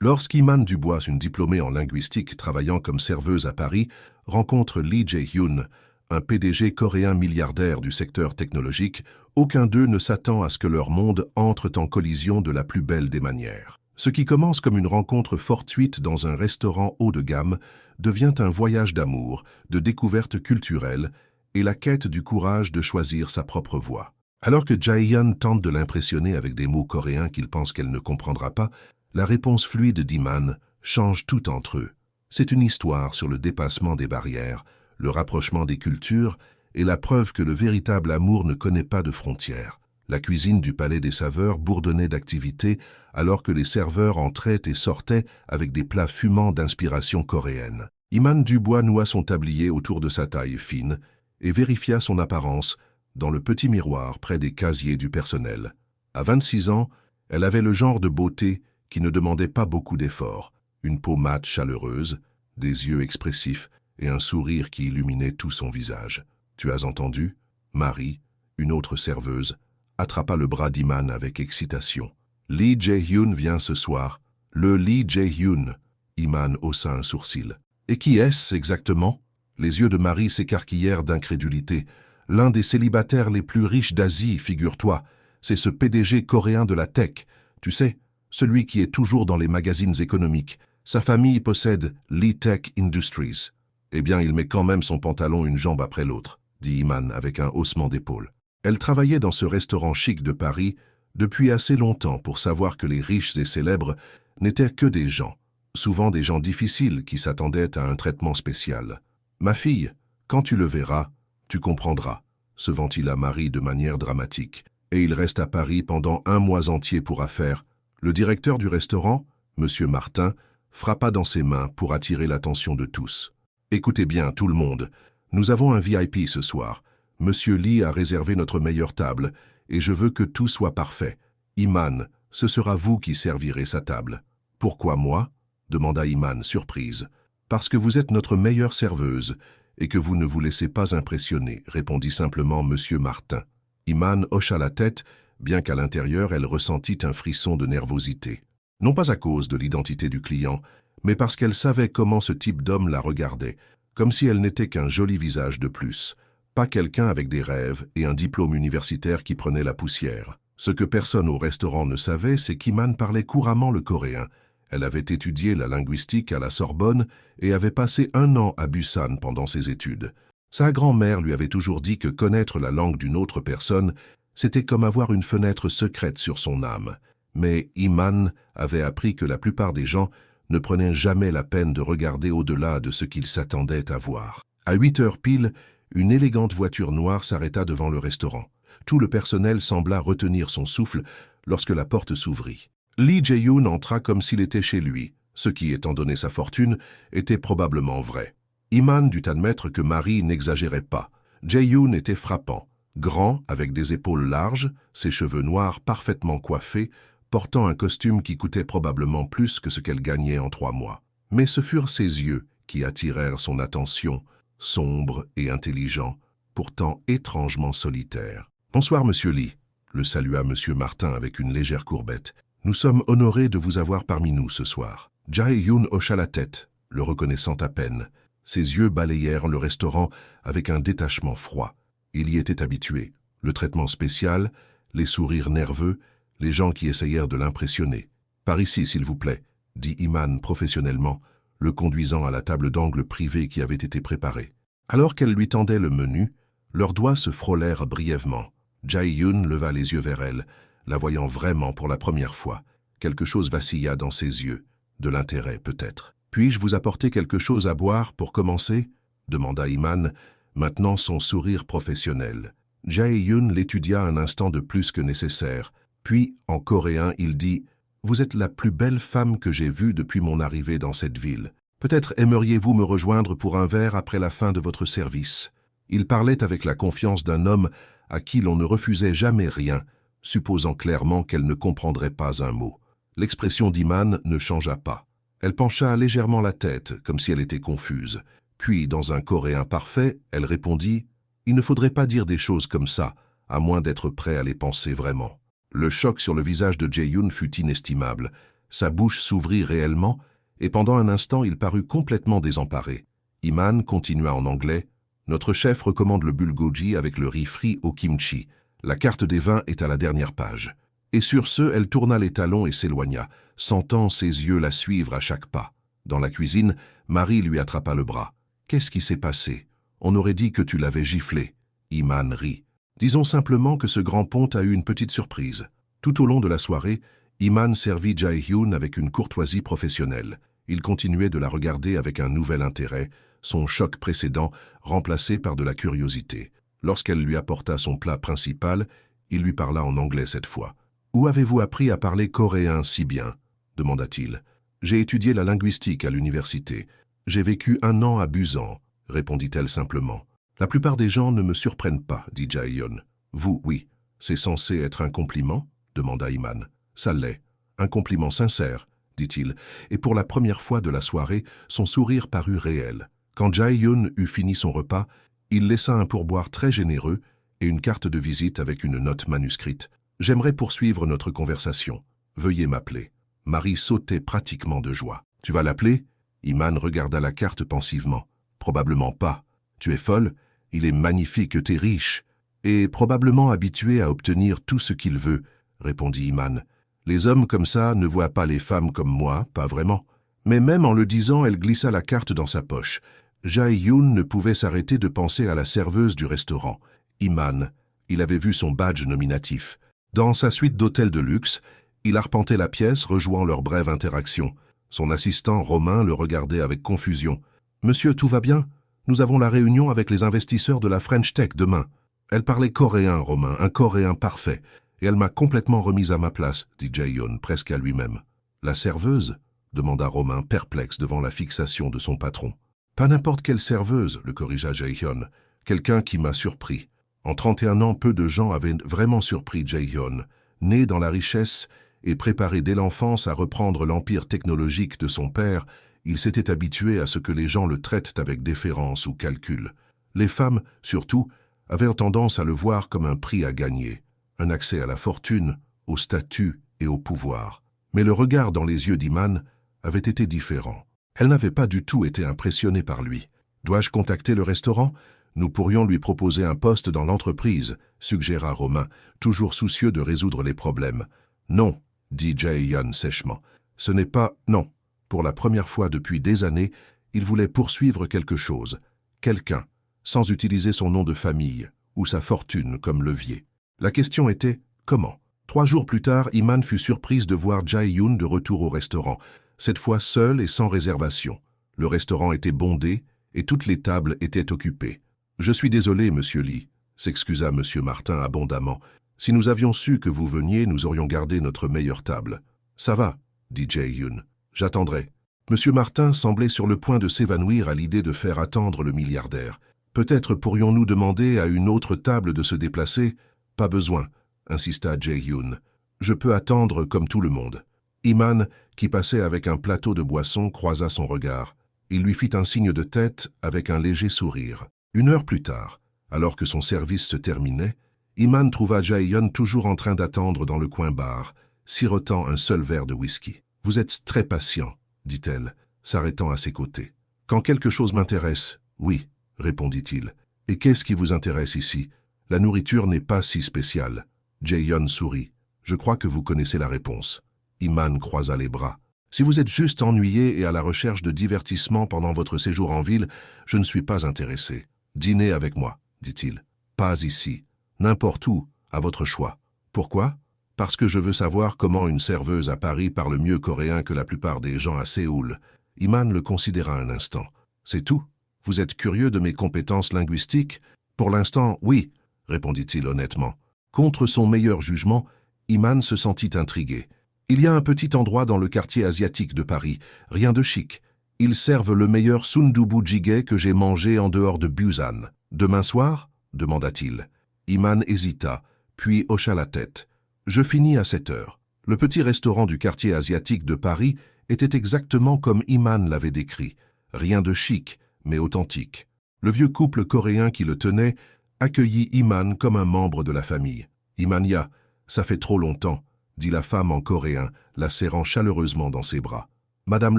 Lorsqu'Iman Dubois, une diplômée en linguistique travaillant comme serveuse à Paris, rencontre Lee Jae-hyun, un PDG coréen milliardaire du secteur technologique, aucun d'eux ne s'attend à ce que leur monde entre en collision de la plus belle des manières. Ce qui commence comme une rencontre fortuite dans un restaurant haut de gamme devient un voyage d'amour, de découverte culturelle et la quête du courage de choisir sa propre voie. Alors que Jae-hyun tente de l'impressionner avec des mots coréens qu'il pense qu'elle ne comprendra pas, la réponse fluide d'Iman change tout entre eux. C'est une histoire sur le dépassement des barrières, le rapprochement des cultures et la preuve que le véritable amour ne connaît pas de frontières. La cuisine du Palais des Saveurs bourdonnait d'activité alors que les serveurs entraient et sortaient avec des plats fumants d'inspiration coréenne. Iman Dubois noua son tablier autour de sa taille fine et vérifia son apparence dans le petit miroir près des casiers du personnel. À 26 ans, elle avait le genre de beauté qui ne demandait pas beaucoup d'efforts, une peau mate chaleureuse, des yeux expressifs et un sourire qui illuminait tout son visage. « Tu as entendu ?» Marie, une autre serveuse, attrapa le bras d'Iman avec excitation. « Lee Jae-hyun vient ce soir. Le Lee Jae-hyun. » Iman haussa un sourcil. « Et qui est-ce exactement ?» Les yeux de Marie s'écarquillèrent d'incrédulité. « L'un des célibataires les plus riches d'Asie, figure-toi. C'est ce PDG coréen de la tech. Tu sais, celui qui est toujours dans les magazines économiques. Sa famille possède Lee Tech Industries. Eh bien, il met quand même son pantalon une jambe après l'autre, dit Iman avec un haussement d'épaule. Elle travaillait dans ce restaurant chic de Paris depuis assez longtemps pour savoir que les riches et célèbres n'étaient que des gens, souvent des gens difficiles qui s'attendaient à un traitement spécial. « Ma fille, quand tu le verras, tu comprendras », se ventila Marie de manière dramatique. Et il reste à Paris pendant 1 mois entier pour affaires. Le directeur du restaurant, M. Martin, frappa dans ses mains pour attirer l'attention de tous. « Écoutez bien, tout le monde, nous avons un VIP ce soir. Monsieur Lee a réservé notre meilleure table, et je veux que tout soit parfait. Iman, ce sera vous qui servirez sa table. »« Pourquoi moi ?» demanda Iman, surprise. « Parce que vous êtes notre meilleure serveuse, et que vous ne vous laissez pas impressionner, » répondit simplement M. Martin. Iman hocha la tête, bien qu'à l'intérieur elle ressentit un frisson de nervosité. Non pas à cause de l'identité du client, mais parce qu'elle savait comment ce type d'homme la regardait, comme si elle n'était qu'un joli visage de plus, pas quelqu'un avec des rêves et un diplôme universitaire qui prenait la poussière. Ce que personne au restaurant ne savait, c'est qu'Iman parlait couramment le coréen. Elle avait étudié la linguistique à la Sorbonne et avait passé 1 an à Busan pendant ses études. Sa grand-mère lui avait toujours dit que connaître la langue d'une autre personne, c'était comme avoir une fenêtre secrète sur son âme. Mais Iman avait appris que la plupart des gens ne prenaient jamais la peine de regarder au-delà de ce qu'ils s'attendaient à voir. À 8 heures pile, une élégante voiture noire s'arrêta devant le restaurant. Tout le personnel sembla retenir son souffle lorsque la porte s'ouvrit. Lee Jae-hyun entra comme s'il était chez lui, ce qui, étant donné sa fortune, était probablement vrai. Iman dut admettre que Marie n'exagérait pas. Jae-hyun était frappant, grand, avec des épaules larges, ses cheveux noirs parfaitement coiffés, portant un costume qui coûtait probablement plus que ce qu'elle gagnait en 3 mois. Mais ce furent ses yeux qui attirèrent son attention, sombres et intelligents, pourtant étrangement solitaires. « Bonsoir, Monsieur Lee », le salua M. Martin avec une légère courbette. « Nous sommes honorés de vous avoir parmi nous ce soir. » Jae-hyun hocha la tête, le reconnaissant à peine. Ses yeux balayèrent le restaurant avec un détachement froid. Il y était habitué. Le traitement spécial, les sourires nerveux, les gens qui essayèrent de l'impressionner. « Par ici, s'il vous plaît », dit Iman professionnellement, le conduisant à la table d'angle privée qui avait été préparée. Alors qu'elle lui tendait le menu, leurs doigts se frôlèrent brièvement. Jae-hyun leva les yeux vers elle, la voyant vraiment pour la première fois. Quelque chose vacilla dans ses yeux, de l'intérêt peut-être. « Puis-je vous apporter quelque chose à boire pour commencer ?» demanda Iman, maintenant son sourire professionnel. Jae-hyun l'étudia un instant de plus que nécessaire. Puis, en coréen, il dit « Vous êtes la plus belle femme que j'ai vue depuis mon arrivée dans cette ville. Peut-être aimeriez-vous me rejoindre pour un verre après la fin de votre service ?» Il parlait avec la confiance d'un homme à qui l'on ne refusait jamais rien, supposant clairement qu'elle ne comprendrait pas un mot. L'expression d'Iman ne changea pas. Elle pencha légèrement la tête, comme si elle était confuse. Puis, dans un coréen parfait, elle répondit « Il ne faudrait pas dire des choses comme ça, à moins d'être prêt à les penser vraiment. » Le choc sur le visage de Jae-hyun fut inestimable. Sa bouche s'ouvrit réellement, et pendant un instant il parut complètement désemparé. Iman continua en anglais. « Notre chef recommande le bulgogi avec le riz frit au kimchi. La carte des vins est à la dernière page. » Et sur ce, elle tourna les talons et s'éloigna, sentant ses yeux la suivre à chaque pas. Dans la cuisine, Marie lui attrapa le bras. « Qu'est-ce qui s'est passé? On aurait dit que tu l'avais giflé. » Iman rit. « Disons simplement que ce grand ponte a eu une petite surprise. » Tout au long de la soirée, Iman servit Jae-hyun avec une courtoisie professionnelle. Il continuait de la regarder avec un nouvel intérêt, son choc précédent remplacé par de la curiosité. Lorsqu'elle lui apporta son plat principal, il lui parla en anglais cette fois. « Où avez-vous appris à parler coréen si bien ?» demanda-t-il. « J'ai étudié la linguistique à l'université. J'ai vécu 1 an à Busan, répondit-elle simplement. « La plupart des gens ne me surprennent pas, dit Jae-hyun. « Vous, oui. C'est censé être un compliment ?» demanda Iman. « Ça l'est. Un compliment sincère, dit-il, et pour la première fois de la soirée, son sourire parut réel. Quand Jae-hyun eut fini son repas, il laissa un pourboire très généreux et une carte de visite avec une note manuscrite. « J'aimerais poursuivre notre conversation. Veuillez m'appeler. » Marie sautait pratiquement de joie. « Tu vas l'appeler ?» Iman regarda la carte pensivement. « Probablement pas. Tu es folle? Il est magnifique, t'es riche. Et probablement habitué à obtenir tout ce qu'il veut, » répondit Iman. « Les hommes comme ça ne voient pas les femmes comme moi, pas vraiment. » Mais même en le disant, elle glissa la carte dans sa poche. Jae-hyun ne pouvait s'arrêter de penser à la serveuse du restaurant. Iman, il avait vu son badge nominatif. Dans sa suite d'hôtels de luxe, il arpentait la pièce, rejouant leur brève interaction. Son assistant, Romain, le regardait avec confusion. « Monsieur, tout va bien? Nous avons la réunion avec les investisseurs de la French Tech demain. » Elle parlait coréen, Romain, un coréen parfait. Et elle m'a complètement remise à ma place, dit Jae-hyun, presque à lui-même. « La serveuse ?» demanda Romain, perplexe devant la fixation de son patron. « Pas n'importe quelle serveuse, le corrigea Jae-hyun. Quelqu'un qui m'a surpris. » En 31 ans, peu de gens avaient vraiment surpris Jae-hyun. Né dans la richesse et préparé dès l'enfance à reprendre l'empire technologique de son père, il s'était habitué à ce que les gens le traitent avec déférence ou calcul. Les femmes, surtout, avaient tendance à le voir comme un prix à gagner, un accès à la fortune, au statut et au pouvoir. Mais le regard dans les yeux d'Iman avait été différent. Elle n'avait pas du tout été impressionnée par lui. « Dois-je contacter le restaurant ? Nous pourrions lui proposer un poste dans l'entreprise, » suggéra Romain, toujours soucieux de résoudre les problèmes. « Non, » dit Jae-hyun sèchement. « Ce n'est pas... non. » Pour la première fois depuis des années, il voulait poursuivre quelque chose, quelqu'un, sans utiliser son nom de famille ou sa fortune comme levier. La question était « comment ?» 3 jours plus tard, Iman fut surprise de voir Jae-hyun de retour au restaurant, cette fois seul et sans réservation. Le restaurant était bondé et toutes les tables étaient occupées. « Je suis désolé, monsieur Lee, » s'excusa monsieur Martin abondamment. « Si nous avions su que vous veniez, nous aurions gardé notre meilleure table. »« Ça va, » dit Jae-hyun. « J'attendrai. » Monsieur Martin semblait sur le point de s'évanouir à l'idée de faire attendre le milliardaire. « Peut-être pourrions-nous demander à une autre table de se déplacer ? » « Pas besoin, » insista Jae-hyun. « Je peux attendre comme tout le monde. » Iman, qui passait avec un plateau de boissons, croisa son regard. Il lui fit un signe de tête avec un léger sourire. 1 heure plus tard, alors que son service se terminait, Iman trouva Jae-hyun toujours en train d'attendre dans le coin bar, sirotant un seul verre de whisky. « Vous êtes très patient, » dit-elle, s'arrêtant à ses côtés. « Quand quelque chose m'intéresse, oui, » répondit-il. « Et qu'est-ce qui vous intéresse ici? La nourriture n'est pas si spéciale. » Jae-hyun sourit. « Je crois que vous connaissez la réponse. » Iman croisa les bras. « Si vous êtes juste ennuyé et à la recherche de divertissement pendant votre séjour en ville, je ne suis pas intéressé. Dînez avec moi, dit-il. Pas ici. N'importe où, à votre choix. Pourquoi? Parce que je veux savoir comment une serveuse à Paris parle mieux coréen que la plupart des gens à Séoul. » Iman le considéra un instant. « C'est tout? Vous êtes curieux de mes compétences linguistiques? » « Pour l'instant, oui, » répondit-il honnêtement. Contre son meilleur jugement, Iman se sentit intrigué. « Il y a un petit endroit dans le quartier asiatique de Paris, rien de chic. Ils servent le meilleur sundubu jjigae que j'ai mangé en dehors de Busan. Demain soir ?» demanda-t-il. Iman hésita, puis hocha la tête. « Je finis à 7 heures. » Le petit restaurant du quartier asiatique de Paris était exactement comme Iman l'avait décrit. Rien de chic, mais authentique. Le vieux couple coréen qui le tenait accueillit Iman comme un membre de la famille. « Imania, ça fait trop longtemps. dit la femme en coréen, la serrant chaleureusement dans ses bras. « Madame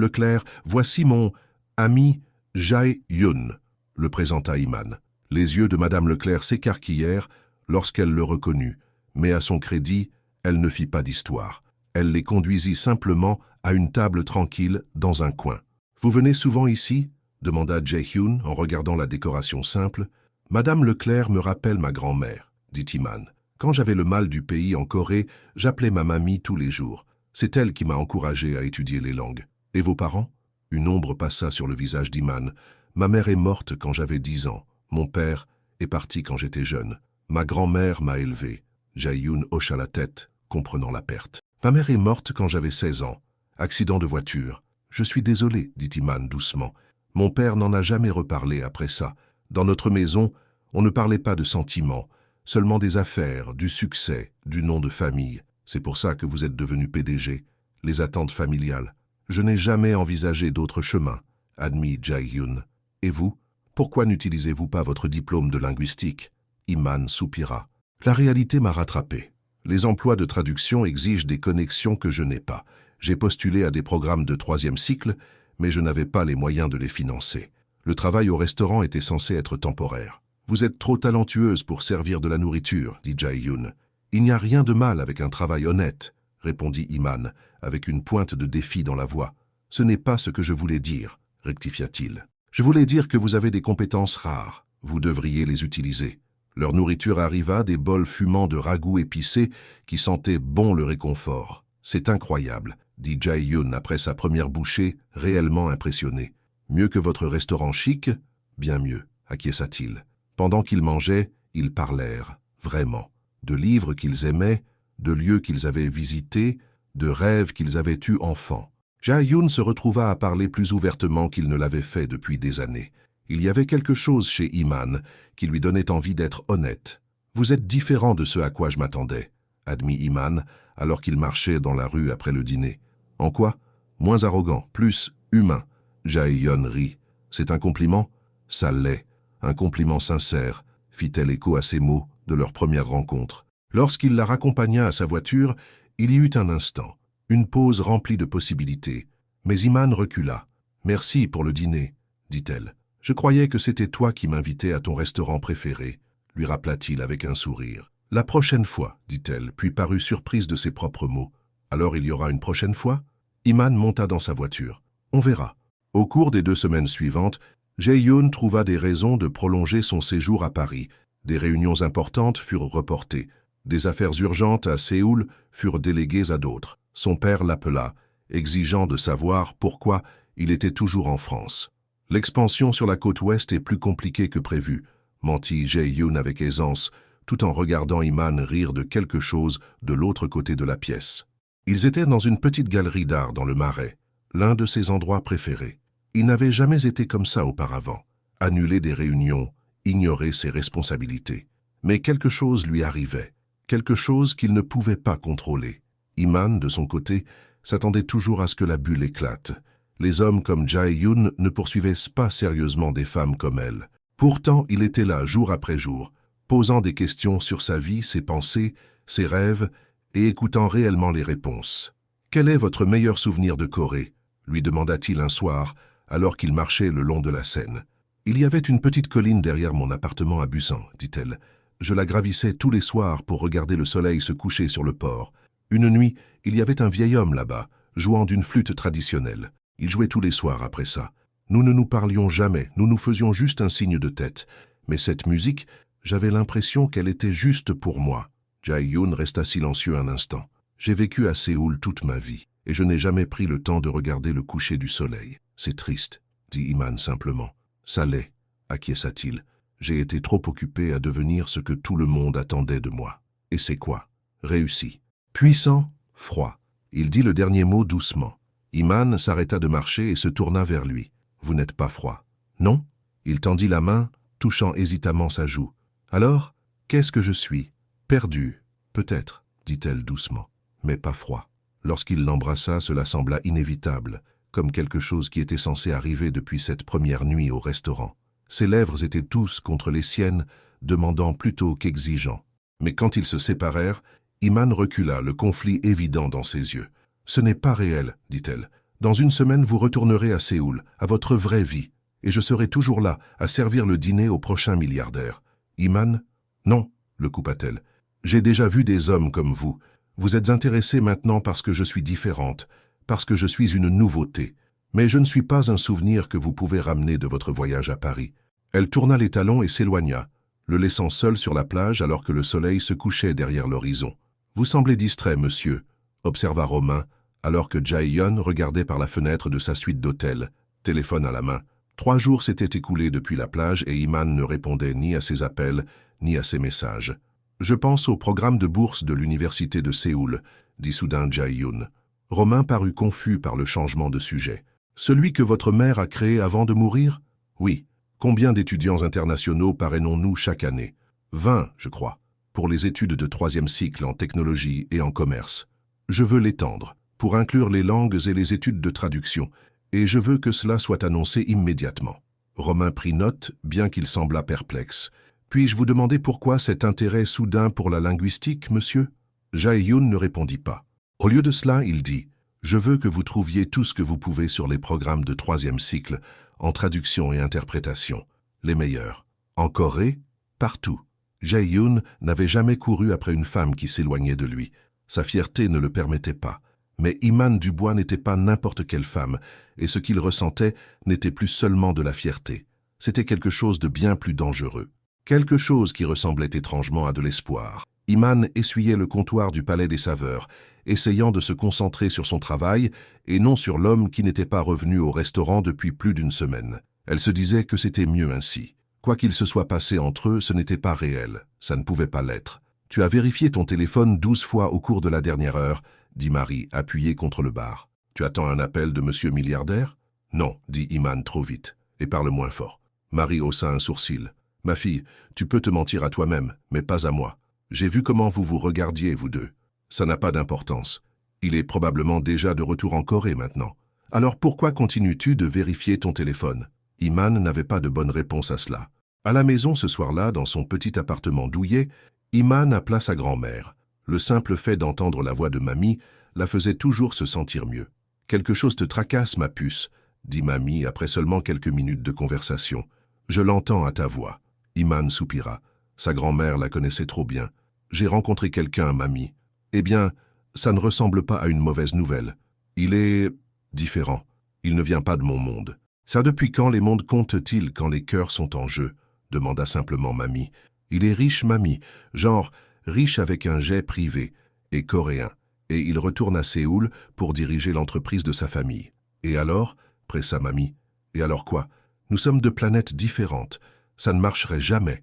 Leclerc, voici mon ami Jae-Yoon », le présenta Iman. Les yeux de Madame Leclerc s'écarquillèrent lorsqu'elle le reconnut, mais à son crédit, elle ne fit pas d'histoire. Elle les conduisit simplement à une table tranquille dans un coin. « Vous venez souvent ici ?» demanda Jae-Yoon en regardant la décoration simple. « Madame Leclerc me rappelle ma grand-mère, » dit Iman. « Quand j'avais le mal du pays en Corée, j'appelais ma mamie tous les jours. C'est elle qui m'a encouragé à étudier les langues. Et vos parents ?» Une ombre passa sur le visage d'Iman. « Ma mère est morte quand j'avais 10 ans. Mon père est parti quand j'étais jeune. Ma grand-mère m'a élevé. » Jae-Yoon hocha la tête, comprenant la perte. « Ma mère est morte quand j'avais 16 ans. Accident de voiture. Je suis désolé, dit Iman doucement. Mon père n'en a jamais reparlé après ça. Dans notre maison, on ne parlait pas de sentiments, seulement des affaires, du succès, du nom de famille. C'est pour ça que vous êtes devenu PDG. Les attentes familiales. Je n'ai jamais envisagé d'autre chemin, admit Jae-Yoon. Et vous, pourquoi n'utilisez-vous pas votre diplôme de linguistique? Iman soupira. La réalité m'a rattrapé. Les emplois de traduction exigent des connexions que je n'ai pas. J'ai postulé à des programmes de 3e cycle, mais je n'avais pas les moyens de les financer. Le travail au restaurant était censé être temporaire. Vous êtes trop talentueuse pour servir de la nourriture, dit Jae-Yoon. Il n'y a rien de mal avec un travail honnête, répondit Iman, avec une pointe de défi dans la voix. Ce n'est pas ce que je voulais dire, rectifia-t-il. Je voulais dire que vous avez des compétences rares. Vous devriez les utiliser. Leur nourriture arriva, des bols fumants de ragoût épicé qui sentaient bon le réconfort. C'est incroyable, dit Jae-Yoon après sa première bouchée, réellement impressionné. Mieux que votre restaurant chic? Bien mieux, acquiesça-t-il. Pendant qu'ils mangeaient, ils parlèrent, vraiment, de livres qu'ils aimaient, de lieux qu'ils avaient visités, de rêves qu'ils avaient eus enfants. Jae-Yoon se retrouva à parler plus ouvertement qu'il ne l'avait fait depuis des années. Il y avait quelque chose chez Iman qui lui donnait envie d'être honnête. « Vous êtes différent de ce à quoi je m'attendais », admit Iman, alors qu'il marchait dans la rue après le dîner. « En quoi? Moins arrogant, plus humain. » Jae-Yoon rit. « C'est un compliment? Ça l'est. Un compliment sincère, fit-elle écho à ces mots de leur première rencontre. Lorsqu'il la raccompagna à sa voiture, il y eut un instant, une pause remplie de possibilités. Mais Iman recula. « Merci pour le dîner, » dit-elle. « Je croyais que c'était toi qui m'invitais à ton restaurant préféré, » lui rappela-t-il avec un sourire. « La prochaine fois, » dit-elle, puis parut surprise de ses propres mots. « Alors il y aura une prochaine fois ?» Iman monta dans sa voiture. « On verra. » Au cours des 2 semaines suivantes, Jae-Yoon trouva des raisons de prolonger son séjour à Paris. Des réunions importantes furent reportées. Des affaires urgentes à Séoul furent déléguées à d'autres. Son père l'appela, exigeant de savoir pourquoi il était toujours en France. L'expansion sur la côte ouest est plus compliquée que prévu, mentit Jae-Yoon avec aisance, tout en regardant Iman rire de quelque chose de l'autre côté de la pièce. Ils étaient dans une petite galerie d'art dans le Marais, l'un de ses endroits préférés. Il n'avait jamais été comme ça auparavant, annuler des réunions, ignorer ses responsabilités. Mais quelque chose lui arrivait, quelque chose qu'il ne pouvait pas contrôler. Iman, de son côté, s'attendait toujours à ce que la bulle éclate. Les hommes comme Jae-Yoon ne poursuivaient pas sérieusement des femmes comme elle. Pourtant, il était là jour après jour, posant des questions sur sa vie, ses pensées, ses rêves, et écoutant réellement les réponses. « Quel est votre meilleur souvenir de Corée ?» lui demanda-t-il un soir, alors qu'il marchait le long de la Seine. « Il y avait une petite colline derrière mon appartement à Busan, dit-elle. Je la gravissais tous les soirs pour regarder le soleil se coucher sur le port. Une nuit, il y avait un vieil homme là-bas, jouant d'une flûte traditionnelle. Il jouait tous les soirs après ça. Nous ne nous parlions jamais, nous nous faisions juste un signe de tête. Mais cette musique, j'avais l'impression qu'elle était juste pour moi. » Jae-Yoon resta silencieux un instant. « J'ai vécu à Séoul toute ma vie, et je n'ai jamais pris le temps de regarder le coucher du soleil. C'est triste, » dit Iman simplement. « Ça l'est, » acquiesça-t-il. « J'ai été trop occupé à devenir ce que tout le monde attendait de moi. Et c'est quoi? Réussi. Puissant, froid. » Il dit le dernier mot doucement. Iman s'arrêta de marcher et se tourna vers lui. « Vous n'êtes pas froid. »« Non ?» Il tendit la main, touchant hésitamment sa joue. « Alors, qu'est-ce que je suis? Perdu, peut-être, » dit-elle doucement, mais pas froid. Lorsqu'il l'embrassa, cela sembla inévitable, comme quelque chose qui était censé arriver depuis cette première nuit au restaurant. Ses lèvres étaient douces contre les siennes, demandant plutôt qu'exigeant. Mais quand ils se séparèrent, Iman recula, le conflit évident dans ses yeux. « Ce n'est pas réel, dit-elle. Dans une semaine, vous retournerez à Séoul, à votre vraie vie, et je serai toujours là, à servir le dîner au prochain milliardaire. » Iman ? Non, le coupa-t-elle. J'ai déjà vu des hommes comme vous. Vous êtes intéressé maintenant parce que je suis différente, parce que je suis une nouveauté. Mais je ne suis pas un souvenir que vous pouvez ramener de votre voyage à Paris. Elle tourna les talons et s'éloigna, le laissant seul sur la plage alors que le soleil se couchait derrière l'horizon. « Vous semblez distrait, monsieur », observa Romain, alors que Jae-hyun regardait par la fenêtre de sa suite d'hôtel, téléphone à la main. 3 jours s'étaient écoulés depuis la plage et Iman ne répondait ni à ses appels, ni à ses messages. « Je pense au programme de bourse de l'université de Séoul », dit soudain Jae-hyun. Romain parut confus par le changement de sujet. « Celui que votre mère a créé avant de mourir ?»« Oui. Combien d'étudiants internationaux parrainons-nous chaque année ?»« 20, je crois, pour les études de 3e cycle en technologie et en commerce. Je veux l'étendre, pour inclure les langues et les études de traduction, et je veux que cela soit annoncé immédiatement. » Romain prit note, bien qu'il semblât perplexe. « Puis-je vous demander pourquoi cet intérêt soudain pour la linguistique, monsieur ?» Jae-hyun ne répondit pas. Au lieu de cela, il dit « Je veux que vous trouviez tout ce que vous pouvez sur les programmes de 3e cycle, en traduction et interprétation, les meilleurs. En Corée, partout. » Jae-hyun n'avait jamais couru après une femme qui s'éloignait de lui. Sa fierté ne le permettait pas. Mais Iman Dubois n'était pas n'importe quelle femme, et ce qu'il ressentait n'était plus seulement de la fierté. C'était quelque chose de bien plus dangereux. Quelque chose qui ressemblait étrangement à de l'espoir. Iman essuyait le comptoir du Palais des Saveurs, essayant de se concentrer sur son travail et non sur l'homme qui n'était pas revenu au restaurant depuis plus d'1 semaine. Elle se disait que c'était mieux ainsi. Quoi qu'il se soit passé entre eux, ce n'était pas réel. Ça ne pouvait pas l'être. « Tu as vérifié ton téléphone 12 fois au cours de la dernière heure, » dit Marie, appuyée contre le bar. « Tu attends un appel de monsieur milliardaire ?»« Non, » dit Iman trop vite, et parle moins fort. Marie haussa un sourcil. « Ma fille, tu peux te mentir à toi-même, mais pas à moi. J'ai vu comment vous vous regardiez, vous deux. Ça n'a pas d'importance. Il est probablement déjà de retour en Corée maintenant. Alors pourquoi continues-tu de vérifier ton téléphone ?» Iman n'avait pas de bonne réponse à cela. À la maison ce soir-là, dans son petit appartement douillet, Iman appela sa grand-mère. Le simple fait d'entendre la voix de mamie la faisait toujours se sentir mieux. « Quelque chose te tracasse, ma puce, » dit mamie après seulement quelques minutes de conversation. « Je l'entends à ta voix. » Iman soupira. Sa grand-mère la connaissait trop bien. « J'ai rencontré quelqu'un, mamie. » Eh bien, ça ne ressemble pas à une mauvaise nouvelle. Il est différent. Il ne vient pas de mon monde. Ça depuis quand les mondes comptent-ils quand les cœurs sont en jeu ? Demanda simplement mamie. Il est riche, mamie, genre riche avec un jet privé, et coréen, et il retourne à Séoul pour diriger l'entreprise de sa famille. Et alors ? Pressa mamie. Et alors quoi ? Nous sommes de planètes différentes. Ça ne marcherait jamais.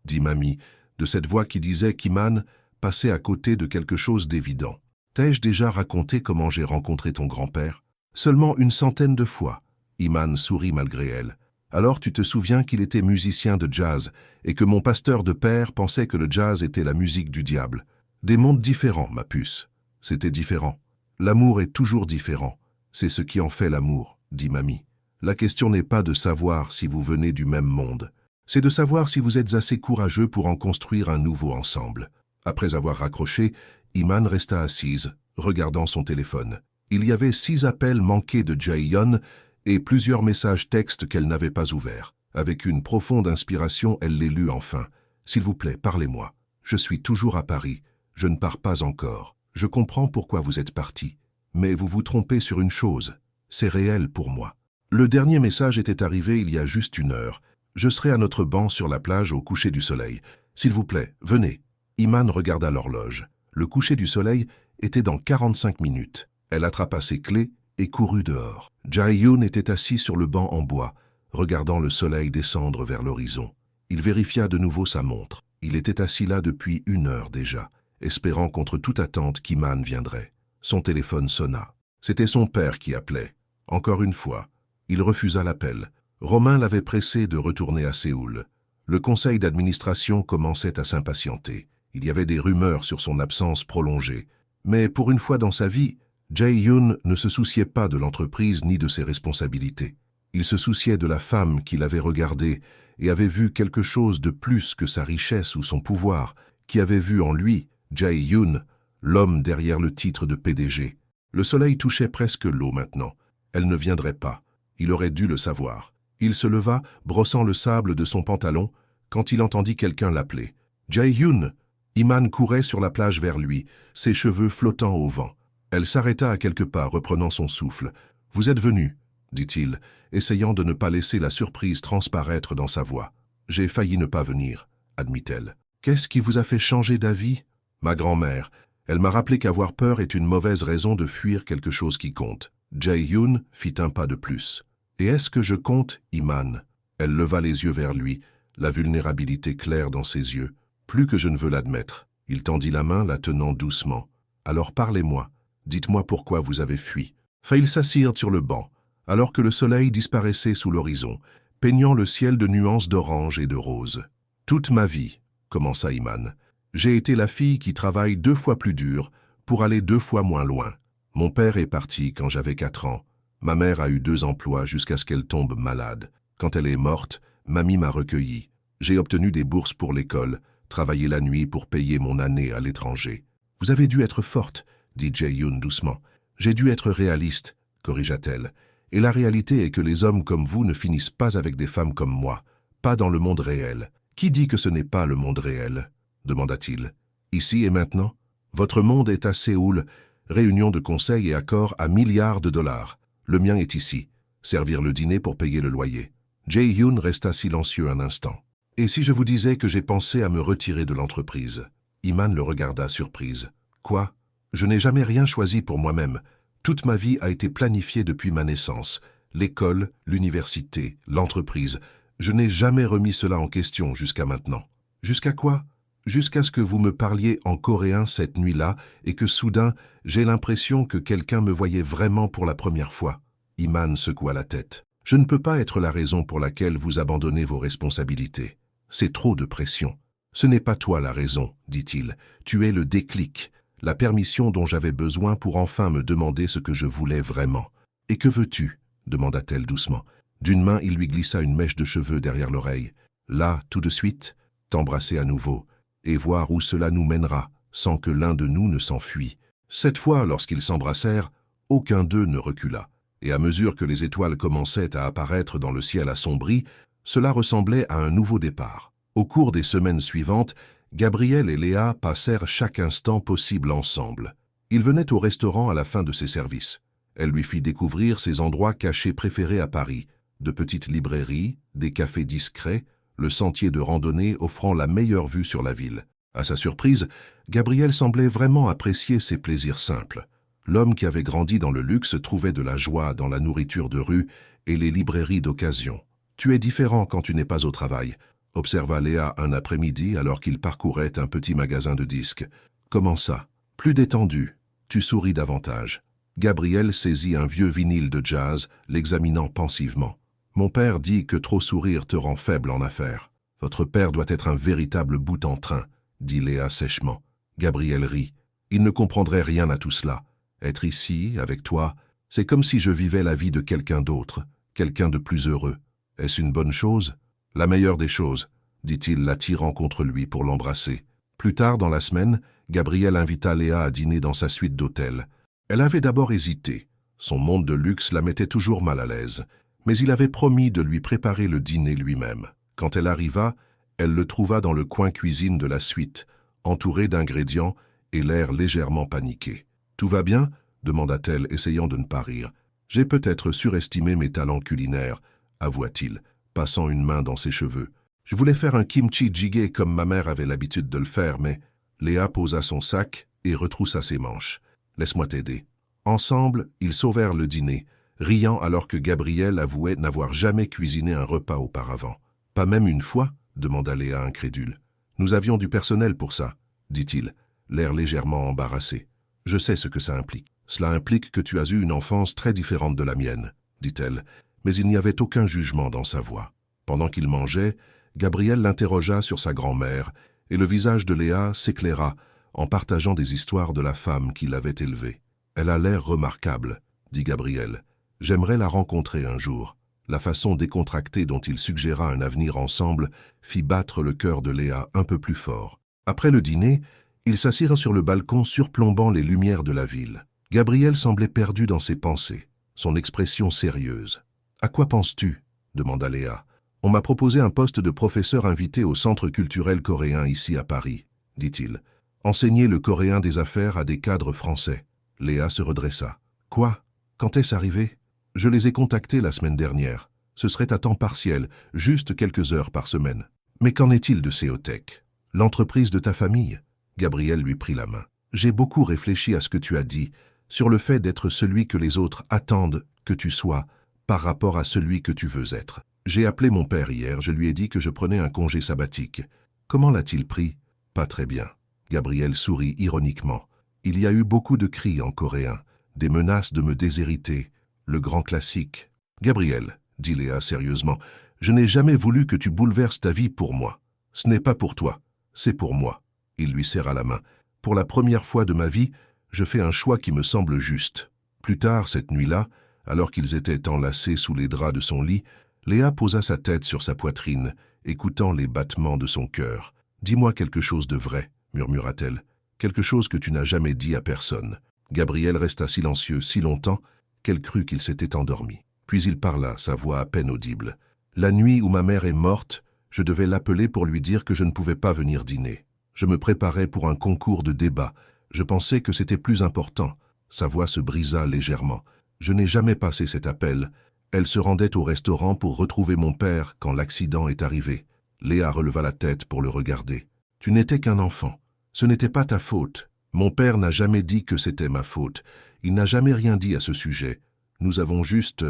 Dit mamie, de cette voix qui disait qu'Iman passait à côté de quelque chose d'évident. T'ai-je déjà raconté comment j'ai rencontré ton grand-père ? Seulement 100 de fois. Iman sourit malgré elle. Alors tu te souviens qu'il était musicien de jazz et que mon pasteur de père pensait que le jazz était la musique du diable. Des mondes différents, ma puce. C'était différent. L'amour est toujours différent. C'est ce qui en fait l'amour, dit mamie. La question n'est pas de savoir si vous venez du même monde. C'est de savoir si vous êtes assez courageux pour en construire un nouveau ensemble. Après avoir raccroché, Iman resta assise, regardant son téléphone. Il y avait 6 appels manqués de Jae-hyun et plusieurs messages textes qu'elle n'avait pas ouverts. Avec une profonde inspiration, elle les lut enfin. « S'il vous plaît, parlez-moi. Je suis toujours à Paris. Je ne pars pas encore. Je comprends pourquoi vous êtes parti. Mais vous vous trompez sur une chose. C'est réel pour moi. Le dernier message était arrivé il y a juste 1 heure. Je serai à notre banc sur la plage au coucher du soleil. S'il vous plaît, venez. » Iman regarda l'horloge. Le coucher du soleil était dans 45 minutes. Elle attrapa ses clés et courut dehors. Jae-hyun était assis sur le banc en bois, regardant le soleil descendre vers l'horizon. Il vérifia de nouveau sa montre. Il était assis là depuis 1 heure déjà, espérant contre toute attente qu'Iman viendrait. Son téléphone sonna. C'était son père qui appelait. Encore une fois, il refusa l'appel. Romain l'avait pressé de retourner à Séoul. Le conseil d'administration commençait à s'impatienter. Il y avait des rumeurs sur son absence prolongée. Mais pour une fois dans sa vie, Jae-hyun ne se souciait pas de l'entreprise ni de ses responsabilités. Il se souciait de la femme qu'il avait regardée et avait vu quelque chose de plus que sa richesse ou son pouvoir, qui avait vu en lui Jae-Yoon, l'homme derrière le titre de PDG. Le soleil touchait presque l'eau maintenant. Elle ne viendrait pas. Il aurait dû le savoir. Il se leva, brossant le sable de son pantalon, quand il entendit quelqu'un l'appeler. « Jae-Yoon !» Iman courait sur la plage vers lui, ses cheveux flottant au vent. Elle s'arrêta à quelques pas, reprenant son souffle. « Vous êtes venu ?» dit-il, essayant de ne pas laisser la surprise transparaître dans sa voix. « J'ai failli ne pas venir, » admit-elle. « Qu'est-ce qui vous a fait changer d'avis ?»« Ma grand-mère. Elle m'a rappelé qu'avoir peur est une mauvaise raison de fuir quelque chose qui compte. » Jae-Yoon fit un pas de plus. « Et est-ce que je compte, Iman ?» Elle leva les yeux vers lui, la vulnérabilité claire dans ses yeux. « Plus que je ne veux l'admettre. » Il tendit la main, la tenant doucement. « Alors parlez-moi. Dites-moi pourquoi vous avez fui. » Ils s'assirent sur le banc, alors que le soleil disparaissait sous l'horizon, peignant le ciel de nuances d'orange et de rose. « Toute ma vie, » commença Iman, « j'ai été la fille qui travaille 2 fois plus dur pour aller 2 fois moins loin. Mon père est parti quand j'avais 4 ans. Ma mère a eu 2 emplois jusqu'à ce qu'elle tombe malade. Quand elle est morte, mamie m'a recueilli. J'ai obtenu des bourses pour l'école, travaillé la nuit pour payer mon année à l'étranger. « Vous avez dû être forte, » dit Jae-Yoon doucement. « J'ai dû être réaliste, » corrigea-t-elle. « Et la réalité est que les hommes comme vous ne finissent pas avec des femmes comme moi, pas dans le monde réel. »« Qui dit que ce n'est pas le monde réel ?» demanda-t-il. « Ici et maintenant ? Votre monde est à Séoul, réunion de conseils et accords à milliards de dollars. Le mien est ici, servir le dîner pour payer le loyer. » Jae-Yoon resta silencieux un instant. « Et si je vous disais que j'ai pensé à me retirer de l'entreprise ?» Iman le regarda surprise. « Quoi ? Je n'ai jamais rien choisi pour moi-même. Toute ma vie a été planifiée depuis ma naissance. L'école, l'université, l'entreprise. Je n'ai jamais remis cela en question jusqu'à maintenant. » « Jusqu'à quoi ? Jusqu'à ce que vous me parliez en coréen cette nuit-là et que soudain, j'ai l'impression que quelqu'un me voyait vraiment pour la première fois. » Iman secoua la tête. « Je ne peux pas être la raison pour laquelle vous abandonnez vos responsabilités. C'est trop de pression. »« Ce n'est pas toi la raison, » dit-il. « Tu es le déclic, la permission dont j'avais besoin pour enfin me demander ce que je voulais vraiment. »« Et que veux-tu » demanda-t-elle doucement. D'une main, il lui glissa une mèche de cheveux derrière l'oreille. « Là, tout de suite, t'embrasser à nouveau, et voir où cela nous mènera, sans que l'un de nous ne s'enfuit. » Cette fois, lorsqu'ils s'embrassèrent, aucun d'eux ne recula. Et à mesure que les étoiles commençaient à apparaître dans le ciel assombri, cela ressemblait à un nouveau départ. Au cours des semaines suivantes, Gabriel et Léa passèrent chaque instant possible ensemble. Ils venaient au restaurant à la fin de ses services. Elle lui fit découvrir ses endroits cachés préférés à Paris, de petites librairies, des cafés discrets, le sentier de randonnée offrant la meilleure vue sur la ville. À sa surprise, Gabriel semblait vraiment apprécier ces plaisirs simples. L'homme qui avait grandi dans le luxe trouvait de la joie dans la nourriture de rue et les librairies d'occasion. « Tu es différent quand tu n'es pas au travail », observa Léa un après-midi alors qu'il parcourait un petit magasin de disques. « Comment ça ? Plus détendu. Tu souris davantage. » Gabriel saisit un vieux vinyle de jazz, l'examinant pensivement. « Mon père dit que trop sourire te rend faible en affaires. Votre père doit être un véritable bout en train, » dit Léa sèchement. Gabriel rit. Il ne comprendrait rien à tout cela. Être ici, avec toi, c'est comme si je vivais la vie de quelqu'un d'autre, quelqu'un de plus heureux. Est-ce une bonne chose ? La meilleure des choses, dit-il, l'attirant contre lui pour l'embrasser. Plus tard dans la semaine, Gabriel invita Léa à dîner dans sa suite d'hôtel. Elle avait d'abord hésité. Son monde de luxe la mettait toujours mal à l'aise. Mais il avait promis de lui préparer le dîner lui-même. Quand elle arriva, elle le trouva dans le coin cuisine de la suite, entouré d'ingrédients et l'air légèrement paniqué. « Tout va bien ?» demanda-t-elle, essayant de ne pas rire. « J'ai peut-être surestimé mes talents culinaires, » avoua-t-il, passant une main dans ses cheveux. « Je voulais faire un kimchi jjigae comme ma mère avait l'habitude de le faire, mais... » Léa posa son sac et retroussa ses manches. « Laisse-moi t'aider. » Ensemble, ils sauvèrent le dîner, riant alors que Gabriel avouait n'avoir jamais cuisiné un repas auparavant. « Pas même une fois ?» demanda Léa incrédule. « Nous avions du personnel pour ça, » dit-il, l'air légèrement embarrassé. « Je sais ce que ça implique. Cela implique que tu as eu une enfance très différente de la mienne, » dit-elle, mais il n'y avait aucun jugement dans sa voix. Pendant qu'il mangeait, Gabriel l'interrogea sur sa grand-mère, et le visage de Léa s'éclaira en partageant des histoires de la femme qui l'avait élevée. « Elle a l'air remarquable, » dit Gabriel. « J'aimerais la rencontrer un jour. » La façon décontractée dont il suggéra un avenir ensemble fit battre le cœur de Léa un peu plus fort. Après le dîner, Ils s'assirent sur le balcon surplombant les lumières de la ville. Gabriel semblait perdu dans ses pensées, son expression sérieuse. « À quoi penses-tu » demanda Léa. « On m'a proposé un poste de professeur invité au Centre culturel coréen ici à Paris, dit-il. Enseigner le coréen des affaires à des cadres français. » Léa se redressa. « Quoi? Quand est-ce arrivé? Je les ai contactés la semaine dernière. Ce serait à temps partiel, juste quelques heures par semaine. Mais qu'en est-il de Seotech? L'entreprise de ta famille ?» Gabriel lui prit la main. « J'ai beaucoup réfléchi à ce que tu as dit, sur le fait d'être celui que les autres attendent que tu sois, par rapport à celui que tu veux être. J'ai appelé mon père hier, je lui ai dit que je prenais un congé sabbatique. Comment l'a-t-il pris? Pas très bien. » Gabriel sourit ironiquement. « Il y a eu beaucoup de cris en coréen, des menaces de me déshériter, le grand classique. »« Gabriel, » dit Léa sérieusement, « je n'ai jamais voulu que tu bouleverses ta vie pour moi. Ce n'est pas pour toi, c'est pour moi. » Il lui serra la main. « Pour la première fois de ma vie, je fais un choix qui me semble juste. » Plus tard, cette nuit-là, alors qu'ils étaient enlacés sous les draps de son lit, Léa posa sa tête sur sa poitrine, écoutant les battements de son cœur. « Dis-moi quelque chose de vrai, » murmura-t-elle. « Quelque chose que tu n'as jamais dit à personne. » Gabriel resta silencieux si longtemps qu'elle crut qu'il s'était endormi. Puis il parla, sa voix à peine audible. « La nuit où ma mère est morte, je devais l'appeler pour lui dire que je ne pouvais pas venir dîner. Je me préparais pour un concours de débat. Je pensais que c'était plus important. » Sa voix se brisa légèrement. « Je n'ai jamais passé cet appel. Elle se rendait au restaurant pour retrouver mon père quand l'accident est arrivé. » Léa releva la tête pour le regarder. « Tu n'étais qu'un enfant. Ce n'était pas ta faute. Mon père n'a jamais dit que c'était ma faute. Il n'a jamais rien dit à ce sujet. Nous avons juste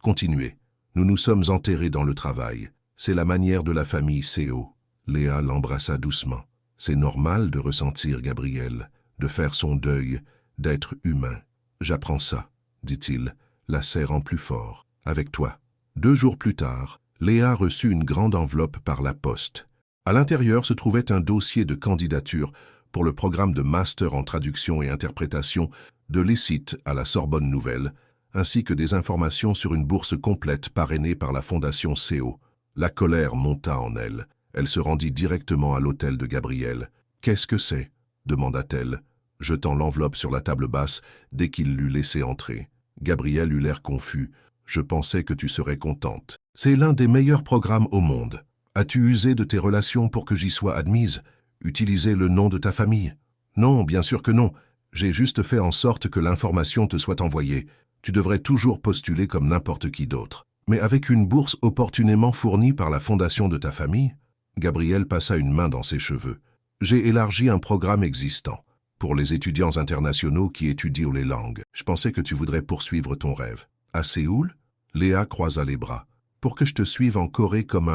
continué. Nous nous sommes enterrés dans le travail. C'est la manière de la famille Seo. » Léa l'embrassa doucement. « C'est normal de ressentir, Gabriel, de faire son deuil, d'être humain. J'apprends ça, » dit-il, la serrant plus fort. « Avec toi. » 2 jours plus tard, Léa reçut une grande enveloppe par la poste. À l'intérieur se trouvait un dossier de candidature pour le programme de master en traduction et interprétation de l'ESIT à la Sorbonne Nouvelle, ainsi que des informations sur une bourse complète parrainée par la Fondation Seo. La colère monta en elle. Elle se rendit directement à l'hôtel de Gabriel. « Qu'est-ce que c'est » demanda-t-elle, jetant l'enveloppe sur la table basse dès qu'il l'eut laissé entrer. Gabriel eut l'air confus. « Je pensais que tu serais contente. C'est l'un des meilleurs programmes au monde. As-tu usé de tes relations pour que j'y sois admise? Utilisé le nom de ta famille? » « Non, bien sûr que non. J'ai juste fait en sorte que l'information te soit envoyée. Tu devrais toujours postuler comme n'importe qui d'autre. Mais avec une bourse opportunément fournie par la fondation de ta famille ?» Gabriel passa une main dans ses cheveux. « J'ai élargi un programme existant, pour les étudiants internationaux qui étudient les langues. Je pensais que tu voudrais poursuivre ton rêve. » « À Séoul ?» Léa croisa les bras. « Pour que je te suive en Corée comme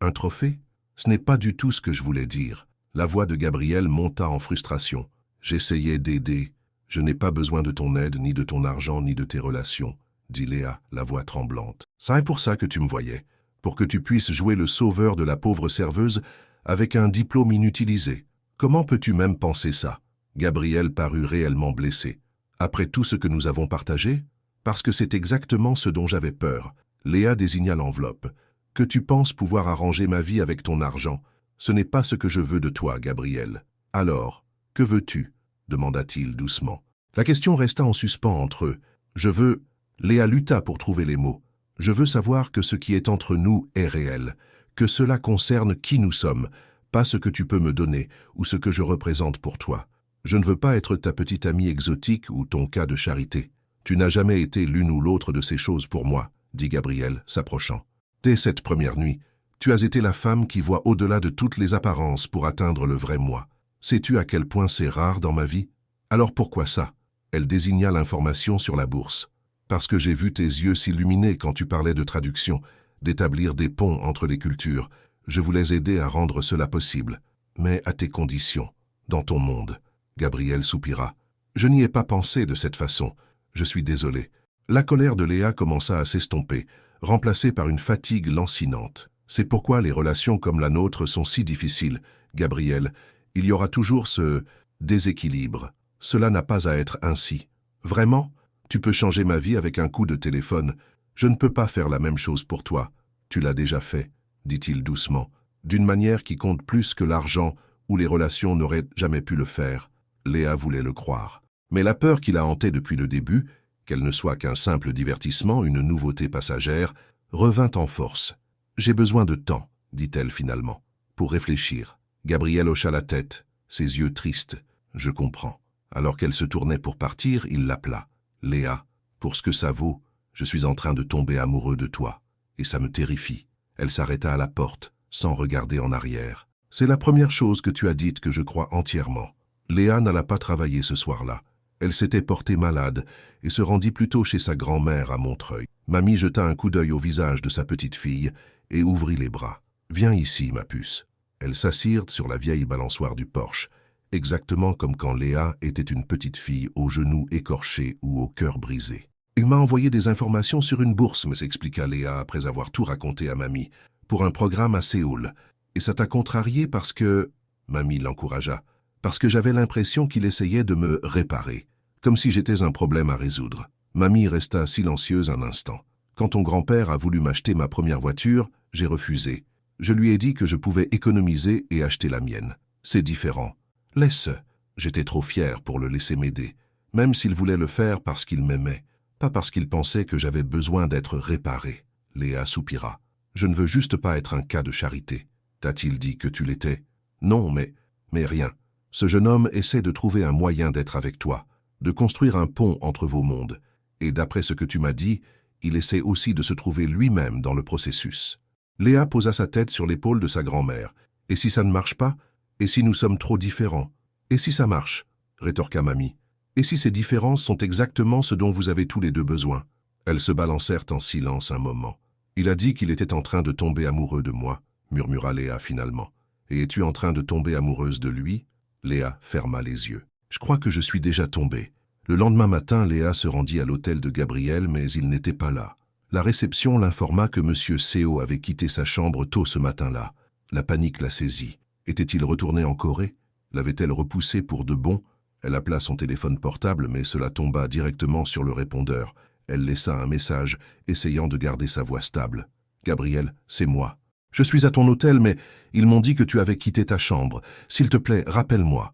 un trophée? Ce n'est pas du tout ce que je voulais dire. » La voix de Gabriel monta en frustration. « J'essayais d'aider. Je n'ai pas besoin de ton aide, ni de ton argent, ni de tes relations, » dit Léa, la voix tremblante. « Ça est pour ça que tu me voyais. Pour que tu puisses jouer le sauveur de la pauvre serveuse avec un diplôme inutilisé. Comment peux-tu même penser ça ?» Gabriel parut réellement blessé. « Après tout ce que nous avons partagé ? Parce que c'est exactement ce dont j'avais peur. » Léa désigna l'enveloppe. « Que tu penses pouvoir arranger ma vie avec ton argent. Ce n'est pas ce que je veux de toi, Gabriel. »« Alors, que veux-tu » demanda-t-il doucement. La question resta en suspens entre eux. « Je veux… » Léa lutta pour trouver les mots. « Je veux savoir que ce qui est entre nous est réel, que cela concerne qui nous sommes, pas ce que tu peux me donner ou ce que je représente pour toi. Je ne veux pas être ta petite amie exotique ou ton cas de charité. Tu n'as jamais été l'une ou l'autre de ces choses pour moi, » dit Gabriel, s'approchant. « Dès cette première nuit, tu as été la femme qui voit au-delà de toutes les apparences pour atteindre le vrai moi. Sais-tu à quel point c'est rare dans ma vie? Alors pourquoi ça ?» Elle désigna l'information sur la bourse. « Parce que j'ai vu tes yeux s'illuminer quand tu parlais de traduction, d'établir des ponts entre les cultures. Je voulais aider à rendre cela possible, mais à tes conditions, dans ton monde. » Gabriel soupira. « Je n'y ai pas pensé de cette façon. Je suis désolé. » La colère de Léa commença à s'estomper, remplacée par une fatigue lancinante. « C'est pourquoi les relations comme la nôtre sont si difficiles, Gabriel. Il y aura toujours ce déséquilibre. Cela n'a pas à être ainsi. Vraiment? Tu peux changer ma vie avec un coup de téléphone. Je ne peux pas faire la même chose pour toi. Tu l'as déjà fait, dit-il doucement, d'une manière qui compte plus que l'argent où les relations n'auraient jamais pu le faire. Léa voulait le croire. Mais la peur qui la hantait depuis le début, qu'elle ne soit qu'un simple divertissement, une nouveauté passagère, revint en force. « J'ai besoin de temps, dit-elle finalement, pour réfléchir. » Gabriel hocha la tête, ses yeux tristes. « Je comprends. » Alors qu'elle se tournait pour partir, il l'appela. « Léa, pour ce que ça vaut, je suis en train de tomber amoureux de toi. Et ça me terrifie. » Elle s'arrêta à la porte, sans regarder en arrière. « C'est la première chose que tu as dite que je crois entièrement. » Léa n'alla pas travailler ce soir-là. Elle s'était portée malade et se rendit plutôt chez sa grand-mère à Montreuil. Mamie jeta un coup d'œil au visage de sa petite fille et ouvrit les bras. « Viens ici, ma puce. » Elles s'assirent sur la vieille balançoire du porche, exactement comme quand Léa était une petite fille aux genoux écorchés ou au cœur brisé. « Il m'a envoyé des informations sur une bourse, me s'expliqua Léa après avoir tout raconté à Mamie, pour un programme à Séoul. Et ça t'a contrarié parce que... » Mamie l'encouragea. « Parce que j'avais l'impression qu'il essayait de me réparer, comme si j'étais un problème à résoudre. » Mamie resta silencieuse un instant. « Quand ton grand-père a voulu m'acheter ma première voiture, j'ai refusé. Je lui ai dit que je pouvais économiser et acheter la mienne. C'est différent. Laisse. J'étais trop fier pour le laisser m'aider, même s'il voulait le faire parce qu'il m'aimait, pas parce qu'il pensait que j'avais besoin d'être réparé. » Léa soupira. « Je ne veux juste pas être un cas de charité. T'a-t-il dit que tu l'étais? » « Non, mais rien. Ce jeune homme essaie de trouver un moyen d'être avec toi, de construire un pont entre vos mondes. Et d'après ce que tu m'as dit, il essaie aussi de se trouver lui-même dans le processus. » Léa posa sa tête sur l'épaule de sa grand-mère. « Et si ça ne marche pas? Et si nous sommes trop différents? Et si ça marche ?» rétorqua Mamie. « Et si ces différences sont exactement ce dont vous avez tous les deux besoin ?» Elles se balancèrent en silence un moment. « Il a dit qu'il était en train de tomber amoureux de moi, » murmura Léa finalement. « Et es-tu en train de tomber amoureuse de lui ?» Léa ferma les yeux. « Je crois que je suis déjà tombée. » Le lendemain matin, Léa se rendit à l'hôtel de Gabriel, mais il n'était pas là. La réception l'informa que M. Seo avait quitté sa chambre tôt ce matin-là. La panique la saisit. Était-il retourné en Corée? L'avait-elle repoussé pour de bon? Elle appela son téléphone portable, mais cela tomba directement sur le répondeur. Elle laissa un message, essayant de garder sa voix stable. « Gabriel, c'est moi. Je suis à ton hôtel, mais ils m'ont dit que tu avais quitté ta chambre. S'il te plaît, rappelle-moi.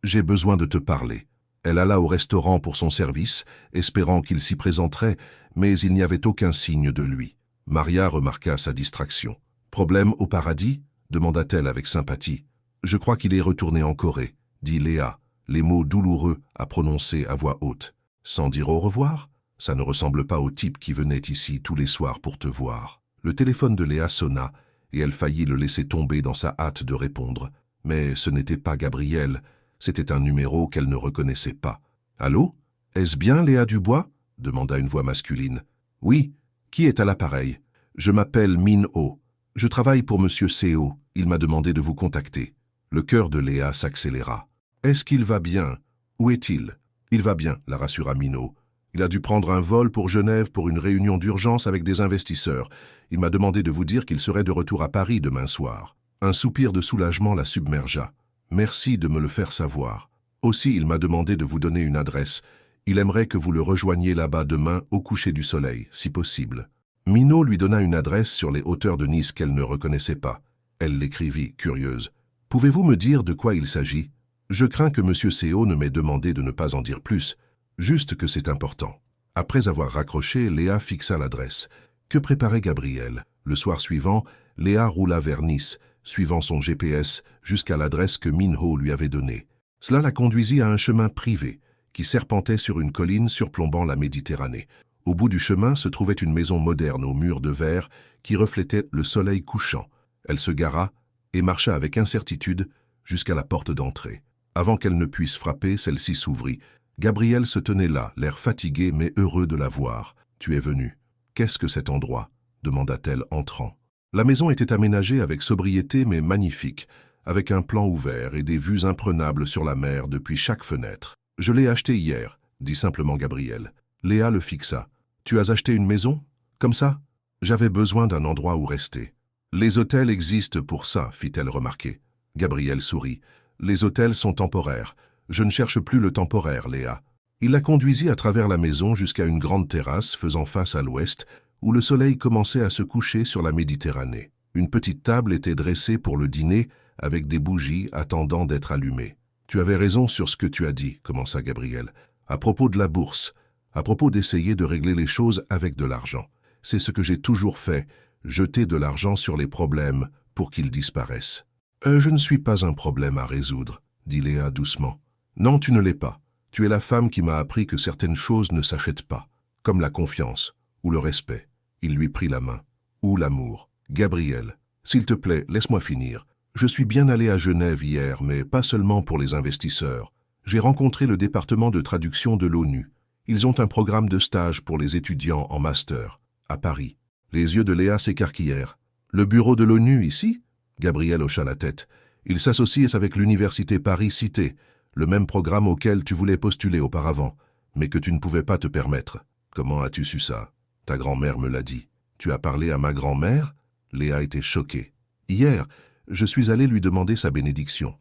J'ai besoin de te parler. » Elle alla au restaurant pour son service, espérant qu'il s'y présenterait, mais il n'y avait aucun signe de lui. Maria remarqua sa distraction. « Problème au paradis ?» demanda-t-elle avec sympathie. « Je crois qu'il est retourné en Corée », dit Léa, les mots douloureux à prononcer à voix haute. « Sans dire au revoir ? Ça ne ressemble pas au type qui venait ici tous les soirs pour te voir. » Le téléphone de Léa sonna, et elle faillit le laisser tomber dans sa hâte de répondre. Mais ce n'était pas Gabriel, c'était un numéro qu'elle ne reconnaissait pas. « Allô? Est-ce bien Léa Dubois ?» demanda une voix masculine. « Oui. Qui est à l'appareil? Je m'appelle Min-ho. Je travaille pour M. Seo. Il m'a demandé de vous contacter. » Le cœur de Léa s'accéléra. « Est-ce qu'il va bien? Où est-il? » « Il va bien, la rassura Min-ho. Il a dû prendre un vol pour Genève pour une réunion d'urgence avec des investisseurs. Il m'a demandé de vous dire qu'il serait de retour à Paris demain soir. » Un soupir de soulagement la submergea. « Merci de me le faire savoir. Aussi, il m'a demandé de vous donner une adresse. Il aimerait que vous le rejoigniez là-bas demain au coucher du soleil, si possible. » Min-ho lui donna une adresse sur les hauteurs de Nice qu'elle ne reconnaissait pas. Elle l'écrivit, curieuse. « Pouvez-vous me dire de quoi il s'agit? Je crains que M. Seo ne m'ait demandé de ne pas en dire plus. Juste que c'est important. » Après avoir raccroché, Léa fixa l'adresse. Que préparait Gabriel? Le soir suivant, Léa roula vers Nice, suivant son GPS jusqu'à l'adresse que Min-ho lui avait donnée. Cela la conduisit à un chemin privé qui serpentait sur une colline surplombant la Méditerranée. Au bout du chemin se trouvait une maison moderne aux murs de verre qui reflétait le soleil couchant. Elle se gara et marcha avec incertitude jusqu'à la porte d'entrée. Avant qu'elle ne puisse frapper, celle-ci s'ouvrit. Gabriel se tenait là, l'air fatigué mais heureux de la voir. « Tu es venu. Qu'est-ce que cet endroit ?» demanda-t-elle entrant. La maison était aménagée avec sobriété mais magnifique, avec un plan ouvert et des vues imprenables sur la mer depuis chaque fenêtre. « Je l'ai acheté hier », dit simplement Gabriel. Léa le fixa. « Tu as acheté une maison? Comme ça? J'avais besoin d'un endroit où rester. »« Les hôtels existent pour ça, fit-elle remarquer. » Gabriel sourit. « Les hôtels sont temporaires. Je ne cherche plus le temporaire, Léa. » Il la conduisit à travers la maison jusqu'à une grande terrasse faisant face à l'ouest, où le soleil commençait à se coucher sur la Méditerranée. Une petite table était dressée pour le dîner, avec des bougies attendant d'être allumées. Tu avais raison sur ce que tu as dit, commença Gabriel, à propos de la bourse, à propos d'essayer de régler les choses avec de l'argent. C'est ce que j'ai toujours fait, jeter de l'argent sur les problèmes pour qu'ils disparaissent. Je ne suis pas un problème à résoudre, dit Léa doucement. Non, tu ne l'es pas. Tu es la femme qui m'a appris que certaines choses ne s'achètent pas, comme la confiance ou le respect. Il lui prit la main. Ou l'amour. Gabriel, s'il te plaît, laisse-moi finir. Je suis bien allé à Genève hier, mais pas seulement pour les investisseurs. J'ai rencontré le département de traduction de l'ONU. Ils ont un programme de stage pour les étudiants en master, à Paris. Les yeux de Léa s'écarquillèrent. Le bureau de l'ONU ici? Gabriel hocha la tête. Il s'associe avec l'université Paris-Cité, le même programme auquel tu voulais postuler auparavant, mais que tu ne pouvais pas te permettre. Comment as-tu su ça? Ta grand-mère me l'a dit. Tu as parlé à ma grand-mère? Léa était choquée. Hier, je suis allé lui demander sa bénédiction.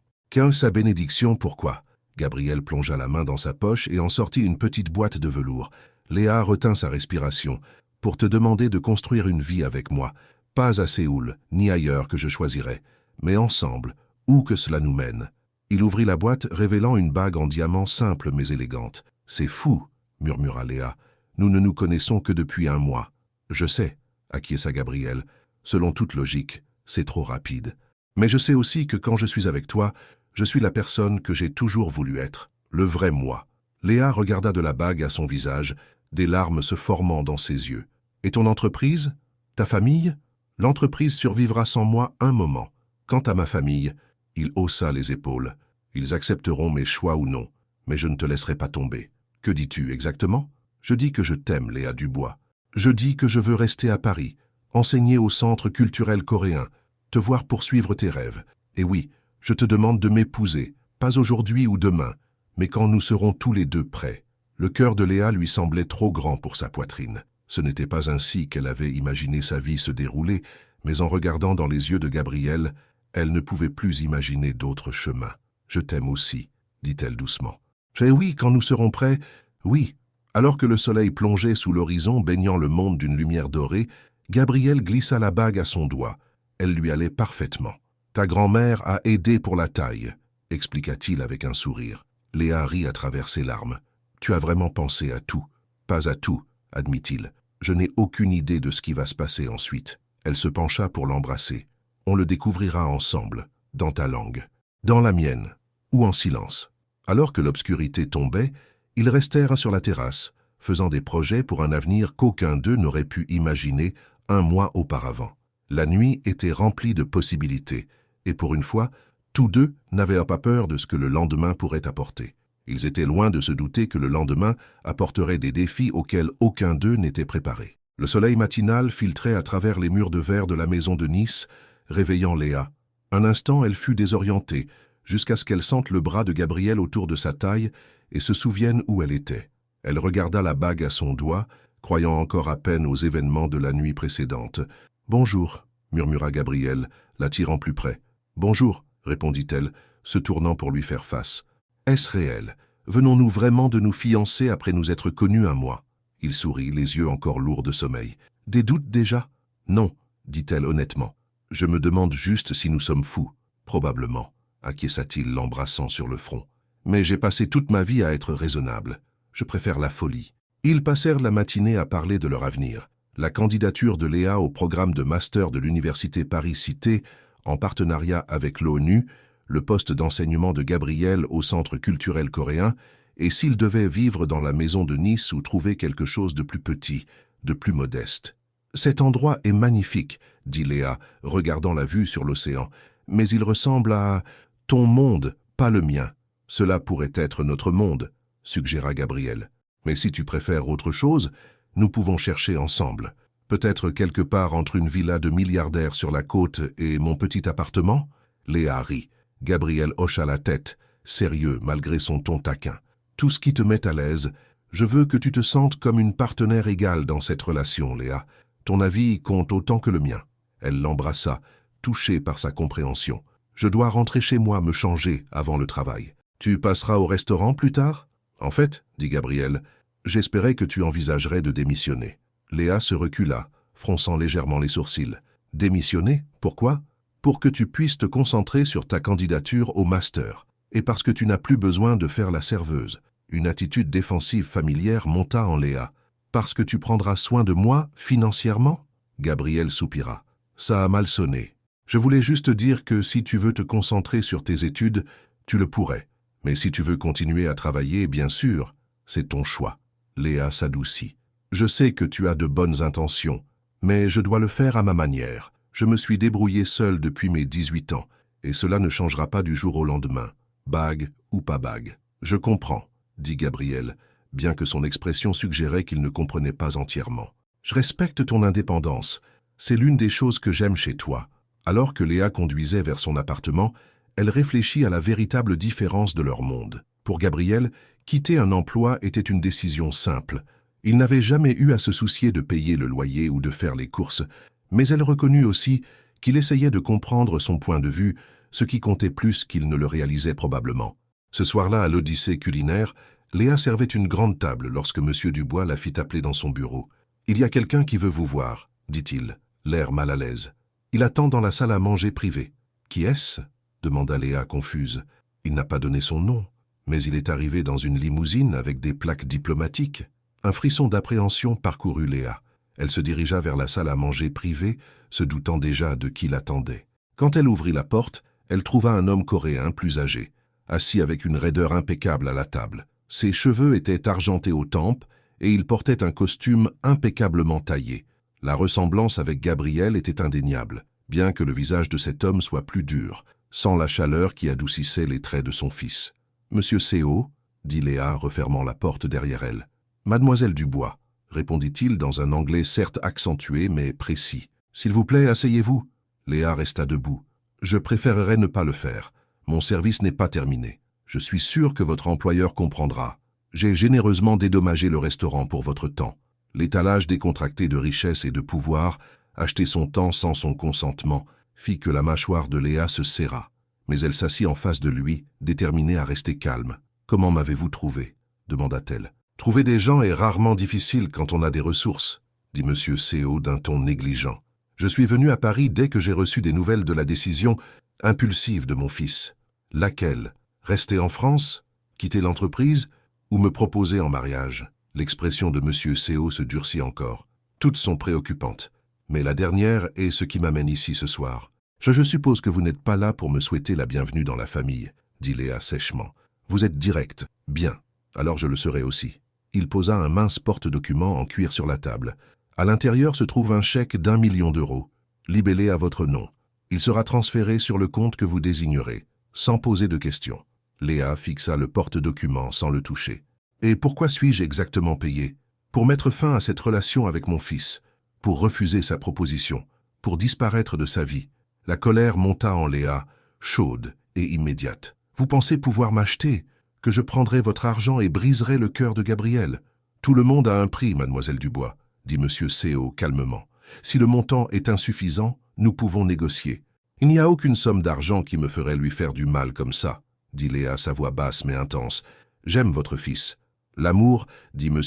Sa bénédiction, pourquoi? Gabriel plongea la main dans sa poche et en sortit une petite boîte de velours. Léa retint sa respiration. Pour te demander de construire une vie avec moi, pas à Séoul, ni ailleurs que je choisirais, mais ensemble, où que cela nous mène. Il ouvrit la boîte, révélant une bague en diamant simple mais élégante. C'est fou, murmura Léa. Nous ne nous connaissons que depuis 1 mois. Je sais, acquiesça Gabriel. Selon toute logique, c'est trop rapide. Mais je sais aussi que quand je suis avec toi, je suis la personne que j'ai toujours voulu être, le vrai moi. Léa regarda de la bague à son visage, des larmes se formant dans ses yeux. Et ton entreprise? Ta famille? L'entreprise survivra sans moi un moment. Quant à ma famille, il haussa les épaules. Ils accepteront mes choix ou non, mais je ne te laisserai pas tomber. Que dis-tu exactement? Je dis que je t'aime, Léa Dubois. Je dis que je veux rester à Paris, enseigner au Centre culturel coréen, te voir poursuivre tes rêves. Et oui, je te demande de m'épouser, pas aujourd'hui ou demain, mais quand nous serons tous les deux prêts. Le cœur de Léa lui semblait trop grand pour sa poitrine. Ce n'était pas ainsi qu'elle avait imaginé sa vie se dérouler, mais en regardant dans les yeux de Gabriel, elle ne pouvait plus imaginer d'autre chemin. « Je t'aime aussi », dit-elle doucement. « Oui, quand nous serons prêts, oui. » Alors que le soleil plongeait sous l'horizon, baignant le monde d'une lumière dorée, Gabriel glissa la bague à son doigt. Elle lui allait parfaitement. « Ta grand-mère a aidé pour la taille », expliqua-t-il avec un sourire. Léa rit à travers ses larmes. « Tu as vraiment pensé à tout. »« Pas à tout, » admit-il. « Je n'ai aucune idée de ce qui va se passer ensuite. » Elle se pencha pour l'embrasser. « On le découvrira ensemble, dans ta langue, dans la mienne, ou en silence. » Alors que l'obscurité tombait, ils restèrent sur la terrasse, faisant des projets pour un avenir qu'aucun d'eux n'aurait pu imaginer 1 mois auparavant. La nuit était remplie de possibilités, et pour une fois, tous deux n'avaient pas peur de ce que le lendemain pourrait apporter. Ils étaient loin de se douter que le lendemain apporterait des défis auxquels aucun d'eux n'était préparé. Le soleil matinal filtrait à travers les murs de verre de la maison de Nice, réveillant Léa. Un instant, elle fut désorientée, jusqu'à ce qu'elle sente le bras de Gabriel autour de sa taille et se souvienne où elle était. Elle regarda la bague à son doigt, croyant encore à peine aux événements de la nuit précédente. « Bonjour », murmura Gabriel, l'attirant plus près. « Bonjour », répondit-elle, se tournant pour lui faire face. « Est-ce réel? Venons-nous vraiment de nous fiancer après nous être connus 1 mois ?» Il sourit, les yeux encore lourds de sommeil. « Des doutes déjà? »« Non, » dit-elle honnêtement. « Je me demande juste si nous sommes fous. »« Probablement, » acquiesça-t-il, l'embrassant sur le front. « Mais j'ai passé toute ma vie à être raisonnable. Je préfère la folie. » Ils passèrent la matinée à parler de leur avenir. La candidature de Léa au programme de master de l'université Paris-Cité, en partenariat avec l'ONU, le poste d'enseignement de Gabriel au Centre culturel coréen, et s'il devait vivre dans la maison de Nice ou trouver quelque chose de plus petit, de plus modeste. « Cet endroit est magnifique, » dit Léa, regardant la vue sur l'océan, « mais il ressemble à ton monde, pas le mien. Cela pourrait être notre monde, » suggéra Gabriel. « Mais si tu préfères autre chose, nous pouvons chercher ensemble. Peut-être quelque part entre une villa de milliardaire sur la côte et mon petit appartement ?» Léa rit. Gabriel hocha la tête, sérieux malgré son ton taquin. « Tout ce qui te met à l'aise, je veux que tu te sentes comme une partenaire égale dans cette relation, Léa. Ton avis compte autant que le mien. » Elle l'embrassa, touchée par sa compréhension. « Je dois rentrer chez moi me changer avant le travail. Tu passeras au restaurant plus tard ?»« En fait, » dit Gabriel, « j'espérais que tu envisagerais de démissionner. » Léa se recula, fronçant légèrement les sourcils. « Démissionner? Pourquoi ?» pour que tu puisses te concentrer sur ta candidature au master, et parce que tu n'as plus besoin de faire la serveuse. Une attitude défensive familière monta en Léa. Parce que tu prendras soin de moi financièrement? Gabriel soupira. Ça a mal sonné. Je voulais juste dire que si tu veux te concentrer sur tes études, tu le pourrais. Mais si tu veux continuer à travailler, bien sûr, c'est ton choix. Léa s'adoucit. Je sais que tu as de bonnes intentions, mais je dois le faire à ma manière. Je me suis débrouillé seul depuis mes 18 ans, et cela ne changera pas du jour au lendemain. Bague ou pas bague. Je comprends, dit Gabriel, bien que son expression suggérait qu'il ne comprenait pas entièrement. Je respecte ton indépendance. C'est l'une des choses que j'aime chez toi. Alors que Léa conduisait vers son appartement, elle réfléchit à la véritable différence de leur monde. Pour Gabriel, quitter un emploi était une décision simple. Il n'avait jamais eu à se soucier de payer le loyer ou de faire les courses, mais elle reconnut aussi qu'il essayait de comprendre son point de vue, ce qui comptait plus qu'il ne le réalisait probablement. Ce soir-là, à l'Odyssée culinaire, Léa servait une grande table lorsque M. Dubois la fit appeler dans son bureau. « Il y a quelqu'un qui veut vous voir, » dit-il, l'air mal à l'aise. « Il attend dans la salle à manger privée. »« Qui est-ce » demanda Léa confuse. Il n'a pas donné son nom, mais il est arrivé dans une limousine avec des plaques diplomatiques. Un frisson d'appréhension parcourut Léa. Elle se dirigea vers la salle à manger privée, se doutant déjà de qui l'attendait. Quand elle ouvrit la porte, elle trouva un homme coréen plus âgé, assis avec une raideur impeccable à la table. Ses cheveux étaient argentés aux tempes et il portait un costume impeccablement taillé. La ressemblance avec Gabriel était indéniable, bien que le visage de cet homme soit plus dur, sans la chaleur qui adoucissait les traits de son fils. « Monsieur Seo » dit Léa, refermant la porte derrière elle. « Mademoiselle Dubois » répondit-il dans un anglais certes accentué mais précis. « S'il vous plaît, asseyez-vous. » Léa resta debout. « Je préférerais ne pas le faire. Mon service n'est pas terminé. Je suis sûr que votre employeur comprendra. J'ai généreusement dédommagé le restaurant pour votre temps. L'étalage décontracté de richesse et de pouvoir, acheter son temps sans son consentement, fit que la mâchoire de Léa se serra. Mais elle s'assit en face de lui, déterminée à rester calme. « Comment m'avez-vous trouvé » demanda-t-elle. « Trouver des gens est rarement difficile quand on a des ressources, » dit M. Seo d'un ton négligent. « Je suis venu à Paris dès que j'ai reçu des nouvelles de la décision impulsive de mon fils. Laquelle? Rester en France? Quitter l'entreprise? Ou me proposer en mariage ?» L'expression de M. Seo se durcit encore. Toutes sont préoccupantes. Mais la dernière est ce qui m'amène ici ce soir. Je suppose que vous n'êtes pas là pour me souhaiter la bienvenue dans la famille, dit Léa sèchement. Vous êtes direct. Bien. Alors je le serai aussi. Il posa un mince porte-document en cuir sur la table. À l'intérieur se trouve un chèque d'1 million d'euros, libellé à votre nom. Il sera transféré sur le compte que vous désignerez, sans poser de questions. Léa fixa le porte-document sans le toucher. Et pourquoi suis-je exactement payé? Pour mettre fin à cette relation avec mon fils, pour refuser sa proposition, pour disparaître de sa vie. La colère monta en Léa, chaude et immédiate. Vous pensez pouvoir m'acheter, que je prendrai votre argent et briserai le cœur de Gabriel? Tout le monde a un prix, mademoiselle Dubois, dit M. Seo calmement. Si le montant est insuffisant, nous pouvons négocier. Il n'y a aucune somme d'argent qui me ferait lui faire du mal comme ça, dit Léa, sa voix basse mais intense. J'aime votre fils. L'amour, dit M.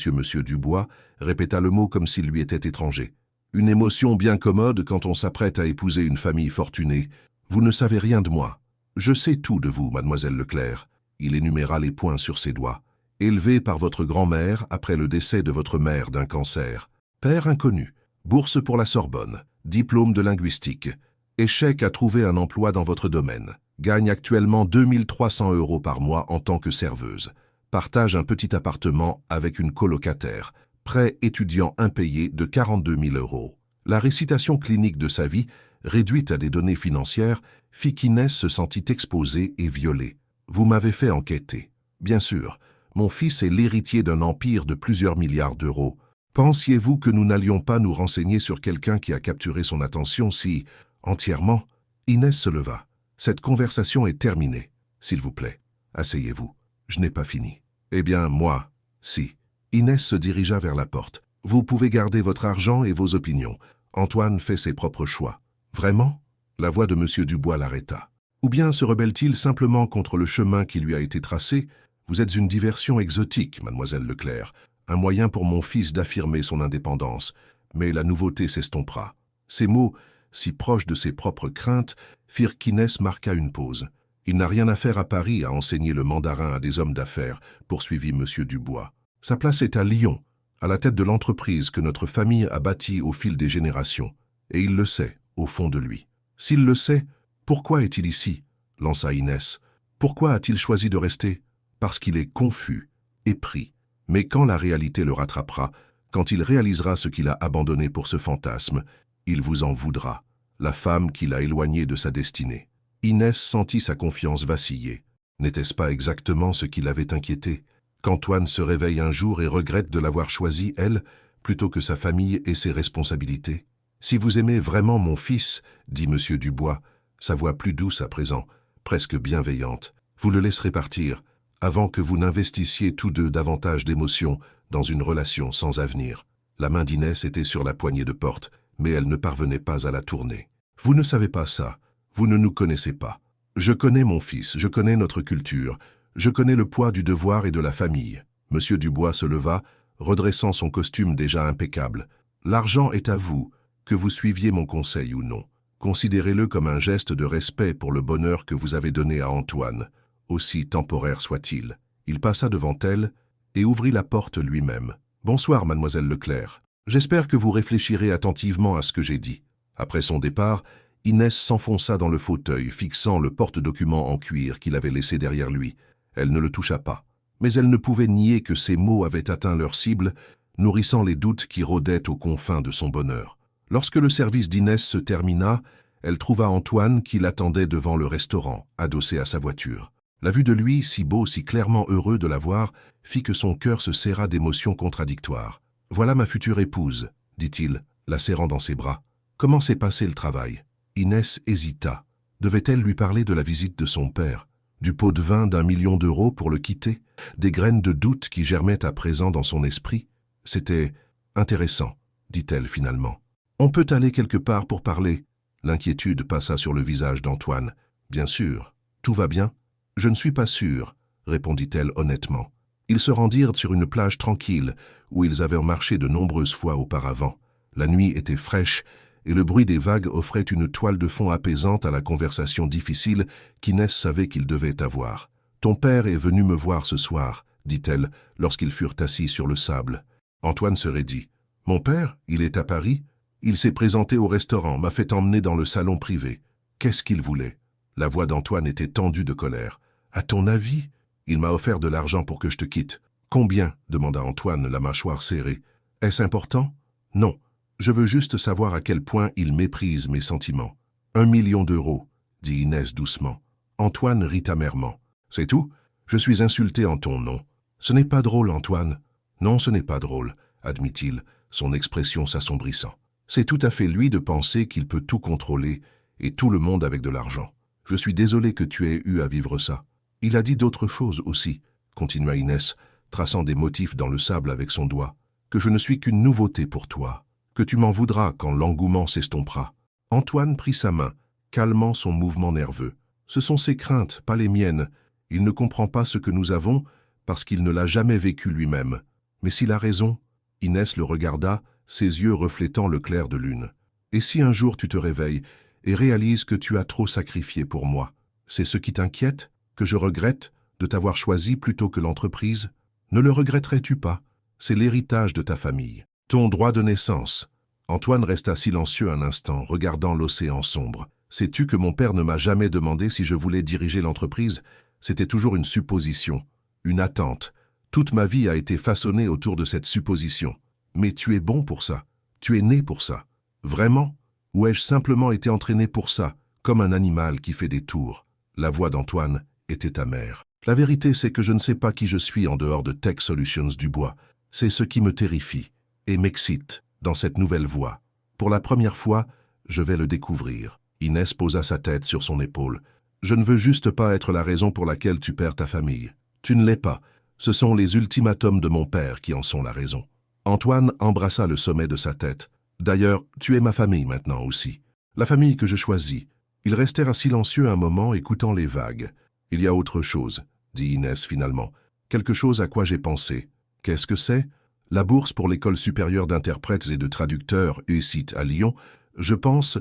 Dubois, répéta le mot comme s'il lui était étranger. Une émotion bien commode quand on s'apprête à épouser une famille fortunée. Vous ne savez rien de moi. Je sais tout de vous, mademoiselle Leclerc. Il énuméra les points sur ses doigts. Élevé par votre grand-mère après le décès de votre mère d'un cancer. Père inconnu. Bourse pour la Sorbonne. Diplôme de linguistique. Échec à trouver un emploi dans votre domaine. Gagne actuellement 2 300 € par mois en tant que serveuse. Partage un petit appartement avec une colocataire. Prêt étudiant impayé de 42 000 €. La récitation clinique de sa vie, réduite à des données financières, fit qu'Inès se sentit exposée et violée. Vous m'avez fait enquêter. Bien sûr, mon fils est l'héritier d'un empire de plusieurs milliards d'euros. Pensiez-vous que nous n'allions pas nous renseigner sur quelqu'un qui a capturé son attention si, entièrement, Inès se leva. Cette conversation est terminée. S'il vous plaît, asseyez-vous. Je n'ai pas fini. Eh bien, moi, si. Inès se dirigea vers la porte. Vous pouvez garder votre argent et vos opinions. Antoine fait ses propres choix. Vraiment? La voix de M. Dubois l'arrêta. Ou bien se rebelle-t-il simplement contre le chemin qui lui a été tracé? Vous êtes une diversion exotique, mademoiselle Leclerc. Un moyen pour mon fils d'affirmer son indépendance. Mais la nouveauté s'estompera. Ces mots si proche de ses propres craintes, firent qu'Inès marqua une pause. Il n'a rien à faire à Paris à enseigner le mandarin à des hommes d'affaires, poursuivit M. Dubois. Sa place est à Lyon, à la tête de l'entreprise que notre famille a bâtie au fil des générations. Et il le sait, au fond de lui. S'il le sait, pourquoi est-il ici? Lança Inès. Pourquoi a-t-il choisi de rester? Parce qu'il est confus, épris. Mais quand la réalité le rattrapera, quand il réalisera ce qu'il a abandonné pour ce fantasme, il vous en voudra, la femme qui l'a éloigné de sa destinée. Inès sentit sa confiance vaciller. N'était-ce pas exactement ce qui l'avait inquiété? Qu'Antoine se réveille un jour et regrette de l'avoir choisi, elle, plutôt que sa famille et ses responsabilités. Si vous aimez vraiment mon fils, dit M. Dubois, sa voix plus douce à présent, presque bienveillante, vous le laisserez partir, avant que vous n'investissiez tous deux davantage d'émotions dans une relation sans avenir. La main d'Inès était sur la poignée de porte, mais elle ne parvenait pas à la tourner. Vous ne savez pas ça, vous ne nous connaissez pas. Je connais mon fils, je connais notre culture, je connais le poids du devoir et de la famille. M. Dubois se leva, redressant son costume déjà impeccable. L'argent est à vous, que vous suiviez mon conseil ou non. Considérez-le comme un geste de respect pour le bonheur que vous avez donné à Antoine, aussi temporaire soit-il. Il passa devant elle et ouvrit la porte lui-même. « Bonsoir, mademoiselle Leclerc. J'espère que vous réfléchirez attentivement à ce que j'ai dit. » Après son départ, Inès s'enfonça dans le fauteuil, fixant le porte-document en cuir qu'il avait laissé derrière lui. Elle ne le toucha pas. Mais elle ne pouvait nier que ces mots avaient atteint leur cible, nourrissant les doutes qui rôdaient aux confins de son bonheur. Lorsque le service d'Inès se termina, elle trouva Antoine qui l'attendait devant le restaurant, adossé à sa voiture. La vue de lui, si beau, si clairement heureux de la voir, fit que son cœur se serra d'émotions contradictoires. « Voilà ma future épouse, » dit-il, la serrant dans ses bras. « Comment s'est passé le travail ?» Inès hésita. Devait-elle lui parler de la visite de son père, du pot de vin d'1 million d'euros pour le quitter, des graines de doute qui germaient à présent dans son esprit? C'était intéressant, dit-elle finalement. On peut aller quelque part pour parler. L'inquiétude passa sur le visage d'Antoine. Bien sûr. Tout va bien? Je ne suis pas sûr, répondit-elle honnêtement. Ils se rendirent sur une plage tranquille, où ils avaient marché de nombreuses fois auparavant. La nuit était fraîche, et le bruit des vagues offrait une toile de fond apaisante à la conversation difficile qu'Inès savait qu'ils devaient avoir. « Ton père est venu me voir ce soir, » dit-elle, lorsqu'ils furent assis sur le sable. Antoine se raidit. « Mon père, il est à Paris? Il s'est présenté au restaurant, m'a fait emmener dans le salon privé. Qu'est-ce qu'il voulait ?» La voix d'Antoine était tendue de colère. « À ton avis? Il m'a offert de l'argent pour que je te quitte. »« Combien ?» demanda Antoine, la mâchoire serrée. « Est-ce important? »« Non. Je veux juste savoir à quel point il méprise mes sentiments. »« 1 million d'euros, » dit Inès doucement. Antoine rit amèrement. « C'est tout? Je suis insulté en ton nom. »« Ce n'est pas drôle, Antoine. »« Non, ce n'est pas drôle, » admit-il, son expression s'assombrissant. « C'est tout à fait lui de penser qu'il peut tout contrôler, et tout le monde avec de l'argent. Je suis désolé que tu aies eu à vivre ça. Il a dit d'autres choses aussi, » continua Inès, traçant des motifs dans le sable avec son doigt, « que je ne suis qu'une nouveauté pour toi, que tu m'en voudras quand l'engouement s'estompera. » Antoine prit sa main, calmant son mouvement nerveux. « Ce sont ses craintes, pas les miennes. Il ne comprend pas ce que nous avons parce qu'il ne l'a jamais vécu lui-même. Mais s'il a raison, » Inès le regarda, ses yeux reflétant le clair de lune. « Et si un jour tu te réveilles et réalises que tu as trop sacrifié pour moi, c'est ce qui t'inquiète, que je regrette de t'avoir choisi plutôt que l'entreprise? Ne le regretterais-tu pas? C'est l'héritage de ta famille. Ton droit de naissance. » Antoine resta silencieux un instant, regardant l'océan sombre. « Sais-tu que mon père ne m'a jamais demandé si je voulais diriger l'entreprise? C'était toujours une supposition, une attente. Toute ma vie a été façonnée autour de cette supposition. Mais tu es bon pour ça. Tu es né pour ça. Vraiment? Ou ai-je simplement été entraîné pour ça, comme un animal qui fait des tours ?» La voix d'Antoine était amère. « La vérité, c'est que je ne sais pas qui je suis en dehors de Tech Solutions Dubois. C'est ce qui me terrifie et m'excite dans cette nouvelle voie. Pour la première fois, je vais le découvrir. » Inès posa sa tête sur son épaule. « Je ne veux juste pas être la raison pour laquelle tu perds ta famille. Tu ne l'es pas. Ce sont les ultimatums de mon père qui en sont la raison. » Antoine embrassa le sommet de sa tête. « D'ailleurs, tu es ma famille maintenant aussi. La famille que je choisis. » Ils restèrent silencieux un moment, écoutant les vagues. « Il y a autre chose, » dit Inès finalement. « Quelque chose à quoi j'ai pensé. Qu'est-ce que c'est? La bourse pour l'École supérieure d'interprètes et de traducteurs, ESIT à Lyon, Je pense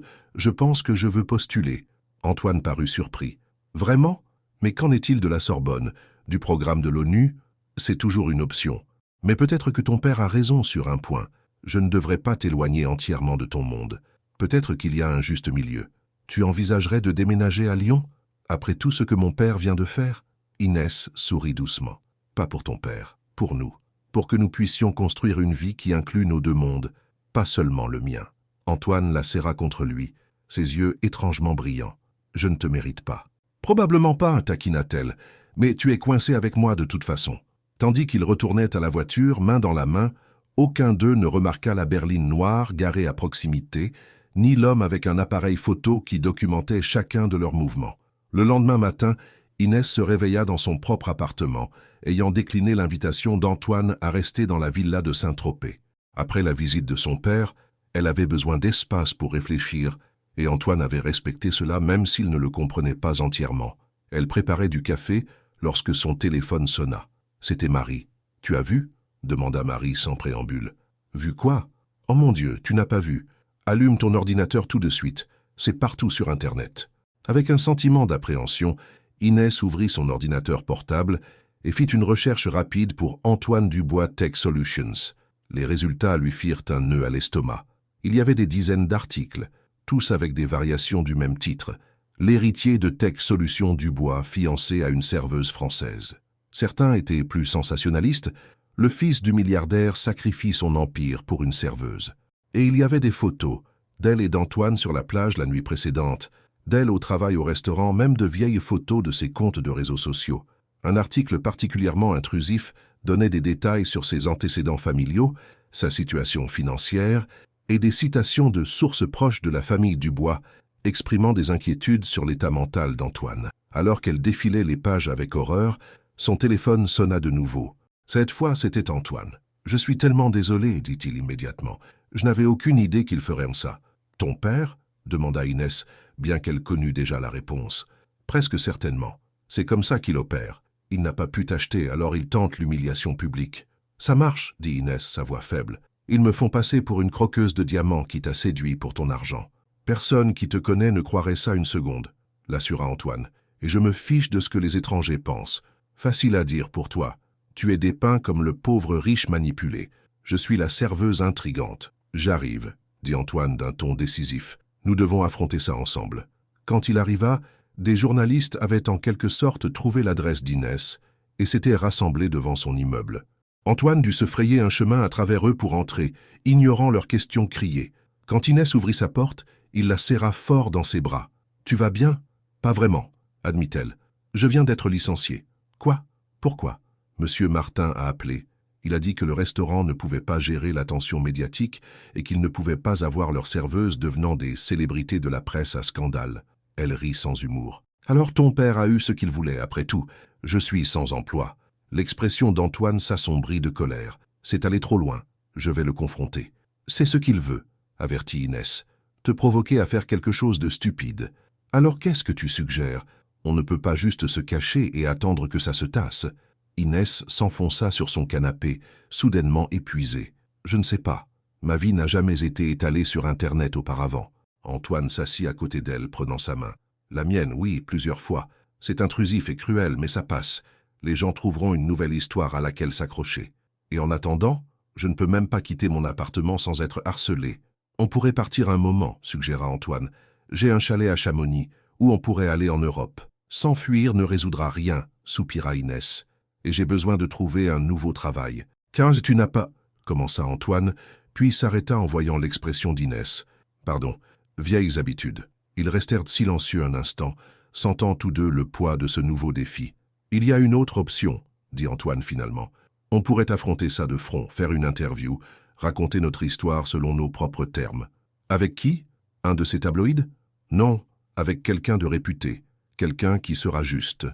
que je veux postuler. Antoine parut surpris. Vraiment? Mais qu'en est-il de la Sorbonne? Du programme de l'ONU? C'est toujours une option. Mais peut-être que ton père a raison sur un point. Je ne devrais pas t'éloigner entièrement de ton monde. Peut-être qu'il y a un juste milieu. Tu envisagerais de déménager à Lyon? Après tout ce que mon père vient de faire? Inès sourit doucement. Pas pour ton père, pour nous. Pour que nous puissions construire une vie qui inclut nos deux mondes, pas seulement le mien. Antoine la serra contre lui, ses yeux étrangement brillants. Je ne te mérite pas. Probablement pas, taquina-t-elle, mais tu es coincé avec moi de toute façon. Tandis qu'ils retournaient à la voiture, main dans la main, aucun d'eux ne remarqua la berline noire garée à proximité, ni l'homme avec un appareil photo qui documentait chacun de leurs mouvements. Le lendemain matin, Inès se réveilla dans son propre appartement, ayant décliné l'invitation d'Antoine à rester dans la villa de Saint-Tropez. Après la visite de son père, elle avait besoin d'espace pour réfléchir, et Antoine avait respecté cela même s'il ne le comprenait pas entièrement. Elle préparait du café lorsque son téléphone sonna. C'était Marie. « Tu as vu ?» demanda Marie sans préambule. « Vu quoi ? Oh mon Dieu, tu n'as pas vu. Allume ton ordinateur tout de suite. C'est partout sur Internet. » Avec un sentiment d'appréhension, Inès ouvrit son ordinateur portable et fit une recherche rapide pour Antoine Dubois Tech Solutions. Les résultats lui firent un nœud à l'estomac. Il y avait des dizaines d'articles, tous avec des variations du même titre. L'héritier de Tech Solutions Dubois, fiancé à une serveuse française. Certains étaient plus sensationnalistes. Le fils du milliardaire sacrifie son empire pour une serveuse. Et il y avait des photos, d'elle et d'Antoine sur la plage la nuit précédente, d'elle au travail au restaurant, même de vieilles photos de ses comptes de réseaux sociaux. Un article particulièrement intrusif donnait des détails sur ses antécédents familiaux, sa situation financière et des citations de sources proches de la famille Dubois, exprimant des inquiétudes sur l'état mental d'Antoine. Alors qu'elle défilait les pages avec horreur, son téléphone sonna de nouveau. Cette fois, c'était Antoine. « Je suis tellement désolé, dit-il immédiatement. Je n'avais aucune idée qu'il ferait ça. »« Ton père ?» demanda Inès, bien qu'elle connût déjà la réponse. « Presque certainement. C'est comme ça qu'il opère. Il n'a pas pu t'acheter, alors il tente l'humiliation publique. »« Ça marche, dit Inès, sa voix faible. Ils me font passer pour une croqueuse de diamants qui t'a séduit pour ton argent. Personne qui te connaît ne croirait ça une seconde, l'assura Antoine. Et je me fiche de ce que les étrangers pensent. Facile à dire pour toi. Tu es dépeint comme le pauvre riche manipulé. Je suis la serveuse intrigante. J'arrive, dit Antoine d'un ton décisif. Nous devons affronter ça ensemble. Quand il arriva, des journalistes avaient en quelque sorte trouvé l'adresse d'Inès et s'étaient rassemblés devant son immeuble. Antoine dut se frayer un chemin à travers eux pour entrer, ignorant leurs questions criées. Quand Inès ouvrit sa porte, il la serra fort dans ses bras. « Tu vas bien ?»« Pas vraiment, » admit-elle. « Je viens d'être licenciée. »« Quoi ? Pourquoi ?» Monsieur Martin a appelé. Il a dit que le restaurant ne pouvait pas gérer l'attention médiatique et qu'il ne pouvait pas avoir leurs serveuses devenant des célébrités de la presse à scandale. Elle rit sans humour. « Alors ton père a eu ce qu'il voulait, après tout. Je suis sans emploi. » L'expression d'Antoine s'assombrit de colère. « C'est aller trop loin. Je vais le confronter. »« C'est ce qu'il veut, » avertit Inès. « Te provoquer à faire quelque chose de stupide. Alors qu'est-ce que tu suggères? On ne peut pas juste se cacher et attendre que ça se tasse. » Inès s'enfonça sur son canapé, soudainement épuisée. « Je ne sais pas. Ma vie n'a jamais été étalée sur Internet auparavant. » Antoine s'assit à côté d'elle, prenant sa main. « La mienne, oui, plusieurs fois. C'est intrusif et cruel, mais ça passe. Les gens trouveront une nouvelle histoire à laquelle s'accrocher. Et en attendant, je ne peux même pas quitter mon appartement sans être harcelé. On pourrait partir un moment, suggéra Antoine. J'ai un chalet à Chamonix, où on pourrait aller en Europe. S'enfuir ne résoudra rien, soupira Inès. Et j'ai besoin de trouver un nouveau travail. Car tu n'as pas... commença Antoine, puis s'arrêta en voyant l'expression d'Inès. Pardon, vieilles habitudes. Ils restèrent silencieux un instant, sentant tous deux le poids de ce nouveau défi. Il y a une autre option, dit Antoine finalement. On pourrait affronter ça de front, faire une interview, raconter notre histoire selon nos propres termes. Avec qui? Un de ces tabloïds? Non, avec quelqu'un de réputé, quelqu'un qui sera juste.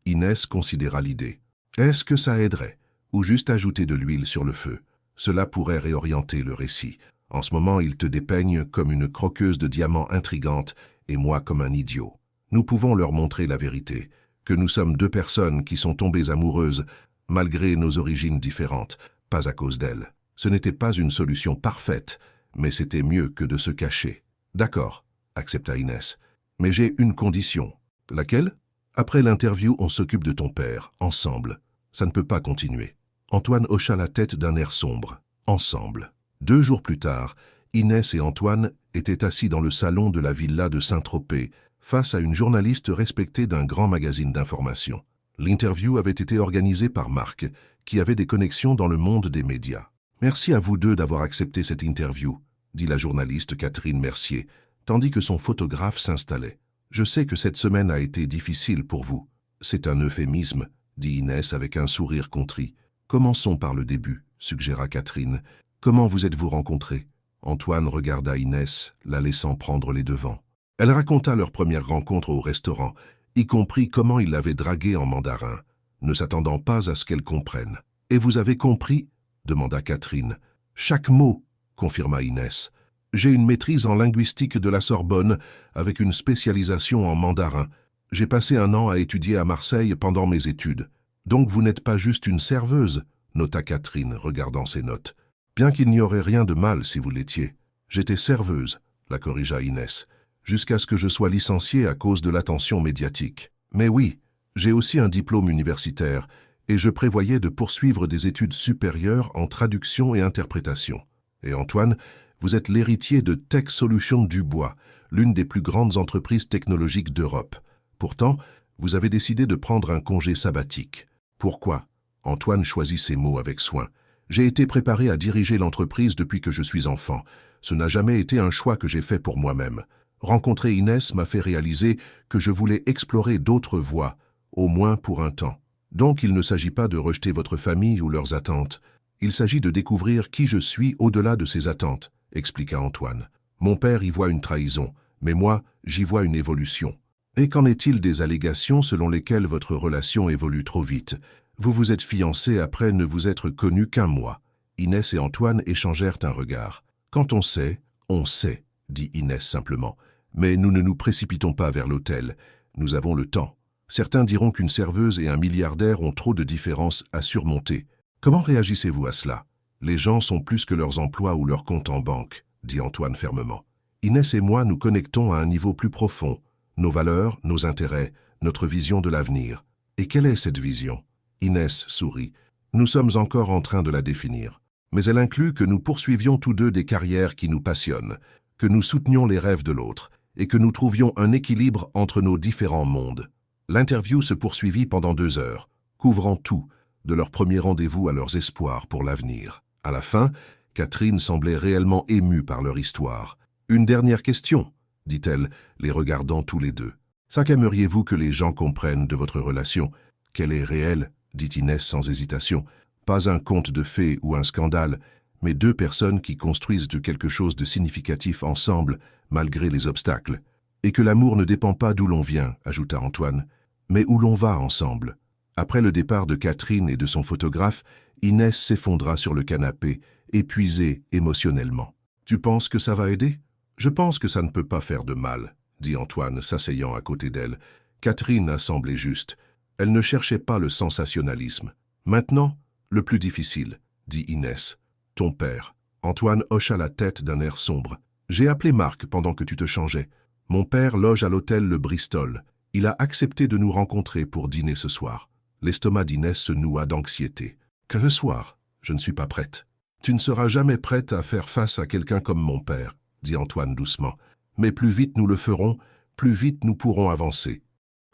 Inès considéra l'idée. Est-ce que ça aiderait? Ou juste ajouter de l'huile sur le feu? Cela pourrait réorienter le récit. En ce moment, il te dépeigne comme une croqueuse de diamants intrigante et moi comme un idiot. Nous pouvons leur montrer la vérité, que nous sommes deux personnes qui sont tombées amoureuses malgré nos origines différentes, pas à cause d'elles. Ce n'était pas une solution parfaite, mais c'était mieux que de se cacher. D'accord, accepta Inès. Mais j'ai une condition. Laquelle? Après l'interview, on s'occupe de ton père, ensemble. Ça ne peut pas continuer. Antoine hocha la tête d'un air sombre. Ensemble. 2 jours plus tard, Inès et Antoine étaient assis dans le salon de la villa de Saint-Tropez, face à une journaliste respectée d'un grand magazine d'information. L'interview avait été organisée par Marc, qui avait des connexions dans le monde des médias. « Merci à vous deux d'avoir accepté cette interview », dit la journaliste Catherine Mercier, tandis que son photographe s'installait. « Je sais que cette semaine a été difficile pour vous. »« C'est un euphémisme », dit Inès avec un sourire contrit. « Commençons par le début », suggéra Catherine. « Comment vous êtes-vous rencontrés ?» Antoine regarda Inès, la laissant prendre les devants. Elle raconta leur première rencontre au restaurant, y compris comment il l'avait draguée en mandarin, ne s'attendant pas à ce qu'elle comprenne. « Et vous avez compris ?» demanda Catherine. « Chaque mot, » confirma Inès. « J'ai une maîtrise en linguistique de la Sorbonne, avec une spécialisation en mandarin. J'ai passé 1 an à étudier à Marseille pendant mes études. Donc vous n'êtes pas juste une serveuse, nota Catherine, regardant ses notes. Bien qu'il n'y aurait rien de mal si vous l'étiez. J'étais serveuse, la corrigea Inès, jusqu'à ce que je sois licenciée à cause de l'attention médiatique. Mais oui, j'ai aussi un diplôme universitaire, et je prévoyais de poursuivre des études supérieures en traduction et interprétation. Et Antoine, vous êtes l'héritier de Tech Solutions Dubois, l'une des plus grandes entreprises technologiques d'Europe. Pourtant, vous avez décidé de prendre un congé sabbatique. Pourquoi? Antoine choisit ses mots avec soin. J'ai été préparé à diriger l'entreprise depuis que je suis enfant. Ce n'a jamais été un choix que j'ai fait pour moi-même. Rencontrer Inès m'a fait réaliser que je voulais explorer d'autres voies, au moins pour un temps. Donc il ne s'agit pas de rejeter votre famille ou leurs attentes. Il s'agit de découvrir qui je suis au-delà de ces attentes, expliqua Antoine. Mon père y voit une trahison, mais moi, j'y vois une évolution. Et qu'en est-il des allégations selon lesquelles votre relation évolue trop vite? Vous vous êtes fiancés après ne vous être connus qu'1 mois. Inès et Antoine échangèrent un regard. Quand on sait, dit Inès simplement. Mais nous ne nous précipitons pas vers l'hôtel. Nous avons le temps. Certains diront qu'une serveuse et un milliardaire ont trop de différences à surmonter. Comment réagissez-vous à cela? Les gens sont plus que leurs emplois ou leurs comptes en banque, dit Antoine fermement. Inès et moi nous connectons à un niveau plus profond. Nos valeurs, nos intérêts, notre vision de l'avenir. Et quelle est cette vision? Inès sourit. Nous sommes encore en train de la définir. Mais elle inclut que nous poursuivions tous deux des carrières qui nous passionnent, que nous soutenions les rêves de l'autre, et que nous trouvions un équilibre entre nos différents mondes. L'interview se poursuivit pendant 2 heures, couvrant tout, de leur premier rendez-vous à leurs espoirs pour l'avenir. À la fin, Catherine semblait réellement émue par leur histoire. « Une dernière question », dit-elle, les regardant tous les deux. « Ça qu'aimeriez-vous que les gens comprennent de votre relation? Qu'elle est réelle ?» dit Inès sans hésitation. « Pas un conte de fées ou un scandale, mais 2 personnes qui construisent quelque chose de significatif ensemble, malgré les obstacles. Et que l'amour ne dépend pas d'où l'on vient, ajouta Antoine, mais où l'on va ensemble. » Après le départ de Catherine et de son photographe, Inès s'effondra sur le canapé, épuisée émotionnellement. « Tu penses que ça va aider? »« Je pense que ça ne peut pas faire de mal, » dit Antoine, s'asseyant à côté d'elle. Catherine a semblé juste. Elle ne cherchait pas le sensationnalisme. « Maintenant, le plus difficile, » dit Inès. « Ton père. » Antoine hocha la tête d'un air sombre. « J'ai appelé Marc pendant que tu te changeais. Mon père loge à l'hôtel Le Bristol. Il a accepté de nous rencontrer pour dîner ce soir. » L'estomac d'Inès se noua d'anxiété. « Que ce soir? Je ne suis pas prête. »« Tu ne seras jamais prête à faire face à quelqu'un comme mon père, » dit Antoine doucement. « Mais plus vite nous le ferons, plus vite nous pourrons avancer. »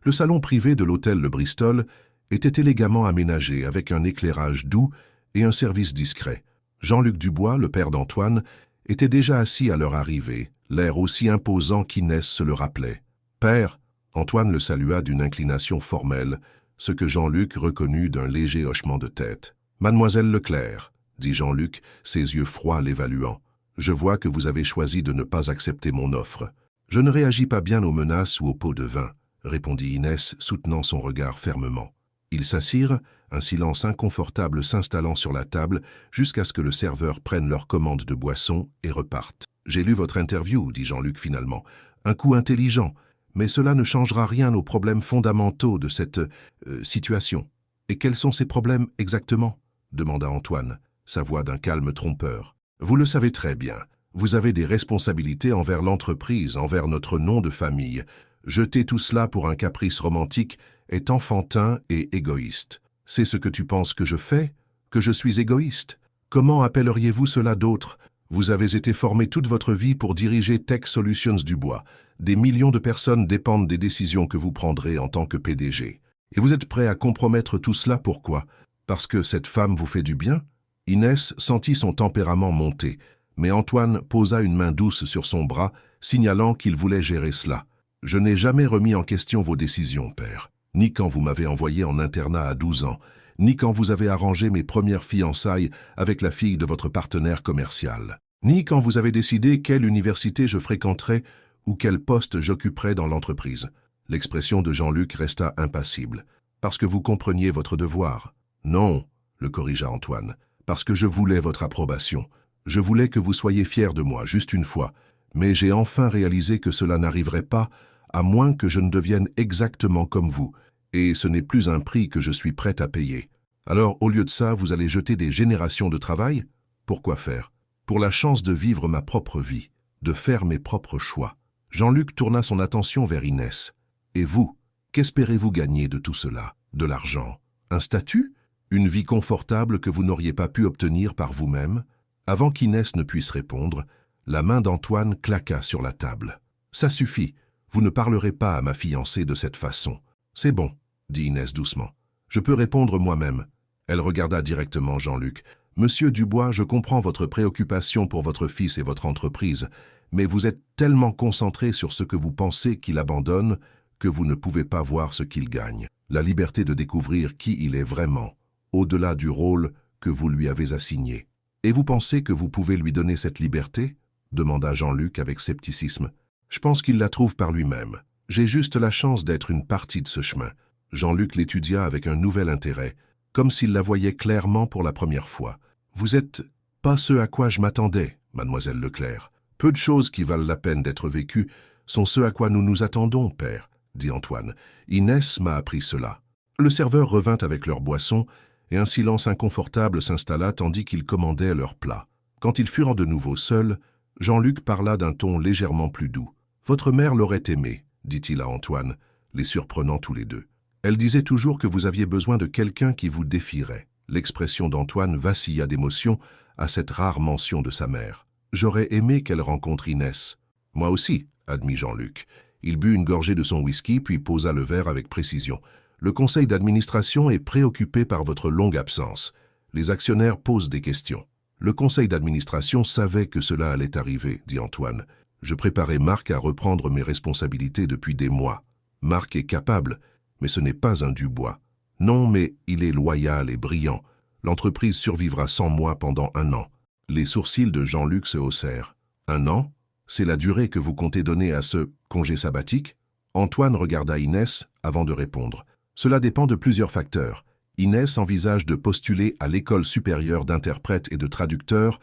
Le salon privé de l'hôtel Le Bristol était élégamment aménagé avec un éclairage doux et un service discret. Jean-Luc Dubois, le père d'Antoine, était déjà assis à leur arrivée, l'air aussi imposant qu'Inès se le rappelait. « Père !» Antoine le salua d'une inclination formelle, ce que Jean-Luc reconnut d'un léger hochement de tête. « Mademoiselle Leclerc, » dit Jean-Luc, ses yeux froids l'évaluant. « Je vois que vous avez choisi de ne pas accepter mon offre. Je ne réagis pas bien aux menaces ou aux pots de vin, » répondit Inès, soutenant son regard fermement. Ils s'assirent, un silence inconfortable s'installant sur la table jusqu'à ce que le serveur prenne leur commande de boisson et reparte. « J'ai lu votre interview, » dit Jean-Luc finalement. « Un coup intelligent. Mais cela ne changera rien aux problèmes fondamentaux de cette situation. »« Et quels sont ces problèmes exactement ?» demanda Antoine, sa voix d'un calme trompeur. « Vous le savez très bien. Vous avez des responsabilités envers l'entreprise, envers notre nom de famille. Jeter tout cela pour un caprice romantique est enfantin et égoïste. C'est ce que tu penses que je fais? Que je suis égoïste? Comment appelleriez-vous cela d'autre? Vous avez été formé toute votre vie pour diriger Tech Solutions Dubois. Des millions de personnes dépendent des décisions que vous prendrez en tant que PDG. Et vous êtes prêt à compromettre tout cela, pourquoi? Parce que cette femme vous fait du bien? Inès sentit son tempérament monter, mais Antoine posa une main douce sur son bras, signalant qu'il voulait gérer cela. Je n'ai jamais remis en question vos décisions, père. Ni quand vous m'avez envoyé en internat à 12 ans, ni quand vous avez arrangé mes premières fiançailles avec la fille de votre partenaire commercial, ni quand vous avez décidé quelle université je fréquenterais ou quel poste j'occuperais dans l'entreprise. L'expression de Jean-Luc resta impassible. Parce que vous compreniez votre devoir. Non, le corrigea Antoine, parce que je voulais votre approbation. Je voulais que vous soyez fiers de moi, juste une fois. Mais j'ai enfin réalisé que cela n'arriverait pas, à moins que je ne devienne exactement comme vous. Et ce n'est plus un prix que je suis prêt à payer. Alors, au lieu de ça, vous allez jeter des générations de travail? Pourquoi faire? Pour la chance de vivre ma propre vie, de faire mes propres choix. Jean-Luc tourna son attention vers Inès. Et vous, qu'espérez-vous gagner de tout cela? De l'argent? Un statut? Une vie confortable que vous n'auriez pas pu obtenir par vous-même? Avant qu'Inès ne puisse répondre, la main d'Antoine claqua sur la table. Ça suffit, vous ne parlerez pas à ma fiancée de cette façon. C'est bon, dit Inès doucement. Je peux répondre moi-même. Elle regarda directement Jean-Luc. Monsieur Dubois, je comprends votre préoccupation pour votre fils et votre entreprise, mais vous êtes tellement concentré sur ce que vous pensez qu'il abandonne que vous ne pouvez pas voir ce qu'il gagne. La liberté de découvrir qui il est vraiment, au-delà du rôle que vous lui avez assigné. Et vous pensez que vous pouvez lui donner cette liberté? Demanda Jean-Luc avec scepticisme. Je pense qu'il la trouve par lui-même. J'ai juste la chance d'être une partie de ce chemin. Jean-Luc l'étudia avec un nouvel intérêt, comme s'il la voyait clairement pour la première fois. Vous êtes pas ce à quoi je m'attendais, mademoiselle Leclerc. Peu de choses qui valent la peine d'être vécues sont ce à quoi nous nous attendons, père, dit Antoine. Inès m'a appris cela. Le serveur revint avec leur boisson, et un silence inconfortable s'installa tandis qu'ils commandaient leur plat. Quand ils furent de nouveau seuls, Jean-Luc parla d'un ton légèrement plus doux. « Votre mère l'aurait aimé, dit-il à Antoine, les surprenant tous les deux. Elle disait toujours que vous aviez besoin de quelqu'un qui vous défierait. » L'expression d'Antoine vacilla d'émotion à cette rare mention de sa mère. « J'aurais aimé qu'elle rencontre Inès. »« Moi aussi, » admit Jean-Luc. Il but une gorgée de son whisky puis posa le verre avec précision. « Le conseil d'administration est préoccupé par votre longue absence. Les actionnaires posent des questions. » Le conseil d'administration savait que cela allait arriver, dit Antoine. Je préparais Marc à reprendre mes responsabilités depuis des mois. Marc est capable, mais ce n'est pas un Dubois. Non, mais il est loyal et brillant. L'entreprise survivra sans moi pendant 1 an. Les sourcils de Jean-Luc se haussèrent. 1 an? C'est la durée que vous comptez donner à ce congé sabbatique? Antoine regarda Inès avant de répondre. Cela dépend de plusieurs facteurs. Inès envisage de postuler à l'École supérieure d'interprètes et de traducteurs,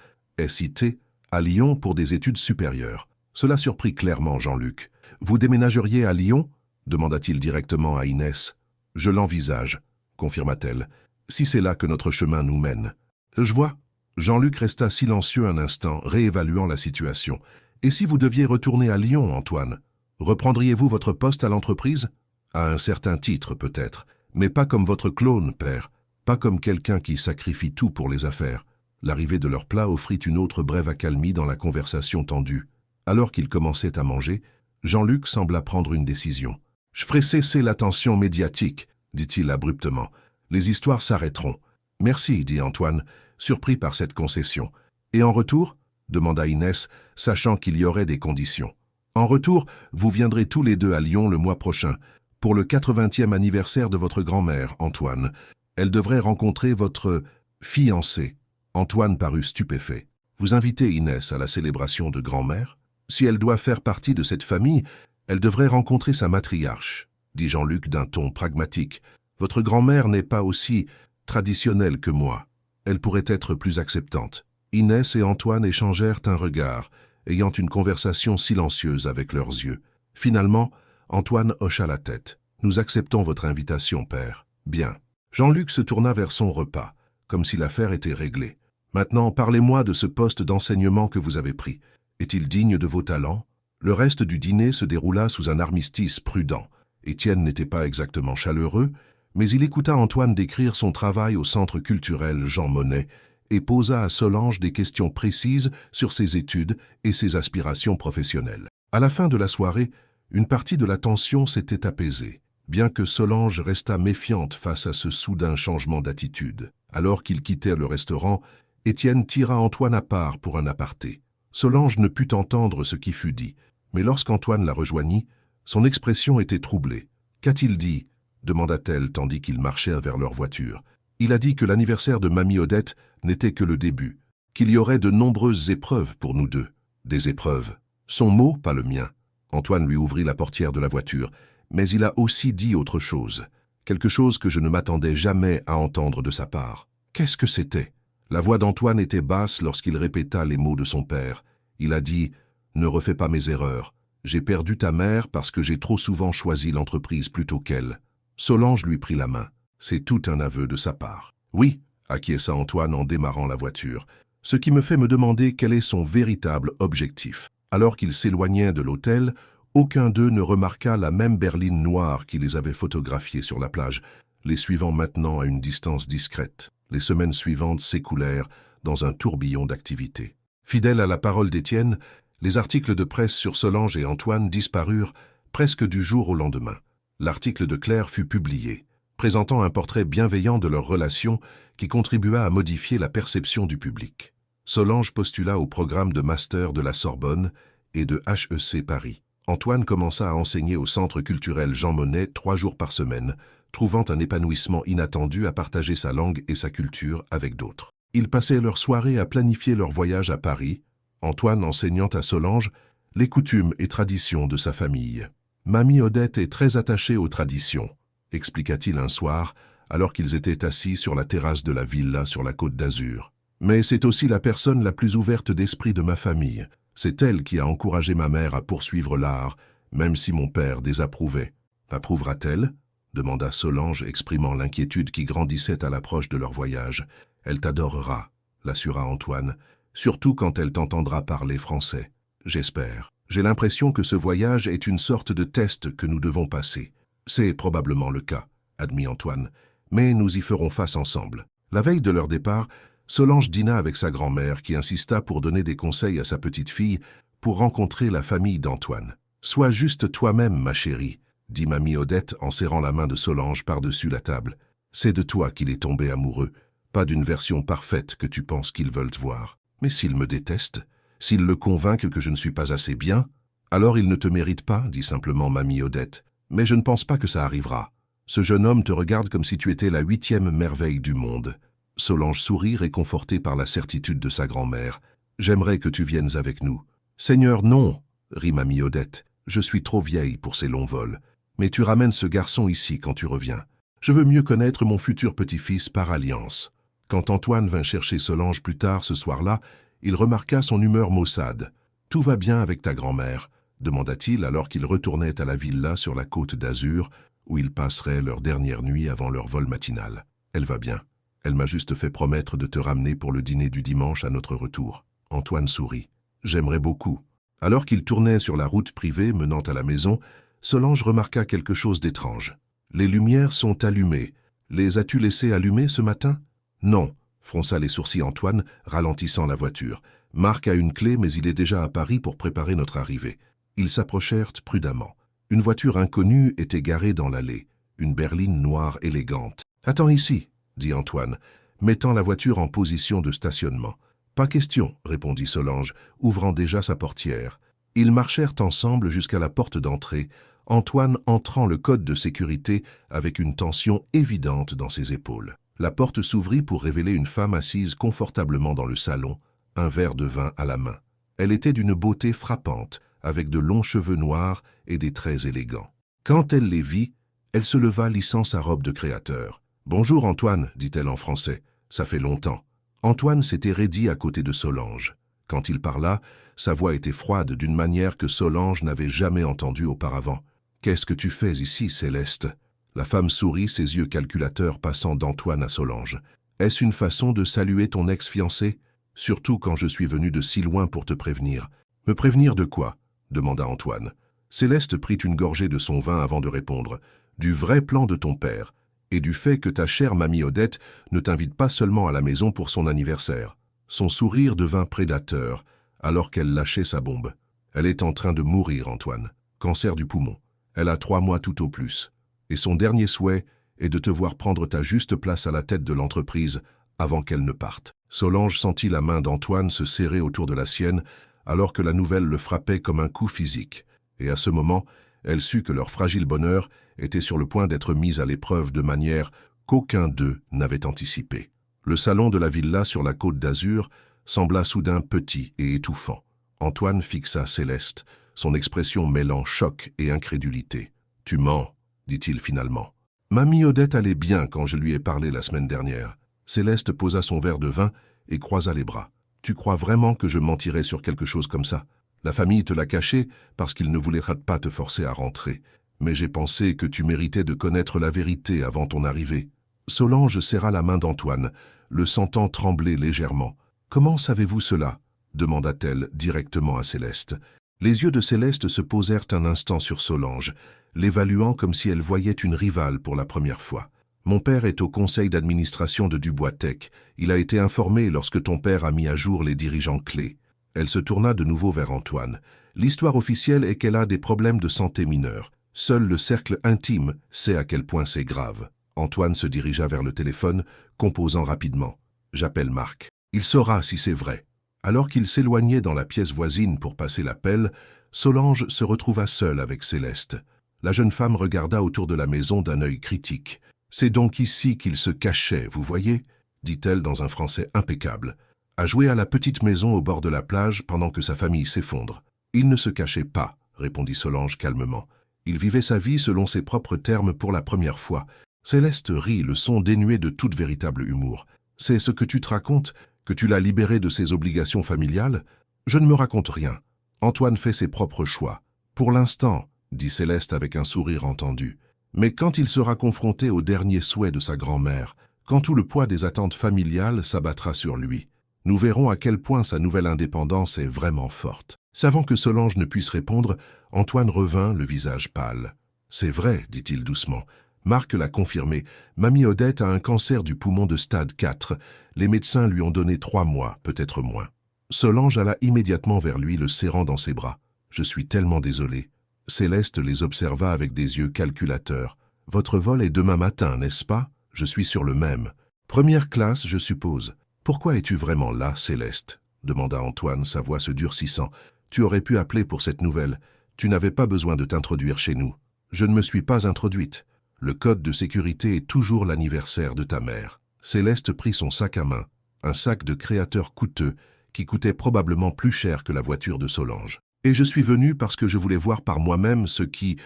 SIT, à Lyon pour des études supérieures. Cela surprit clairement Jean-Luc. « Vous déménageriez à Lyon ?» demanda-t-il directement à Inès. « Je l'envisage, » confirma-t-elle, « si c'est là que notre chemin nous mène. »« Je vois. » Jean-Luc resta silencieux un instant, réévaluant la situation. « Et si vous deviez retourner à Lyon, Antoine? Reprendriez-vous votre poste à l'entreprise? » À un certain titre, peut-être. Mais pas comme votre clone, père. Pas comme quelqu'un qui sacrifie tout pour les affaires. L'arrivée de leur plat offrit une autre brève accalmie dans la conversation tendue. Alors qu'ils commençaient à manger, Jean-Luc sembla prendre une décision. « Je ferai cesser l'attention médiatique, » dit-il abruptement. « Les histoires s'arrêteront. »« Merci, » dit Antoine, surpris par cette concession. « Et en retour ?» demanda Inès, sachant qu'il y aurait des conditions. « En retour, vous viendrez tous les deux à Lyon le mois prochain, pour le 80e anniversaire de votre grand-mère, Antoine. Elle devrait rencontrer votre fiancé. » Antoine parut stupéfait. « Vous invitez Inès à la célébration de grand-mère? Si elle doit faire partie de cette famille, elle devrait rencontrer sa matriarche, » dit Jean-Luc d'un ton pragmatique. « Votre grand-mère n'est pas aussi traditionnelle que moi. Elle pourrait être plus acceptante. » Inès et Antoine échangèrent un regard, ayant une conversation silencieuse avec leurs yeux. Finalement, Antoine hocha la tête. « Nous acceptons votre invitation, père. »« Bien. » Jean-Luc se tourna vers son repas, comme si l'affaire était réglée. « Maintenant, parlez-moi de ce poste d'enseignement que vous avez pris. Est-il digne de vos talents? Le reste du dîner se déroula sous un armistice prudent. Étienne n'était pas exactement chaleureux, mais il écouta Antoine décrire son travail au centre culturel Jean Monnet et posa à Solange des questions précises sur ses études et ses aspirations professionnelles. À la fin de la soirée, une partie de la tension s'était apaisée, bien que Solange restât méfiante face à ce soudain changement d'attitude. Alors qu'ils quittèrent le restaurant, Étienne tira Antoine à part pour un aparté. Solange ne put entendre ce qui fut dit, mais lorsqu'Antoine la rejoignit, son expression était troublée. « Qu'a-t-il dit » demanda-t-elle tandis qu'ils marchaient vers leur voiture. « Il a dit que l'anniversaire de Mamie Odette n'était que le début, qu'il y aurait de nombreuses épreuves pour nous deux. » Des épreuves. Son mot, pas le mien. Antoine lui ouvrit la portière de la voiture, mais il a aussi dit autre chose. Quelque chose que je ne m'attendais jamais à entendre de sa part. Qu'est-ce que c'était? La voix d'Antoine était basse lorsqu'il répéta les mots de son père. Il a dit « Ne refais pas mes erreurs. J'ai perdu ta mère parce que j'ai trop souvent choisi l'entreprise plutôt qu'elle. » Solange lui prit la main. C'est tout un aveu de sa part. « Oui, » acquiesça Antoine en démarrant la voiture, ce qui me fait me demander quel est son véritable objectif. Alors qu'ils s'éloignaient de l'hôtel, aucun d'eux ne remarqua la même berline noire qui les avait photographiés sur la plage, les suivant maintenant à une distance discrète. Les semaines suivantes s'écoulèrent dans un tourbillon d'activités. Fidèles à la parole d'Étienne, les articles de presse sur Solange et Antoine disparurent presque du jour au lendemain. L'article de Claire fut publié, présentant un portrait bienveillant de leur relation qui contribua à modifier la perception du public. Solange postula au programme de master de la Sorbonne et de HEC Paris. Antoine commença à enseigner au Centre culturel Jean Monnet 3 jours par semaine, trouvant un épanouissement inattendu à partager sa langue et sa culture avec d'autres. Ils passaient leur soirée à planifier leur voyage à Paris, Antoine enseignant à Solange les coutumes et traditions de sa famille. « Mamie Odette est très attachée aux traditions », expliqua-t-il un soir, alors qu'ils étaient assis sur la terrasse de la villa sur la Côte d'Azur. « Mais c'est aussi la personne la plus ouverte d'esprit de ma famille. C'est elle qui a encouragé ma mère à poursuivre l'art, même si mon père désapprouvait. Approuvera-t-elle » demanda Solange, exprimant l'inquiétude qui grandissait à l'approche de leur voyage. « Elle t'adorera », l'assura Antoine, « surtout quand elle t'entendra parler français. J'espère. J'ai l'impression que ce voyage est une sorte de test que nous devons passer. » « C'est probablement le cas, » admit Antoine, « mais nous y ferons face ensemble. » La veille de leur départ, Solange dîna avec sa grand-mère qui insista pour donner des conseils à sa petite-fille pour rencontrer la famille d'Antoine. « Sois juste toi-même, ma chérie, » dit Mamie Odette en serrant la main de Solange par-dessus la table. « C'est de toi qu'il est tombé amoureux, pas d'une version parfaite que tu penses qu'ils veulent voir. Mais s'il me déteste, s'il le convainc que je ne suis pas assez bien, alors il ne te mérite pas, dit simplement Mamie Odette. Mais je ne pense pas que ça arrivera. Ce jeune homme te regarde comme si tu étais la 8e merveille du monde. » Solange sourit, réconfortée par la certitude de sa grand-mère. « J'aimerais que tu viennes avec nous. »« Seigneur, non, » rit Mamie Odette. « Je suis trop vieille pour ces longs vols. Mais tu ramènes ce garçon ici quand tu reviens. Je veux mieux connaître mon futur petit-fils par alliance. » Quand Antoine vint chercher Solange plus tard ce soir-là, il remarqua son humeur maussade. « Tout va bien avec ta grand-mère ?» demanda-t-il alors qu'ils retournaient à la villa sur la Côte d'Azur, où ils passeraient leur dernière nuit avant leur vol matinal. « Elle va bien. Elle m'a juste fait promettre de te ramener pour le dîner du dimanche à notre retour. » Antoine sourit. « J'aimerais beaucoup. » Alors qu'ils tournaient sur la route privée menant à la maison, Solange remarqua quelque chose d'étrange. « Les lumières sont allumées. Les as-tu laissées allumées ce matin ?»« Non, » fronça les sourcils Antoine, ralentissant la voiture. « Marc a une clé, mais il est déjà à Paris pour préparer notre arrivée. » Ils s'approchèrent prudemment. Une voiture inconnue était garée dans l'allée, une berline noire élégante. « Attends ici, » dit Antoine, mettant la voiture en position de stationnement. « Pas question, » répondit Solange, ouvrant déjà sa portière. Ils marchèrent ensemble jusqu'à la porte d'entrée, Antoine entrant le code de sécurité avec une tension évidente dans ses épaules. La porte s'ouvrit pour révéler une femme assise confortablement dans le salon, un verre de vin à la main. Elle était d'une beauté frappante, avec de longs cheveux noirs et des traits élégants. Quand elle les vit, elle se leva lissant sa robe de créateur. « Bonjour Antoine, dit-elle en français, ça fait longtemps. » Antoine s'était raidi à côté de Solange. Quand il parla, sa voix était froide d'une manière que Solange n'avait jamais entendue auparavant. « Qu'est-ce que tu fais ici, Céleste ?» La femme sourit, ses yeux calculateurs passant d'Antoine à Solange. « Est-ce une façon de saluer ton ex-fiancé ? Surtout quand je suis venu de si loin pour te prévenir. » Me prévenir de quoi? Demanda Antoine. Céleste prit une gorgée de son vin avant de répondre. Du vrai plan de ton père, et du fait que ta chère mamie Odette ne t'invite pas seulement à la maison pour son anniversaire. Son sourire devint prédateur, alors qu'elle lâchait sa bombe. Elle est en train de mourir, Antoine. Cancer du poumon. Elle a 3 mois tout au plus. Et son dernier souhait est de te voir prendre ta juste place à la tête de l'entreprise avant qu'elle ne parte. Solange sentit la main d'Antoine se serrer autour de la sienne, alors que la nouvelle le frappait comme un coup physique. Et à ce moment, elle sut que leur fragile bonheur était sur le point d'être mis à l'épreuve de manière qu'aucun d'eux n'avait anticipée. Le salon de la villa sur la côte d'Azur sembla soudain petit et étouffant. Antoine fixa Céleste, son expression mêlant choc et incrédulité. « Tu mens », dit-il finalement. « Mamie Odette allait bien quand je lui ai parlé la semaine dernière. » Céleste posa son verre de vin et croisa les bras. « Tu crois vraiment que je mentirais sur quelque chose comme ça? La famille te l'a caché parce qu'il ne voulait pas te forcer à rentrer. Mais j'ai pensé que tu méritais de connaître la vérité avant ton arrivée. » Solange serra la main d'Antoine, le sentant trembler légèrement. « Comment savez-vous cela ?» demanda-t-elle directement à Céleste. Les yeux de Céleste se posèrent un instant sur Solange, l'évaluant comme si elle voyait une rivale pour la première fois. « Mon père est au conseil d'administration de Dubois Tech. Il a été informé lorsque ton père a mis à jour les dirigeants clés. » Elle se tourna de nouveau vers Antoine. « L'histoire officielle est qu'elle a des problèmes de santé mineurs. Seul le cercle intime sait à quel point c'est grave. » Antoine se dirigea vers le téléphone, composant rapidement. « J'appelle Marc. Il saura si c'est vrai. » Alors qu'il s'éloignait dans la pièce voisine pour passer l'appel, Solange se retrouva seule avec Céleste. La jeune femme regarda autour de la maison d'un œil critique. « C'est donc ici qu'il se cachait, vous voyez ?» dit-elle dans un français impeccable. « À jouer à la petite maison au bord de la plage pendant que sa famille s'effondre. » « Il ne se cachait pas, » répondit Solange calmement. « Il vivait sa vie selon ses propres termes pour la première fois. » Céleste rit, le son dénué de toute véritable humour. « C'est ce que tu te racontes, que tu l'as libéré de ses obligations familiales? Je ne me raconte rien. Antoine fait ses propres choix. Pour l'instant, » dit Céleste avec un sourire entendu. « Mais quand il sera confronté au dernier souhait de sa grand-mère, quand tout le poids des attentes familiales s'abattra sur lui, nous verrons à quel point sa nouvelle indépendance est vraiment forte. » Savant que Solange ne puisse répondre, Antoine revint, le visage pâle. « C'est vrai, dit-il doucement. Marc l'a confirmé. Mamie Odette a un cancer du poumon de stade 4. Les médecins lui ont donné 3 mois, peut-être moins. » Solange alla immédiatement vers lui, le serrant dans ses bras. « Je suis tellement désolé. » Céleste les observa avec des yeux calculateurs. « Votre vol est demain matin, n'est-ce pas? Je suis sur le même. Première classe, je suppose. Pourquoi es-tu vraiment là, Céleste ?» demanda Antoine, sa voix se durcissant. « Tu aurais pu appeler pour cette nouvelle. Tu n'avais pas besoin de t'introduire chez nous. » « Je ne me suis pas introduite. Le code de sécurité est toujours l'anniversaire de ta mère. » Céleste prit son sac à main, un sac de créateur coûteux qui coûtait probablement plus cher que la voiture de Solange. « Et je suis venu parce que je voulais voir par moi-même ce qui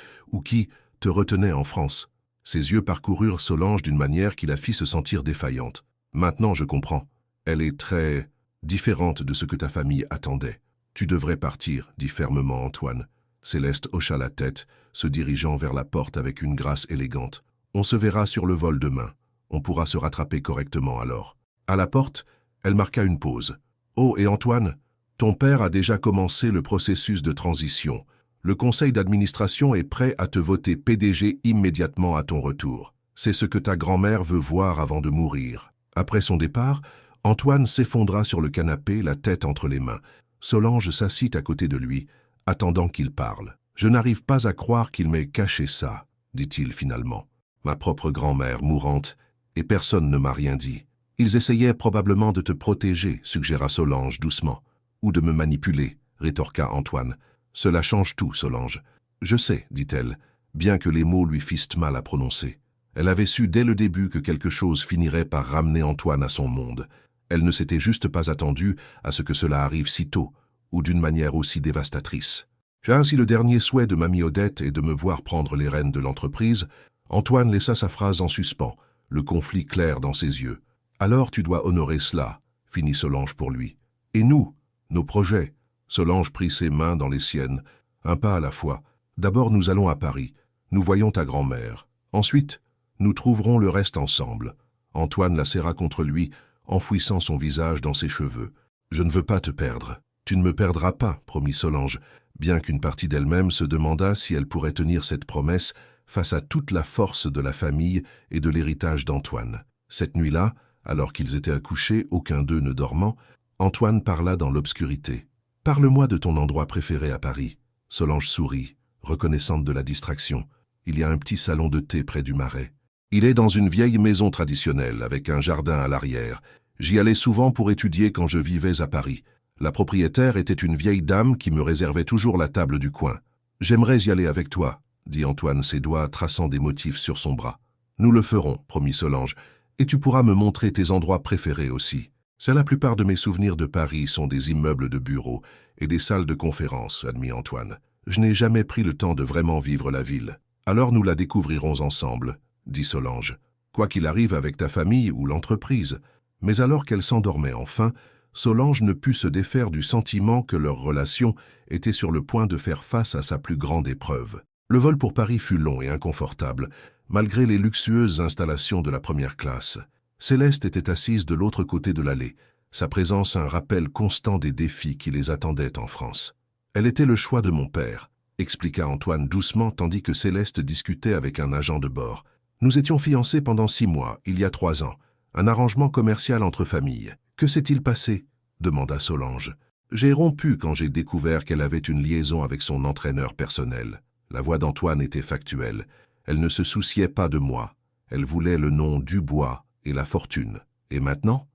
te retenait en France. » Ses yeux parcoururent Solange d'une manière qui la fit se sentir défaillante. « Maintenant je comprends. Elle est très différente de ce que ta famille attendait. Tu devrais partir, dit fermement Antoine. » Céleste hocha la tête, se dirigeant vers la porte avec une grâce élégante. « On se verra sur le vol demain. On pourra se rattraper correctement alors. » À la porte, elle marqua une pause. « Oh, et Antoine, ton père a déjà commencé le processus de transition. Le conseil d'administration est prêt à te voter PDG immédiatement à ton retour. C'est ce que ta grand-mère veut voir avant de mourir. » Après son départ, Antoine s'effondra sur le canapé, la tête entre les mains. Solange s'assit à côté de lui, attendant qu'il parle. « Je n'arrive pas à croire qu'il m'ait caché ça, » dit-il finalement. « Ma propre grand-mère mourante, et personne ne m'a rien dit. Ils essayaient probablement de te protéger, suggéra Solange doucement. « Ou de me manipuler, » rétorqua Antoine. « Cela change tout, Solange. »« Je sais, » dit-elle, bien que les mots lui fissent mal à prononcer. Elle avait su dès le début que quelque chose finirait par ramener Antoine à son monde. Elle ne s'était juste pas attendue à ce que cela arrive si tôt, ou d'une manière aussi dévastatrice. Ainsi le dernier souhait de Mamie Odette est de me voir prendre les rênes de l'entreprise. Antoine laissa sa phrase en suspens, le conflit clair dans ses yeux. « Alors tu dois honorer cela, » finit Solange pour lui. « Et nous, nos projets ?» Solange prit ses mains dans les siennes, un pas à la fois. « D'abord nous allons à Paris, nous voyons ta grand-mère. Ensuite, nous trouverons le reste ensemble. » Antoine la serra contre lui, enfouissant son visage dans ses cheveux. « Je ne veux pas te perdre. » Tu ne me perdras pas, promit Solange, bien qu'une partie d'elle-même se demanda si elle pourrait tenir cette promesse face à toute la force de la famille et de l'héritage d'Antoine. Cette nuit-là, alors qu'ils étaient accouchés, aucun d'eux ne dormant, Antoine parla dans l'obscurité. « Parle-moi de ton endroit préféré à Paris. » Solange sourit, reconnaissante de la distraction. « Il y a un petit salon de thé près du Marais. Il est dans une vieille maison traditionnelle, avec un jardin à l'arrière. J'y allais souvent pour étudier quand je vivais à Paris. La propriétaire était une vieille dame qui me réservait toujours la table du coin. « J'aimerais y aller avec toi, » dit Antoine, ses doigts traçant des motifs sur son bras. « Nous le ferons, » promit Solange, « et tu pourras me montrer tes endroits préférés aussi. C'est la plupart de mes souvenirs de Paris sont des immeubles de bureaux et des salles de conférences, » admit Antoine. « Je n'ai jamais pris le temps de vraiment vivre la ville. Alors nous la découvrirons ensemble, » dit Solange. « Quoi qu'il arrive avec ta famille ou l'entreprise. » Mais alors qu'elle s'endormait enfin, Solange ne put se défaire du sentiment que leur relation était sur le point de faire face à sa plus grande épreuve. Le vol pour Paris fut long et inconfortable, malgré les luxueuses installations de la première classe. Céleste était assise de l'autre côté de l'allée, sa présence un rappel constant des défis qui les attendaient en France. « Elle était le choix de mon père », expliqua Antoine doucement tandis que Céleste discutait avec un agent de bord. « Nous étions fiancés pendant 6 mois, il y a 3 ans. Un arrangement commercial entre familles. Que s'est-il passé ?» demanda Solange. « J'ai rompu quand j'ai découvert qu'elle avait une liaison avec son entraîneur personnel. » La voix d'Antoine était factuelle. Elle ne se souciait pas de moi. Elle voulait le nom Dubois et la fortune. Et maintenant,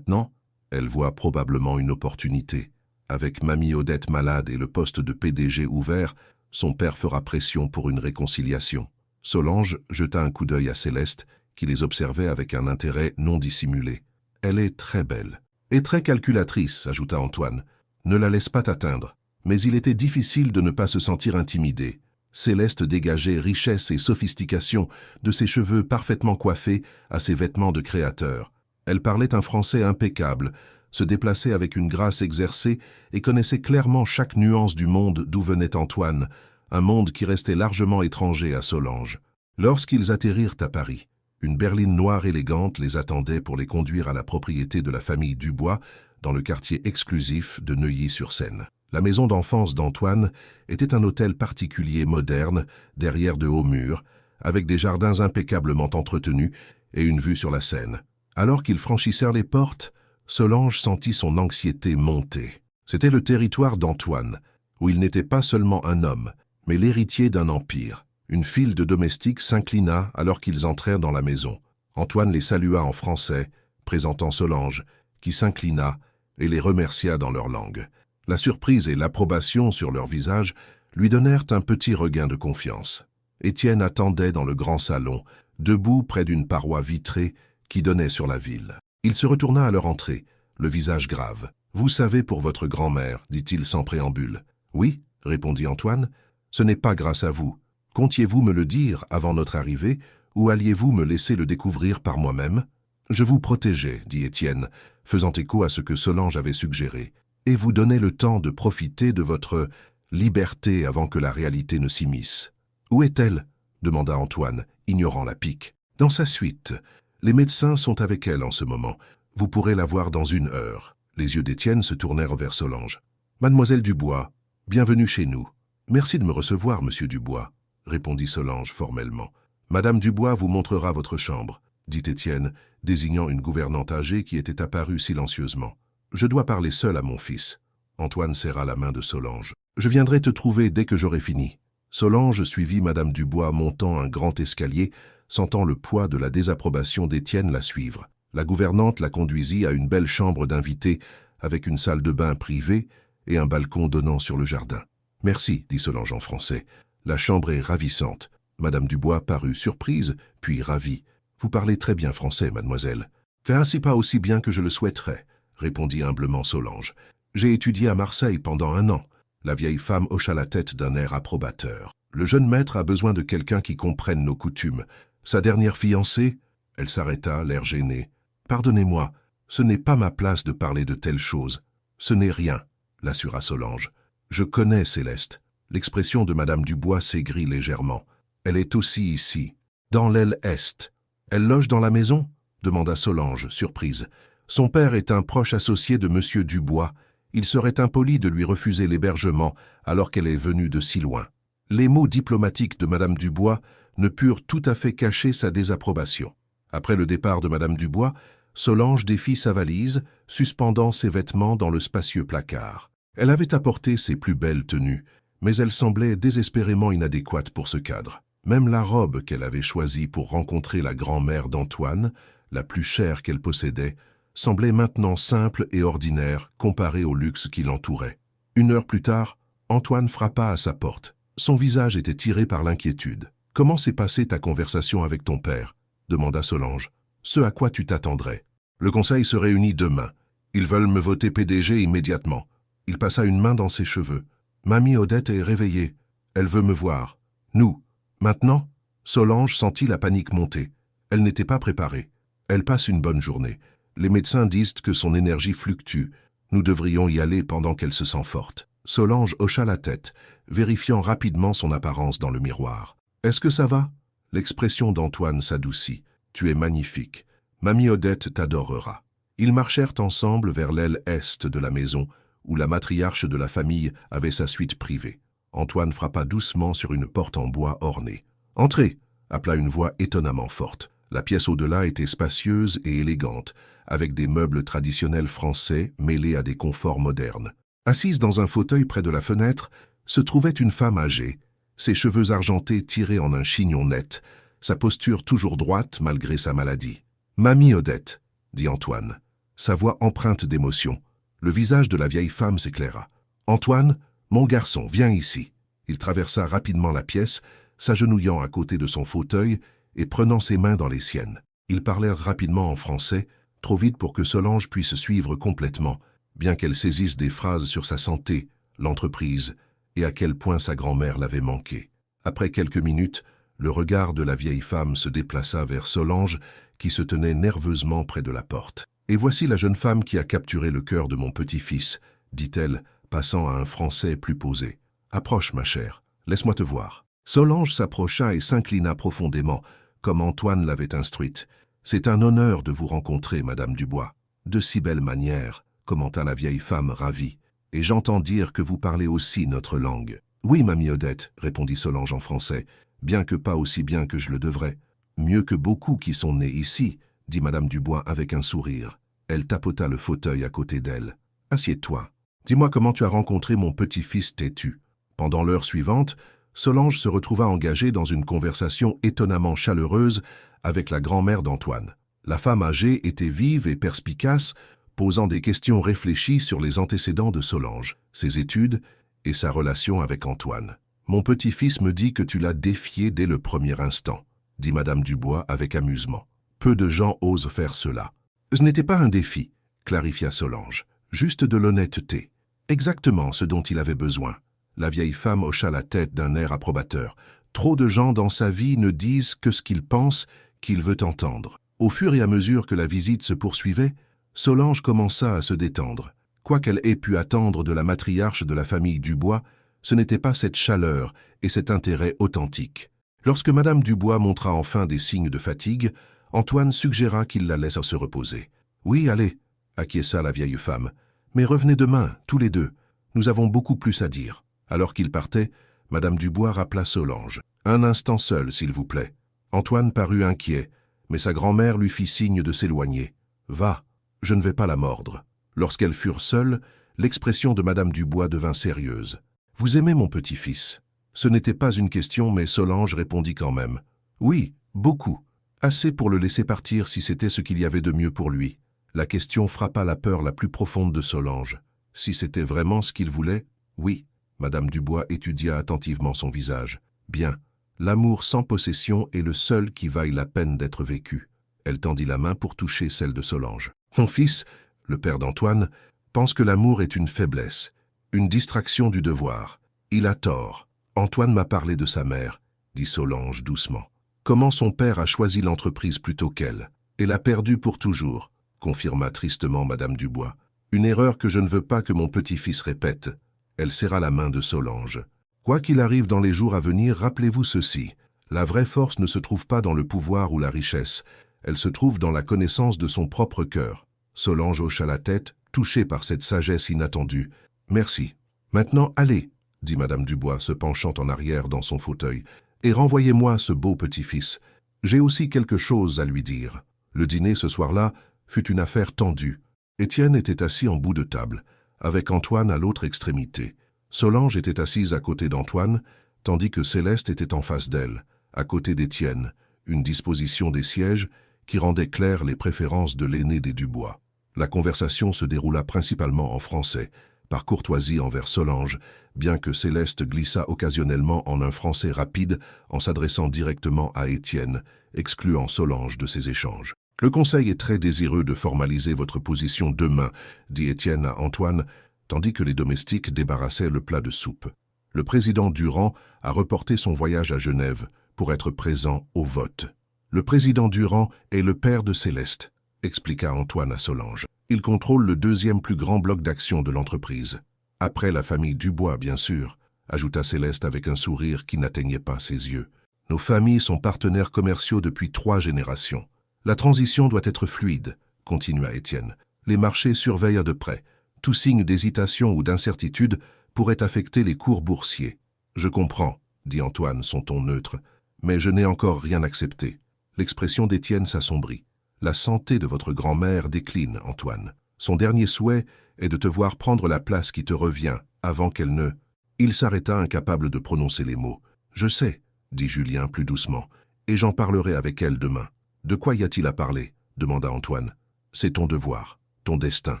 elle voit probablement une opportunité. Avec Mamie Odette malade et le poste de PDG ouvert, son père fera pression pour une réconciliation. Solange jeta un coup d'œil à Céleste, qui les observait avec un intérêt non dissimulé. « Elle est très belle. Et très calculatrice, » ajouta Antoine. « Ne la laisse pas t'atteindre. » Mais il était difficile de ne pas se sentir intimidé. Céleste dégageait richesse et sophistication, de ses cheveux parfaitement coiffés à ses vêtements de créateur. Elle parlait un français impeccable, se déplaçait avec une grâce exercée et connaissait clairement chaque nuance du monde d'où venait Antoine, un monde qui restait largement étranger à Solange. Lorsqu'ils atterrirent à Paris, une berline noire élégante les attendait pour les conduire à la propriété de la famille Dubois, dans le quartier exclusif de Neuilly-sur-Seine. La maison d'enfance d'Antoine était un hôtel particulier moderne, derrière de hauts murs, avec des jardins impeccablement entretenus et une vue sur la Seine. Alors qu'ils franchissèrent les portes, Solange sentit son anxiété monter. C'était le territoire d'Antoine, où il n'était pas seulement un homme, mais l'héritier d'un empire. Une file de domestiques s'inclina alors qu'ils entrèrent dans la maison. Antoine les salua en français, présentant Solange, qui s'inclina et les remercia dans leur langue. La surprise et l'approbation sur leur visage lui donnèrent un petit regain de confiance. Étienne attendait dans le grand salon, debout près d'une paroi vitrée qui donnait sur la ville. Il se retourna à leur entrée, le visage grave. « Vous savez pour votre grand-mère, » dit-il sans préambule. « Oui, » répondit Antoine, « ce n'est pas grâce à vous. Comptiez-vous me le dire avant notre arrivée, ou alliez-vous me laisser le découvrir par moi-même ?»« Je vous protégeais, » dit Étienne, faisant écho à ce que Solange avait suggéré. « Et vous donnez le temps de profiter de votre liberté avant que la réalité ne s'immisce. »« Où est-elle » demanda Antoine, ignorant la pique. « Dans sa suite. Les médecins sont avec elle en ce moment. Vous pourrez la voir dans 1 heure. » Les yeux d'Étienne se tournèrent vers Solange. « Mademoiselle Dubois, bienvenue chez nous. »« Merci de me recevoir, monsieur Dubois, » répondit Solange formellement. « Madame Dubois vous montrera votre chambre, » dit Étienne, désignant une gouvernante âgée qui était apparue silencieusement. « Je dois parler seul à mon fils. » Antoine serra la main de Solange. « Je viendrai te trouver dès que j'aurai fini. » Solange suivit Madame Dubois montant un grand escalier, sentant le poids de la désapprobation d'Étienne la suivre. La gouvernante la conduisit à une belle chambre d'invité, avec une salle de bain privée et un balcon donnant sur le jardin. « Merci, » dit Solange en français. « La chambre est ravissante. » Madame Dubois parut surprise, puis ravie. « Vous parlez très bien français, mademoiselle. »« Ainsi pas aussi bien que je le souhaiterais, » répondit humblement Solange. « J'ai étudié à Marseille pendant 1 an. » La vieille femme hocha la tête d'un air approbateur. « Le jeune maître a besoin de quelqu'un qui comprenne nos coutumes. Sa dernière fiancée ?» Elle s'arrêta, l'air gêné. « Pardonnez-moi, ce n'est pas ma place de parler de telles choses. »« Ce n'est rien, » l'assura Solange. « Je connais Céleste. » L'expression de Madame Dubois s'aigrit légèrement. « Elle est aussi ici, dans l'aile est. »« Elle loge dans la maison ?» demanda Solange, surprise. « Son père est un proche associé de Monsieur Dubois, Il serait impoli de lui refuser l'hébergement alors qu'elle est venue de si loin. Les mots diplomatiques de Madame Dubois ne purent tout à fait cacher sa désapprobation. Après le départ de Madame Dubois, Solange défit sa valise, suspendant ses vêtements dans le spacieux placard. Elle avait apporté ses plus belles tenues, mais elle semblait désespérément inadéquate pour ce cadre. Même la robe qu'elle avait choisie pour rencontrer la grand-mère d'Antoine, la plus chère qu'elle possédait, semblait maintenant simple et ordinaire comparée au luxe qui l'entourait. 1 heure plus tard, Antoine frappa à sa porte. Son visage était tiré par l'inquiétude. « Comment s'est passée ta conversation avec ton père » demanda Solange. « Ce à quoi tu t'attendrais. Le conseil se réunit demain. Ils veulent me voter PDG immédiatement. » Il passa une main dans ses cheveux. « Mamie Odette est réveillée. Elle veut me voir. Nous. Maintenant ?» Solange sentit la panique monter. Elle n'était pas préparée. Elle passe une bonne journée. Les médecins disent que son énergie fluctue. Nous devrions y aller pendant qu'elle se sent forte. Solange hocha la tête, vérifiant rapidement son apparence dans le miroir. « Est-ce que ça va ?» L'expression d'Antoine s'adoucit. « Tu es magnifique. Mamie Odette t'adorera. » Ils marchèrent ensemble vers l'aile est de la maison, où la matriarche de la famille avait sa suite privée. Antoine frappa doucement sur une porte en bois ornée. « Entrez !» appela une voix étonnamment forte. La pièce au-delà était spacieuse et élégante, avec des meubles traditionnels français mêlés à des conforts modernes. Assise dans un fauteuil près de la fenêtre, se trouvait une femme âgée, ses cheveux argentés tirés en un chignon net, sa posture toujours droite malgré sa maladie. « Mamie Odette !» dit Antoine, sa voix empreinte d'émotion. Le visage de la vieille femme s'éclaira. « Antoine, mon garçon, viens ici. » Il traversa rapidement la pièce, s'agenouillant à côté de son fauteuil et prenant ses mains dans les siennes. Ils parlèrent rapidement en français, trop vite pour que Solange puisse suivre complètement, bien qu'elle saisisse des phrases sur sa santé, l'entreprise, et à quel point sa grand-mère l'avait manqué. Après quelques minutes, le regard de la vieille femme se déplaça vers Solange, qui se tenait nerveusement près de la porte. « Et voici la jeune femme qui a capturé le cœur de mon petit-fils, » dit-elle, passant à un français plus posé. « Approche, ma chère, laisse-moi te voir. » Solange s'approcha et s'inclina profondément, comme Antoine l'avait instruite. « C'est un honneur de vous rencontrer, Madame Dubois. De si belles manières, » commenta la vieille femme ravie. « Et j'entends dire que vous parlez aussi notre langue. »« Oui, Mamie Odette, » répondit Solange en français, bien que pas aussi bien que je le devrais. « Mieux que beaucoup qui sont nés ici, » dit Madame Dubois avec un sourire. Elle tapota le fauteuil à côté d'elle. « Assieds-toi. Dis-moi comment tu as rencontré mon petit-fils têtu. » Pendant l'heure suivante, Solange se retrouva engagée dans une conversation étonnamment chaleureuse avec la grand-mère d'Antoine. La femme âgée était vive et perspicace, posant des questions réfléchies sur les antécédents de Solange, ses études et sa relation avec Antoine. « Mon petit-fils me dit que tu l'as défié dès le premier instant, » dit Madame Dubois avec amusement. « Peu de gens osent faire cela. »« Ce n'était pas un défi, » clarifia Solange, « juste de l'honnêteté. Exactement ce dont il avait besoin. » La vieille femme hocha la tête d'un air approbateur. « Trop de gens dans sa vie ne disent que ce qu'ils pensent qu'il veut entendre. » Au fur et à mesure que la visite se poursuivait, Solange commença à se détendre. Quoi qu'elle ait pu attendre de la matriarche de la famille Dubois, ce n'était pas cette chaleur et cet intérêt authentique. Lorsque Madame Dubois montra enfin des signes de fatigue, Antoine suggéra qu'il la laisse se reposer. « Oui, allez, » acquiesça la vieille femme. « Mais revenez demain, tous les deux. Nous avons beaucoup plus à dire. » Alors qu'il partait, Madame Dubois rappela Solange. « Un instant seul, s'il vous plaît. » Antoine parut inquiet, mais sa grand-mère lui fit signe de s'éloigner. « Va, je ne vais pas la mordre. » Lorsqu'elles furent seules, l'expression de Madame Dubois devint sérieuse. « Vous aimez mon petit-fils » Ce n'était pas une question, mais Solange répondit quand même. « Oui, beaucoup. Assez pour le laisser partir si c'était ce qu'il y avait de mieux pour lui. » La question frappa la peur la plus profonde de Solange. Si c'était vraiment ce qu'il voulait, oui. Madame Dubois étudia attentivement son visage. « Bien. L'amour sans possession est le seul qui vaille la peine d'être vécu. » Elle tendit la main pour toucher celle de Solange. « Mon fils, le père d'Antoine, pense que l'amour est une faiblesse, une distraction du devoir. Il a tort. Antoine m'a parlé de sa mère, » dit Solange doucement. « Comment son père a choisi l'entreprise plutôt qu'elle, et l'a perdue pour toujours, » confirma tristement Madame Dubois. « Une erreur que je ne veux pas que mon petit-fils répète. » Elle serra la main de Solange. « Quoi qu'il arrive dans les jours à venir, rappelez-vous ceci. La vraie force ne se trouve pas dans le pouvoir ou la richesse. Elle se trouve dans la connaissance de son propre cœur. » Solange hocha la tête, touché par cette sagesse inattendue. « Merci. Maintenant, allez, dit Madame Dubois, se penchant en arrière dans son fauteuil, et renvoyez-moi ce beau petit-fils. J'ai aussi quelque chose à lui dire. » Le dîner ce soir-là fut une affaire tendue. Étienne était assis en bout de table, avec Antoine à l'autre extrémité. Solange était assise à côté d'Antoine, tandis que Céleste était en face d'elle, à côté d'Étienne, une disposition des sièges qui rendait claires les préférences de l'aîné des Dubois. La conversation se déroula principalement en français, par courtoisie envers Solange, bien que Céleste glissa occasionnellement en un français rapide en s'adressant directement à Étienne, excluant Solange de ces échanges. « Le Conseil est très désireux de formaliser votre position demain, dit Étienne à Antoine, tandis que les domestiques débarrassaient le plat de soupe. Le président Durand a reporté son voyage à Genève pour être présent au vote. Le président Durand est le père de Céleste, expliqua Antoine à Solange. Il contrôle le deuxième plus grand bloc d'action de l'entreprise. Après la famille Dubois, bien sûr, ajouta Céleste avec un sourire qui n'atteignait pas ses yeux. Nos familles sont partenaires commerciaux depuis 3 générations. La transition doit être fluide, continua Étienne. Les marchés surveillent de près. Tout signe d'hésitation ou d'incertitude pourrait affecter les cours boursiers. Je comprends, dit Antoine, son ton neutre, mais je n'ai encore rien accepté. L'expression d'Étienne s'assombrit. La santé de votre grand-mère décline, Antoine. Son dernier souhait est de te voir prendre la place qui te revient avant qu'elle ne... Il s'arrêta incapable de prononcer les mots. Je sais, dit Julien plus doucement, et j'en parlerai avec elle demain. De quoi y a-t-il à parler? Demanda Antoine. C'est ton devoir, ton destin.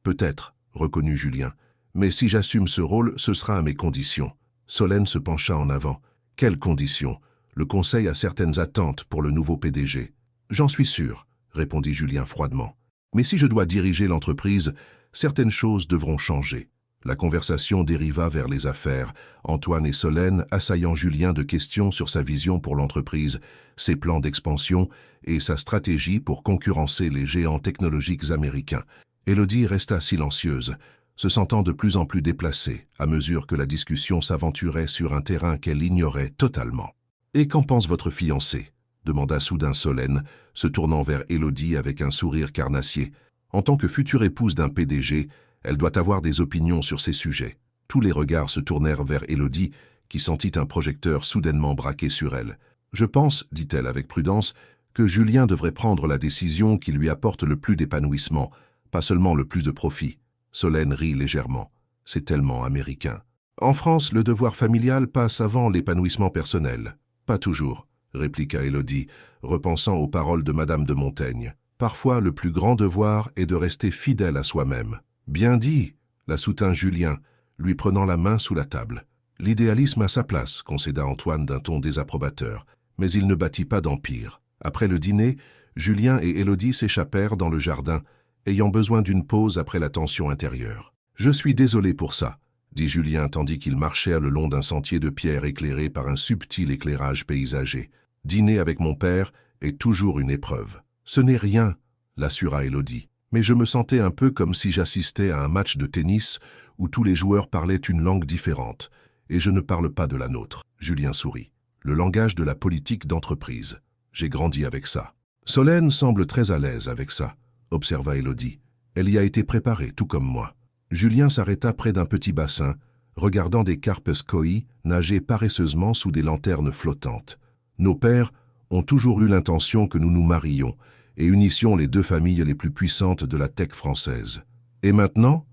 Peut-être, reconnut Julien, mais si j'assume ce rôle, ce sera à mes conditions. Solène se pencha en avant. Quelles conditions? Le Conseil a certaines attentes pour le nouveau PDG. J'en suis sûr, répondit Julien froidement. Mais si je dois diriger l'entreprise, certaines choses devront changer. La conversation dériva vers les affaires, Antoine et Solène assaillant Julien de questions sur sa vision pour l'entreprise, ses plans d'expansion et sa stratégie pour concurrencer les géants technologiques américains. Élodie resta silencieuse, se sentant de plus en plus déplacée à mesure que la discussion s'aventurait sur un terrain qu'elle ignorait totalement. « Et qu'en pense votre fiancé ?» demanda soudain Solène, se tournant vers Élodie avec un sourire carnassier. En tant que future épouse d'un PDG, elle doit avoir des opinions sur ces sujets. Tous les regards se tournèrent vers Élodie, qui sentit un projecteur soudainement braqué sur elle. « Je pense, dit-elle avec prudence, que Julien devrait prendre la décision qui lui apporte le plus d'épanouissement, pas seulement le plus de profit. » Solène rit légèrement. « C'est tellement américain. En France, le devoir familial passe avant l'épanouissement personnel. »« Pas toujours, » répliqua Élodie, repensant aux paroles de Madame de Montaigne. « Parfois, le plus grand devoir est de rester fidèle à soi-même. »« Bien dit, » la soutint Julien, lui prenant la main sous la table. « L'idéalisme a sa place, » concéda Antoine d'un ton désapprobateur, mais il ne bâtit pas d'empire. Après le dîner, Julien et Élodie s'échappèrent dans le jardin, ayant besoin d'une pause après la tension intérieure. « Je suis désolé pour ça, » dit Julien tandis qu'ils marchaient le long d'un sentier de pierre éclairé par un subtil éclairage paysager. « Dîner avec mon père est toujours une épreuve. »« Ce n'est rien, » l'assura Élodie. « Mais je me sentais un peu comme si j'assistais à un match de tennis où tous les joueurs parlaient une langue différente, et je ne parle pas de la nôtre. » Julien sourit. « Le langage de la politique d'entreprise. J'ai grandi avec ça. »« Solène semble très à l'aise avec ça, » observa Élodie. « Elle y a été préparée, tout comme moi. » Julien s'arrêta près d'un petit bassin, regardant des carpes koi nager paresseusement sous des lanternes flottantes. « Nos pères ont toujours eu l'intention que nous nous marions et unissions les 2 familles les plus puissantes de la tech française. Et maintenant,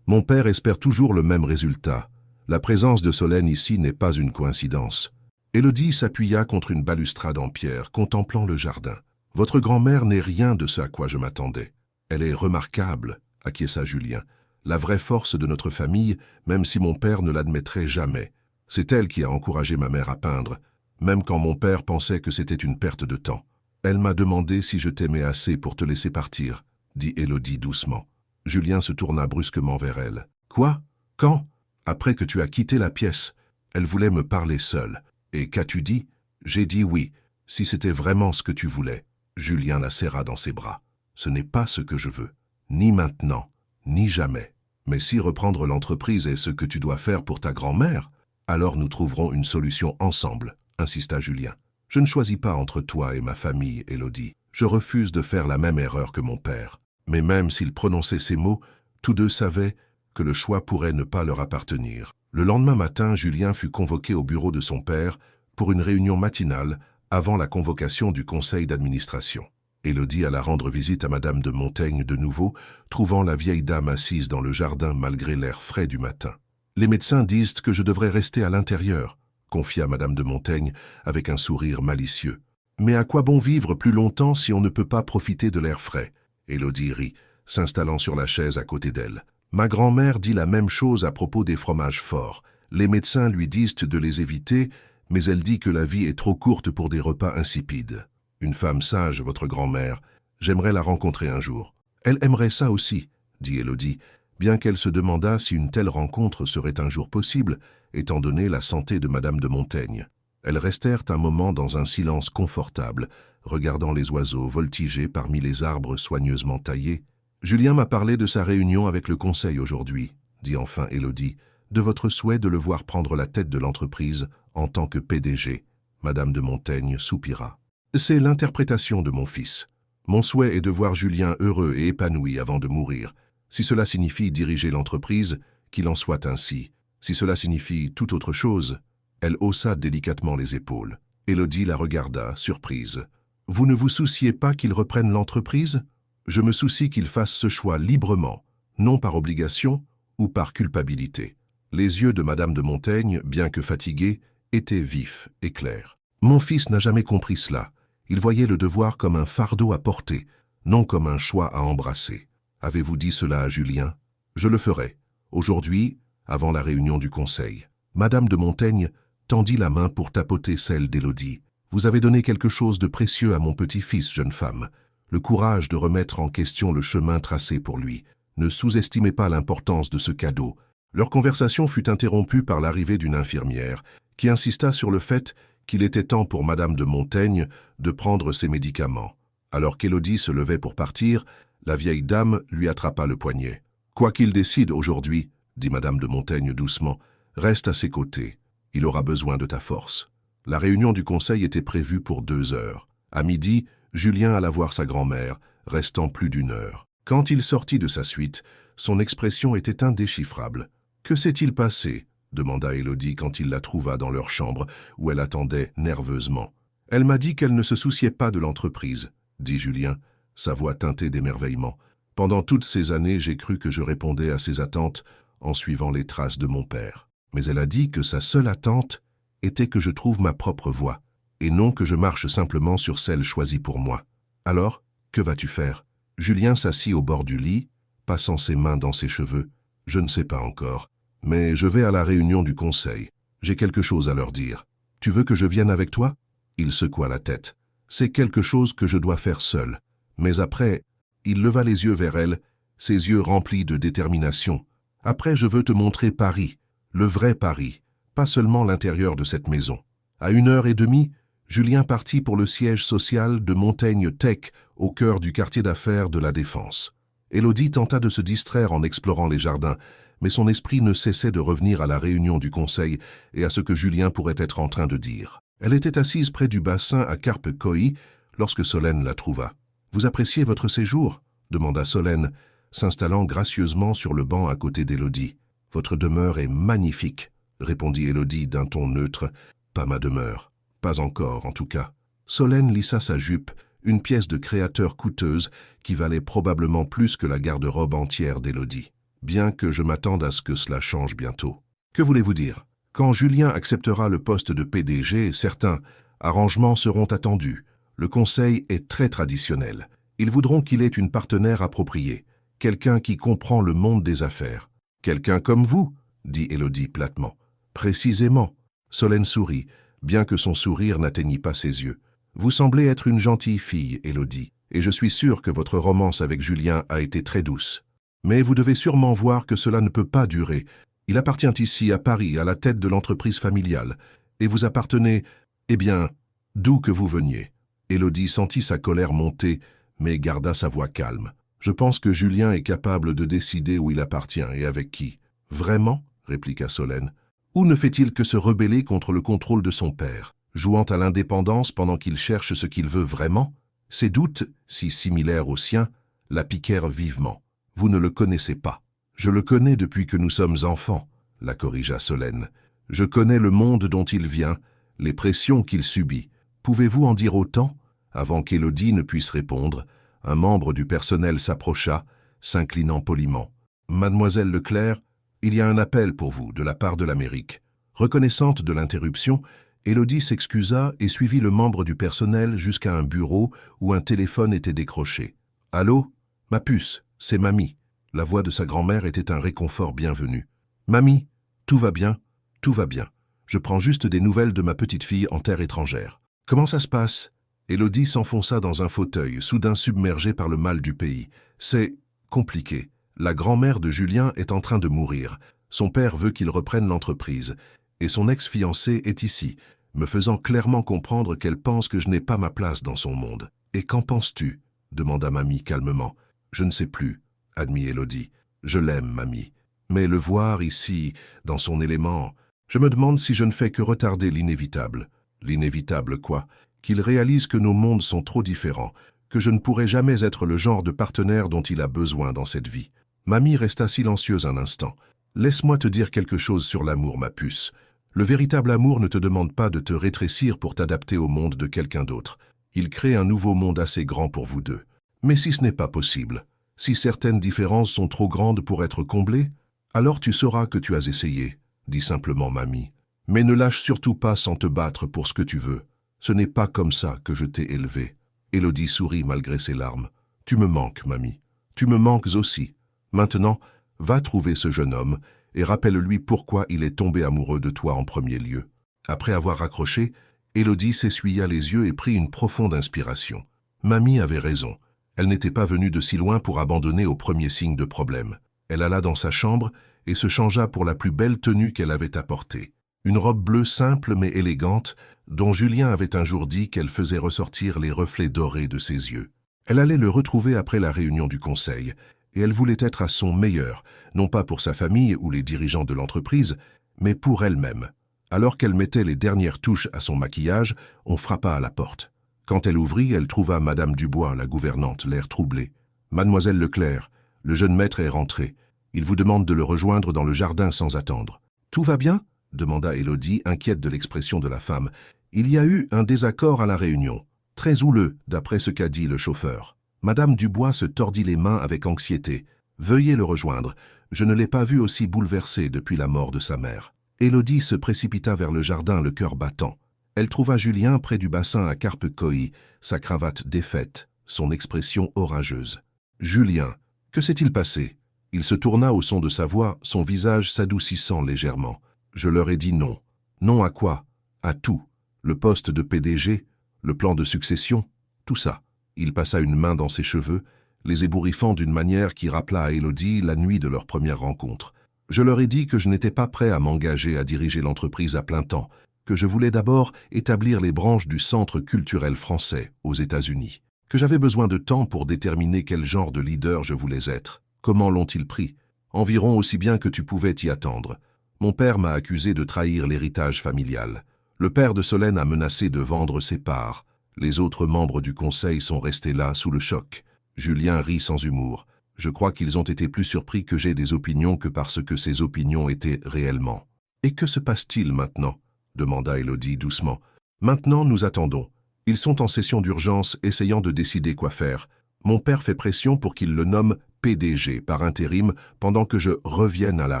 mon père espère toujours le même résultat. La présence de Solène ici n'est pas une coïncidence. » Élodie s'appuya contre une balustrade en pierre, contemplant le jardin. « Votre grand-mère n'est rien de ce à quoi je m'attendais. Elle est remarquable, » acquiesça Julien. « La vraie force de notre famille, même si mon père ne l'admettrait jamais. C'est elle qui a encouragé ma mère à peindre, même quand mon père pensait que c'était une perte de temps. Elle m'a demandé si je t'aimais assez pour te laisser partir, » dit Élodie doucement. Julien se tourna brusquement vers elle. « Quoi? Quand? Après que tu as quitté la pièce. Elle voulait me parler seule. Et qu'as-tu dit? » « J'ai dit oui, si c'était vraiment ce que tu voulais. » Julien la serra dans ses bras. « Ce n'est pas ce que je veux. Ni maintenant, ni jamais. Mais si reprendre l'entreprise est ce que tu dois faire pour ta grand-mère, alors nous trouverons une solution ensemble, » insista Julien. « Je ne choisis pas entre toi et ma famille, Élodie. Je refuse de faire la même erreur que mon père. Mais même s'ils prononçaient ces mots, tous deux savaient que le choix pourrait ne pas leur appartenir. Le lendemain matin, Julien fut convoqué au bureau de son père pour une réunion matinale avant la convocation du conseil d'administration. Élodie alla rendre visite à Madame de Montaigne de nouveau, trouvant la vieille dame assise dans le jardin malgré l'air frais du matin. « Les médecins disent que je devrais rester à l'intérieur », confia Madame de Montaigne avec un sourire malicieux. « Mais à quoi bon vivre plus longtemps si on ne peut pas profiter de l'air frais ?» Élodie rit, s'installant sur la chaise à côté d'elle. « Ma grand-mère dit la même chose à propos des fromages forts. Les médecins lui disent de les éviter, mais elle dit que la vie est trop courte pour des repas insipides. Une femme sage, votre grand-mère. J'aimerais la rencontrer un jour. »« Elle aimerait ça aussi, » dit Élodie, bien qu'elle se demandât si une telle rencontre serait un jour possible, étant donné la santé de Madame de Montaigne. Elles restèrent un moment dans un silence confortable, regardant les oiseaux voltiger parmi les arbres soigneusement taillés. « Julien m'a parlé de sa réunion avec le conseil aujourd'hui, » dit enfin Élodie, « de votre souhait de le voir prendre la tête de l'entreprise en tant que PDG. » Madame de Montaigne soupira. « C'est l'interprétation de mon fils. Mon souhait est de voir Julien heureux et épanoui avant de mourir. Si cela signifie diriger l'entreprise, qu'il en soit ainsi. Si cela signifie toute autre chose... » Elle haussa délicatement les épaules. Élodie la regarda, surprise. « Vous ne vous souciez pas qu'il reprenne l'entreprise ? Je me soucie qu'il fasse ce choix librement, non par obligation ou par culpabilité. » Les yeux de Madame de Montaigne, bien que fatigués, étaient vifs et clairs. « Mon fils n'a jamais compris cela. Il voyait le devoir comme un fardeau à porter, non comme un choix à embrasser. Avez-vous dit cela à Julien ? Je le ferai. Aujourd'hui, avant la réunion du conseil. » Madame de Montaigne tendit la main pour tapoter celle d'Élodie. « Vous avez donné quelque chose de précieux à mon petit-fils, jeune femme. Le courage de remettre en question le chemin tracé pour lui. Ne sous-estimez pas l'importance de ce cadeau. » Leur conversation fut interrompue par l'arrivée d'une infirmière, qui insista sur le fait qu'il était temps pour Madame de Montaigne de prendre ses médicaments. Alors qu'Élodie se levait pour partir, la vieille dame lui attrapa le poignet. « Quoi qu'il décide aujourd'hui, » dit Madame de Montaigne doucement, « reste à ses côtés. Il aura besoin de ta force. » La réunion du conseil était prévue pour 2 heures. À midi, Julien alla voir sa grand-mère, restant plus d'1 heure. Quand il sortit de sa suite, son expression était indéchiffrable. « Que s'est-il passé ?» demanda Élodie quand il la trouva dans leur chambre, où elle attendait nerveusement. « Elle m'a dit qu'elle ne se souciait pas de l'entreprise, » dit Julien, sa voix teintée d'émerveillement. « Pendant toutes ces années, j'ai cru que je répondais à ses attentes en suivant les traces de mon père. Mais elle a dit que sa seule attente était que je trouve ma propre voie, et non que je marche simplement sur celle choisie pour moi. Alors, que vas-tu faire ?» Julien s'assit au bord du lit, passant ses mains dans ses cheveux. « Je ne sais pas encore, mais je vais à la réunion du conseil. J'ai quelque chose à leur dire. Tu veux que je vienne avec toi ?» Il secoua la tête. « C'est quelque chose que je dois faire seul. » Mais après, il leva les yeux vers elle, ses yeux remplis de détermination. « Après, je veux te montrer Paris, le vrai Paris, pas seulement l'intérieur de cette maison. » À 1h30, Julien partit pour le siège social de Montaigne Tech, au cœur du quartier d'affaires de la Défense. Élodie tenta de se distraire en explorant les jardins, mais son esprit ne cessait de revenir à la réunion du conseil et à ce que Julien pourrait être en train de dire. Elle était assise près du bassin à carpe koi lorsque Solène la trouva. « Vous appréciez votre séjour ?» demanda Solène, s'installant gracieusement sur le banc à côté d'Élodie. « Votre demeure est magnifique, » répondit Élodie d'un ton neutre. « Pas ma demeure. Pas encore, en tout cas. » Solène lissa sa jupe, une pièce de créateur coûteuse qui valait probablement plus que la garde-robe entière d'Élodie. Bien que je m'attende à ce que cela change bientôt. Que voulez-vous dire? Quand Julien acceptera le poste de PDG, certains arrangements seront attendus. Le conseil est très traditionnel. Ils voudront qu'il ait une partenaire appropriée, quelqu'un qui comprend le monde des affaires. « Quelqu'un comme vous ?» dit Élodie platement. « Précisément. » Solène sourit, bien que son sourire n'atteignit pas ses yeux. « Vous semblez être une gentille fille, Élodie, et je suis sûr que votre romance avec Julien a été très douce. Mais vous devez sûrement voir que cela ne peut pas durer. Il appartient ici, à Paris, à la tête de l'entreprise familiale, et vous appartenez, eh bien, d'où que vous veniez. » Élodie sentit sa colère monter, mais garda sa voix calme. « Je pense que Julien est capable de décider où il appartient et avec qui. »« Vraiment ?» répliqua Solène. « Ou ne fait-il que se rebeller contre le contrôle de son père, jouant à l'indépendance pendant qu'il cherche ce qu'il veut vraiment ? Ses doutes, si similaires aux siens, la piquèrent vivement. « Vous ne le connaissez pas. »« Je le connais depuis que nous sommes enfants, » la corrigea Solène. « Je connais le monde dont il vient, les pressions qu'il subit. Pouvez-vous en dire autant ?» Avant qu'Élodie ne puisse répondre, un membre du personnel s'approcha, s'inclinant poliment. « Mademoiselle Leclerc, il y a un appel pour vous de la part de l'Amérique. » Reconnaissante de l'interruption, Élodie s'excusa et suivit le membre du personnel jusqu'à un bureau où un téléphone était décroché. « Allô? Ma puce, c'est Mamie. » La voix de sa grand-mère était un réconfort bienvenu. « Mamie, tout va bien? Tout va bien. Je prends juste des nouvelles de ma petite fille en terre étrangère. Comment ça se passe ?» Élodie s'enfonça dans un fauteuil, soudain submergée par le mal du pays. « C'est compliqué. La grand-mère de Julien est en train de mourir. Son père veut qu'il reprenne l'entreprise. Et son ex-fiancé est ici, me faisant clairement comprendre qu'elle pense que je n'ai pas ma place dans son monde. « Et qu'en penses-tu » demanda Mamie calmement. « Je ne sais plus, » admit Élodie. « Je l'aime, Mamie. Mais le voir ici, dans son élément, je me demande si je ne fais que retarder l'inévitable. » « L'inévitable quoi ? Qu'il réalise que nos mondes sont trop différents, que je ne pourrai jamais être le genre de partenaire dont il a besoin dans cette vie. » Mamie resta silencieuse un instant. « Laisse-moi te dire quelque chose sur l'amour, ma puce. Le véritable amour ne te demande pas de te rétrécir pour t'adapter au monde de quelqu'un d'autre. Il crée un nouveau monde assez grand pour vous deux. Mais si ce n'est pas possible, si certaines différences sont trop grandes pour être comblées, alors tu sauras que tu as essayé, » dit simplement Mamie. « Mais ne lâche surtout pas sans te battre pour ce que tu veux. Ce n'est pas comme ça que je t'ai élevé. » Élodie sourit malgré ses larmes. « Tu me manques, Mamie. Tu me manques aussi. Maintenant, va trouver ce jeune homme et rappelle-lui pourquoi il est tombé amoureux de toi en premier lieu. » Après avoir raccroché, Élodie s'essuya les yeux et prit une profonde inspiration. Mamie avait raison. Elle n'était pas venue de si loin pour abandonner au premier signe de problème. Elle alla dans sa chambre et se changea pour la plus belle tenue qu'elle avait apportée. Une robe bleue simple mais élégante, dont Julien avait un jour dit qu'elle faisait ressortir les reflets dorés de ses yeux. Elle allait le retrouver après la réunion du conseil, et elle voulait être à son meilleur, non pas pour sa famille ou les dirigeants de l'entreprise, mais pour elle-même. Alors qu'elle mettait les dernières touches à son maquillage, on frappa à la porte. Quand elle ouvrit, elle trouva Madame Dubois, la gouvernante, l'air troublé. « Mademoiselle Leclerc, le jeune maître est rentré. Il vous demande de le rejoindre dans le jardin sans attendre. »« Tout va bien ?» demanda Élodie, inquiète de l'expression de la femme. « Il y a eu un désaccord à la réunion. Très houleux, d'après ce qu'a dit le chauffeur. » Madame Dubois se tordit les mains avec anxiété. « Veuillez le rejoindre. Je ne l'ai pas vu aussi bouleversé depuis la mort de sa mère. » Élodie se précipita vers le jardin, le cœur battant. Elle trouva Julien près du bassin à carpe coï, sa cravate défaite, son expression orageuse. « Julien, que s'est-il passé ?» Il se tourna au son de sa voix, son visage s'adoucissant légèrement. « Je leur ai dit non. » « Non à quoi ? À tout. Le poste de PDG, le plan de succession, tout ça. » Il passa une main dans ses cheveux, les ébouriffant d'une manière qui rappela à Élodie la nuit de leur première rencontre. « Je leur ai dit que je n'étais pas prêt à m'engager à diriger l'entreprise à plein temps, que je voulais d'abord établir les branches du Centre culturel français aux États-Unis, que j'avais besoin de temps pour déterminer quel genre de leader je voulais être. Comment l'ont-ils pris? Environ aussi bien que tu pouvais t'y attendre. Mon père m'a accusé de trahir l'héritage familial. Le père de Solène a menacé de vendre ses parts. Les autres membres du conseil sont restés là sous le choc. » Julien rit sans humour. « Je crois qu'ils ont été plus surpris que j'ai des opinions que parce que ces opinions étaient réellement. »« Et que se passe-t-il maintenant ?» demanda Élodie doucement. « Maintenant, nous attendons. Ils sont en session d'urgence, essayant de décider quoi faire. Mon père fait pression pour qu'il le nomme PDG par intérim pendant que je revienne à la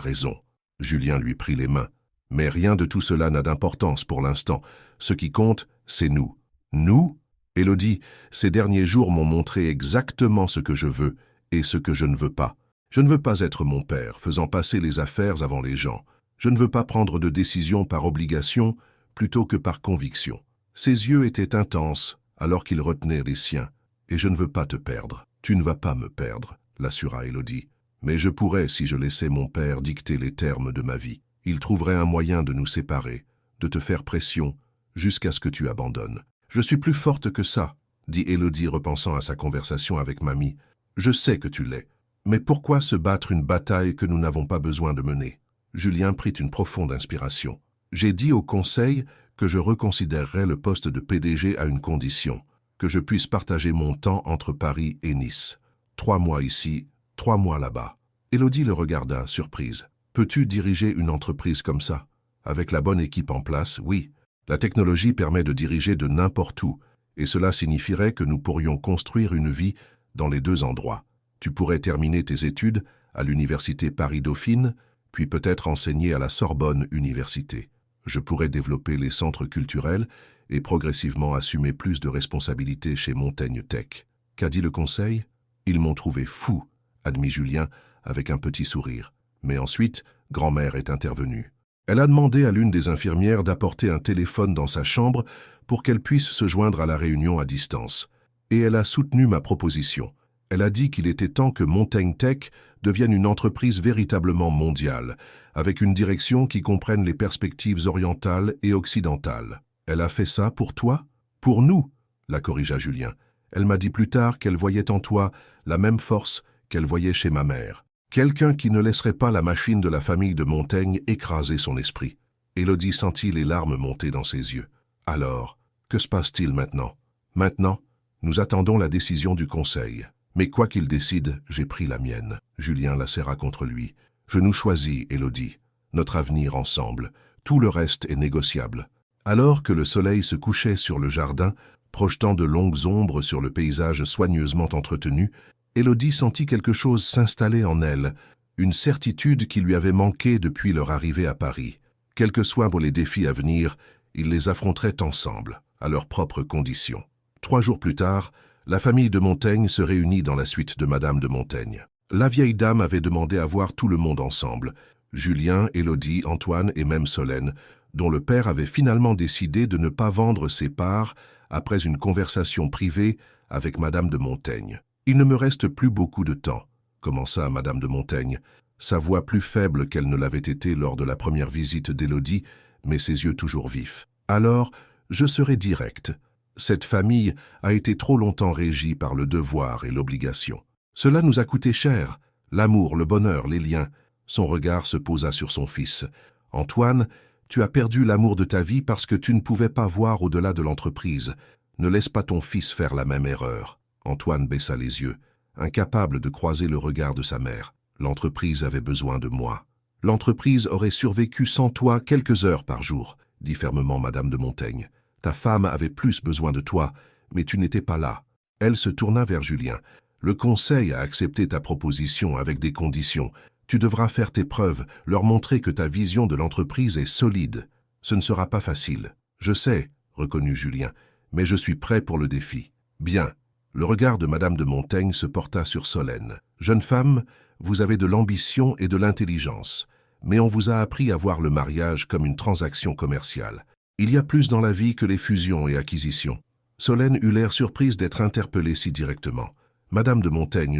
raison. » Julien lui prit les mains. « Mais rien de tout cela n'a d'importance pour l'instant. Ce qui compte, c'est nous. » « Nous ?» Élodie, ces derniers jours m'ont montré exactement ce que je veux et ce que je ne veux pas. Je ne veux pas être mon père, faisant passer les affaires avant les gens. Je ne veux pas prendre de décision par obligation plutôt que par conviction. Ses yeux étaient intenses alors qu'il retenait les siens. Et je ne veux pas te perdre. Tu ne vas pas me perdre, l'assura Élodie. Mais je pourrais si je laissais mon père dicter les termes de ma vie. Il trouverait un moyen de nous séparer, de te faire pression, jusqu'à ce que tu abandonnes. « Je suis plus forte que ça, » dit Élodie repensant à sa conversation avec Mamie. « Je sais que tu l'es. Mais pourquoi se battre une bataille que nous n'avons pas besoin de mener ?» Julien prit une profonde inspiration. « J'ai dit au conseil que je reconsidérerais le poste de PDG à une condition, que je puisse partager mon temps entre Paris et Nice. 3 mois ici, 3 mois là-bas. Élodie le regarda, surprise. Peux-tu diriger une entreprise comme ça? Avec la bonne équipe en place, oui. La technologie permet de diriger de n'importe où, et cela signifierait que nous pourrions construire une vie dans les deux endroits. Tu pourrais terminer tes études à l'université Paris-Dauphine, puis peut-être enseigner à la Sorbonne Université. Je pourrais développer les centres culturels et progressivement assumer plus de responsabilités chez Montaigne Tech. Qu'a dit le conseil? Ils m'ont trouvé fou, admit Julien avec un petit sourire. Mais ensuite, grand-mère est intervenue. Elle a demandé à l'une des infirmières d'apporter un téléphone dans sa chambre pour qu'elle puisse se joindre à la réunion à distance. Et elle a soutenu ma proposition. Elle a dit qu'il était temps que Montaigne Tech devienne une entreprise véritablement mondiale, avec une direction qui comprenne les perspectives orientales et occidentales. Elle a fait ça pour toi? Pour nous, la corrigea Julien. Elle m'a dit plus tard qu'elle voyait en toi la même force qu'elle voyait chez ma mère. Quelqu'un qui ne laisserait pas la machine de la famille de Montaigne écraser son esprit. Élodie sentit les larmes monter dans ses yeux. Alors, que se passe-t-il maintenant? Maintenant, nous attendons la décision du conseil. Mais quoi qu'il décide, j'ai pris la mienne. Julien la serra contre lui. Je nous choisis, Élodie. Notre avenir ensemble. Tout le reste est négociable. Alors que le soleil se couchait sur le jardin, projetant de longues ombres sur le paysage soigneusement entretenu, Élodie sentit quelque chose s'installer en elle, une certitude qui lui avait manqué depuis leur arrivée à Paris. Quels que soient les défis à venir, ils les affronteraient ensemble, à leurs propres conditions. 3 jours plus tard, la famille de Montaigne se réunit dans la suite de Madame de Montaigne. La vieille dame avait demandé à voir tout le monde ensemble, Julien, Élodie, Antoine et même Solène, dont le père avait finalement décidé de ne pas vendre ses parts après une conversation privée avec Madame de Montaigne. « Il ne me reste plus beaucoup de temps », commença Madame de Montaigne, sa voix plus faible qu'elle ne l'avait été lors de la première visite d'Élodie, mais ses yeux toujours vifs. « Alors, je serai directe. Cette famille a été trop longtemps régie par le devoir et l'obligation. Cela nous a coûté cher, l'amour, le bonheur, les liens. » Son regard se posa sur son fils. « Antoine, tu as perdu l'amour de ta vie parce que tu ne pouvais pas voir au-delà de l'entreprise. Ne laisse pas ton fils faire la même erreur. » Antoine baissa les yeux, incapable de croiser le regard de sa mère. L'entreprise avait besoin de moi. L'entreprise aurait survécu sans toi quelques heures par jour, dit fermement Madame de Montaigne. Ta femme avait plus besoin de toi, mais tu n'étais pas là. Elle se tourna vers Julien. Le conseil a accepté ta proposition avec des conditions. Tu devras faire tes preuves, leur montrer que ta vision de l'entreprise est solide. Ce ne sera pas facile. Je sais, reconnut Julien, mais je suis prêt pour le défi. Bien. Le regard de Madame de Montaigne se porta sur Solène. « Jeune femme, vous avez de l'ambition et de l'intelligence, mais on vous a appris à voir le mariage comme une transaction commerciale. Il y a plus dans la vie que les fusions et acquisitions. » Solène eut l'air surprise d'être interpellée si directement. « Madame de Montaigne,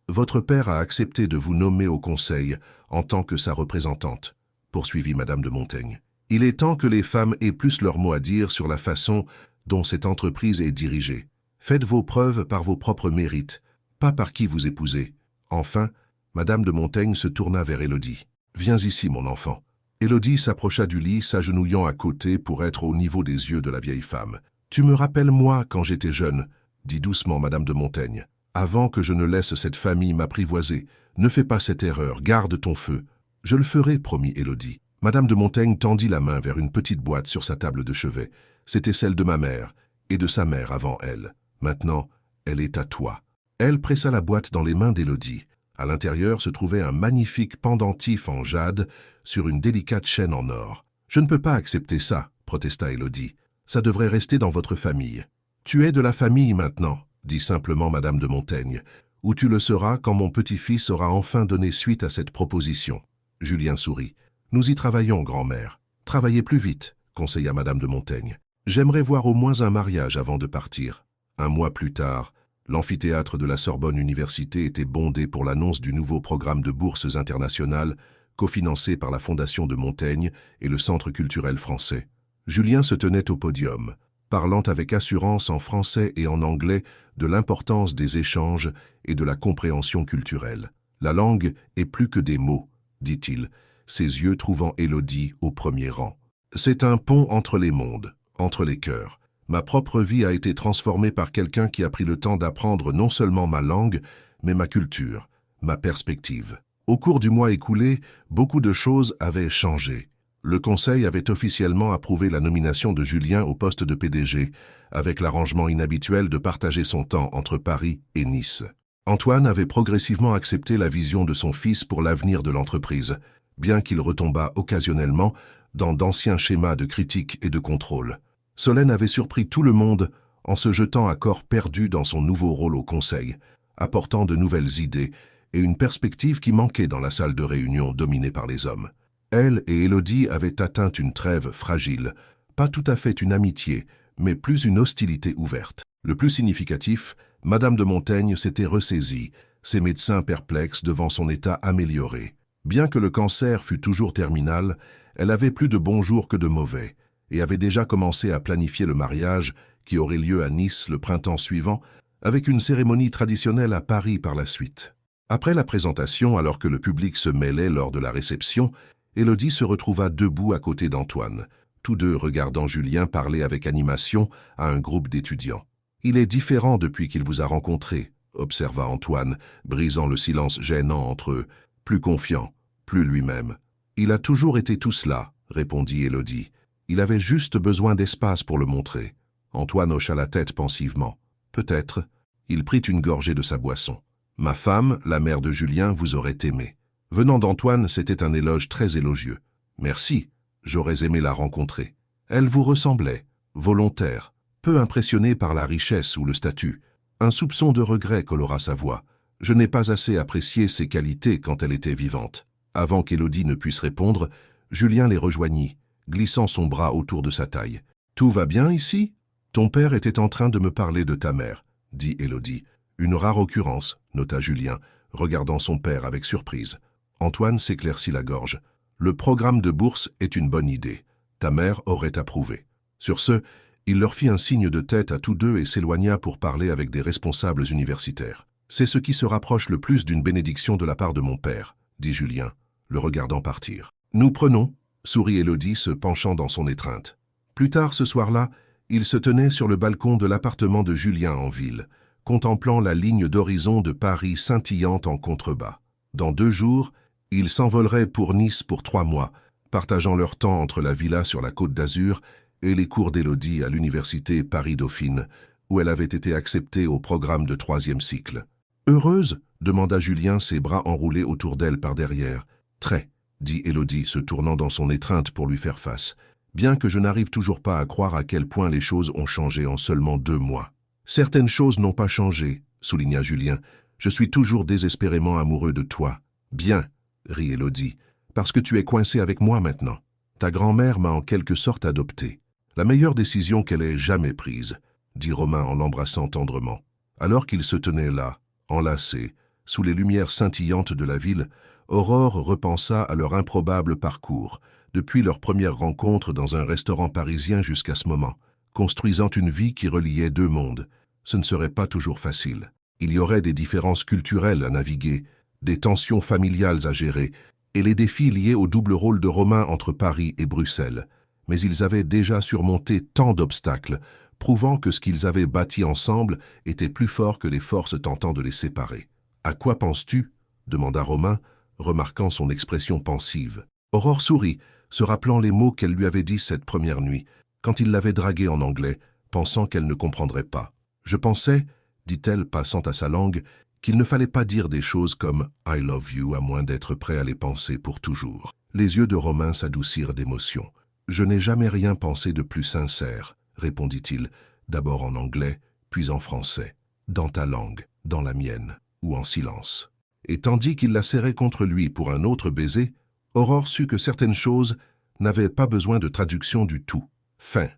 votre père a accepté de vous nommer au conseil en tant que sa représentante, » poursuivit Madame de Montaigne. « Il est temps que les femmes aient plus leur mot à dire sur la façon dont cette entreprise est dirigée. Faites vos preuves par vos propres mérites, pas par qui vous épousez. » Enfin, Madame de Montaigne se tourna vers Élodie. « Viens ici, mon enfant. » Élodie s'approcha du lit, s'agenouillant à côté pour être au niveau des yeux de la vieille femme. « Tu me rappelles moi quand j'étais jeune, » dit doucement Madame de Montaigne. « Avant que je ne laisse cette famille m'apprivoiser, ne fais pas cette erreur, garde ton feu. »« Je le ferai, promit Élodie. » Madame de Montaigne tendit la main vers une petite boîte sur sa table de chevet. C'était celle de ma mère, et de sa mère avant elle. Maintenant, elle est à toi. Elle pressa la boîte dans les mains d'Élodie. À l'intérieur se trouvait un magnifique pendentif en jade sur une délicate chaîne en or. « Je ne peux pas accepter ça, » protesta Élodie. « Ça devrait rester dans votre famille. »« Tu es de la famille maintenant, » dit simplement Madame de Montaigne, « ou tu le seras quand mon petit-fils aura enfin donné suite à cette proposition. » Julien sourit. « Nous y travaillons, grand-mère. »« Travaillez plus vite, » conseilla Madame de Montaigne. « J'aimerais voir au moins un mariage avant de partir. » Un mois plus tard, l'amphithéâtre de la Sorbonne Université était bondé pour l'annonce du nouveau programme de bourses internationales cofinancé par la Fondation de Montaigne et le Centre culturel français. Julien se tenait au podium, parlant avec assurance en français et en anglais de l'importance des échanges et de la compréhension culturelle. « La langue est plus que des mots, » dit-il, ses yeux trouvant Élodie au premier rang. « C'est un pont entre les mondes, entre les cœurs. Ma propre vie a été transformée par quelqu'un qui a pris le temps d'apprendre non seulement ma langue, mais ma culture, ma perspective. Au cours du mois écoulé, beaucoup de choses avaient changé. Le Conseil avait officiellement approuvé la nomination de Julien au poste de PDG, avec l'arrangement inhabituel de partager son temps entre Paris et Nice. Antoine avait progressivement accepté la vision de son fils pour l'avenir de l'entreprise, bien qu'il retombât occasionnellement dans d'anciens schémas de critique et de contrôle. Solène avait surpris tout le monde en se jetant à corps perdu dans son nouveau rôle au Conseil, apportant de nouvelles idées et une perspective qui manquait dans la salle de réunion dominée par les hommes. Elle et Élodie avaient atteint une trêve fragile, pas tout à fait une amitié, mais plus une hostilité ouverte. Le plus significatif, Madame de Montaigne s'était ressaisie, ses médecins perplexes devant son état amélioré. Bien que le cancer fût toujours terminal, elle avait plus de bons jours que de mauvais, et avait déjà commencé à planifier le mariage qui aurait lieu à Nice le printemps suivant, avec une cérémonie traditionnelle à Paris par la suite. Après la présentation, alors que le public se mêlait lors de la réception, Élodie se retrouva debout à côté d'Antoine, tous deux regardant Julien parler avec animation à un groupe d'étudiants. « Il est différent depuis qu'il vous a rencontré », observa Antoine, brisant le silence gênant entre eux, plus confiant, plus lui-même. « Il a toujours été tout cela », répondit Élodie. « Il avait juste besoin d'espace pour le montrer. » Antoine hocha la tête pensivement. « Peut-être. » Il prit une gorgée de sa boisson. « Ma femme, la mère de Julien, vous aurait aimé. » Venant d'Antoine, c'était un éloge très élogieux. « Merci, j'aurais aimé la rencontrer. Elle vous ressemblait, volontaire, peu impressionnée par la richesse ou le statut. Un soupçon de regret colora sa voix. Je n'ai pas assez apprécié ses qualités quand elle était vivante. » Avant qu'Élodie ne puisse répondre, Julien les rejoignit, glissant son bras autour de sa taille. « Tout va bien ici ? Ton père était en train de me parler de ta mère, » dit Élodie. « Une rare occurrence, » nota Julien, regardant son père avec surprise. Antoine s'éclaircit la gorge. « Le programme de bourse est une bonne idée. Ta mère aurait approuvé. » Sur ce, il leur fit un signe de tête à tous deux et s'éloigna pour parler avec des responsables universitaires. « C'est ce qui se rapproche le plus d'une bénédiction de la part de mon père, » dit Julien, le regardant partir. « Nous prenons, » sourit Élodie se penchant dans son étreinte. Plus tard ce soir-là, il se tenait sur le balcon de l'appartement de Julien en ville, contemplant la ligne d'horizon de Paris scintillante en contrebas. Dans 2 jours, ils s'envoleraient pour Nice pour 3 mois, partageant leur temps entre la villa sur la Côte d'Azur et les cours d'Élodie à l'université Paris-Dauphine, où elle avait été acceptée au programme de 3e cycle. « Heureuse ?» demanda Julien, ses bras enroulés autour d'elle par derrière. « Très », dit Élodie, se tournant dans son étreinte pour lui faire face, bien que je n'arrive toujours pas à croire à quel point les choses ont changé en seulement 2 mois. « Certaines choses n'ont pas changé, » souligna Julien. « Je suis toujours désespérément amoureux de toi. »« Bien, » rit Élodie, « parce que tu es coincé avec moi maintenant. Ta grand-mère m'a en quelque sorte adopté. La meilleure décision qu'elle ait jamais prise, » dit Romain en l'embrassant tendrement. Alors qu'ils se tenaient là, enlacés, sous les lumières scintillantes de la ville, Aurore repensa à leur improbable parcours, depuis leur première rencontre dans un restaurant parisien jusqu'à ce moment, construisant une vie qui reliait 2 mondes. Ce ne serait pas toujours facile. Il y aurait des différences culturelles à naviguer, des tensions familiales à gérer, et les défis liés au double rôle de Romain entre Paris et Bruxelles. Mais ils avaient déjà surmonté tant d'obstacles, prouvant que ce qu'ils avaient bâti ensemble était plus fort que les forces tentant de les séparer. « À quoi penses-tu » demanda Romain, remarquant son expression pensive. Aurore sourit, se rappelant les mots qu'elle lui avait dits cette première nuit, quand il l'avait draguée en anglais, pensant qu'elle ne comprendrait pas. « Je pensais, » dit-elle passant à sa langue, qu'il ne fallait pas dire des choses comme « I love you » à moins d'être prêt à les penser pour toujours. Les yeux de Romain s'adoucirent d'émotion. « Je n'ai jamais rien pensé de plus sincère, » répondit-il, d'abord en anglais, puis en français, « dans ta langue, dans la mienne, ou en silence. » Et tandis qu'il la serrait contre lui pour un autre baiser, Aurore sut que certaines choses n'avaient pas besoin de traduction du tout. Fin.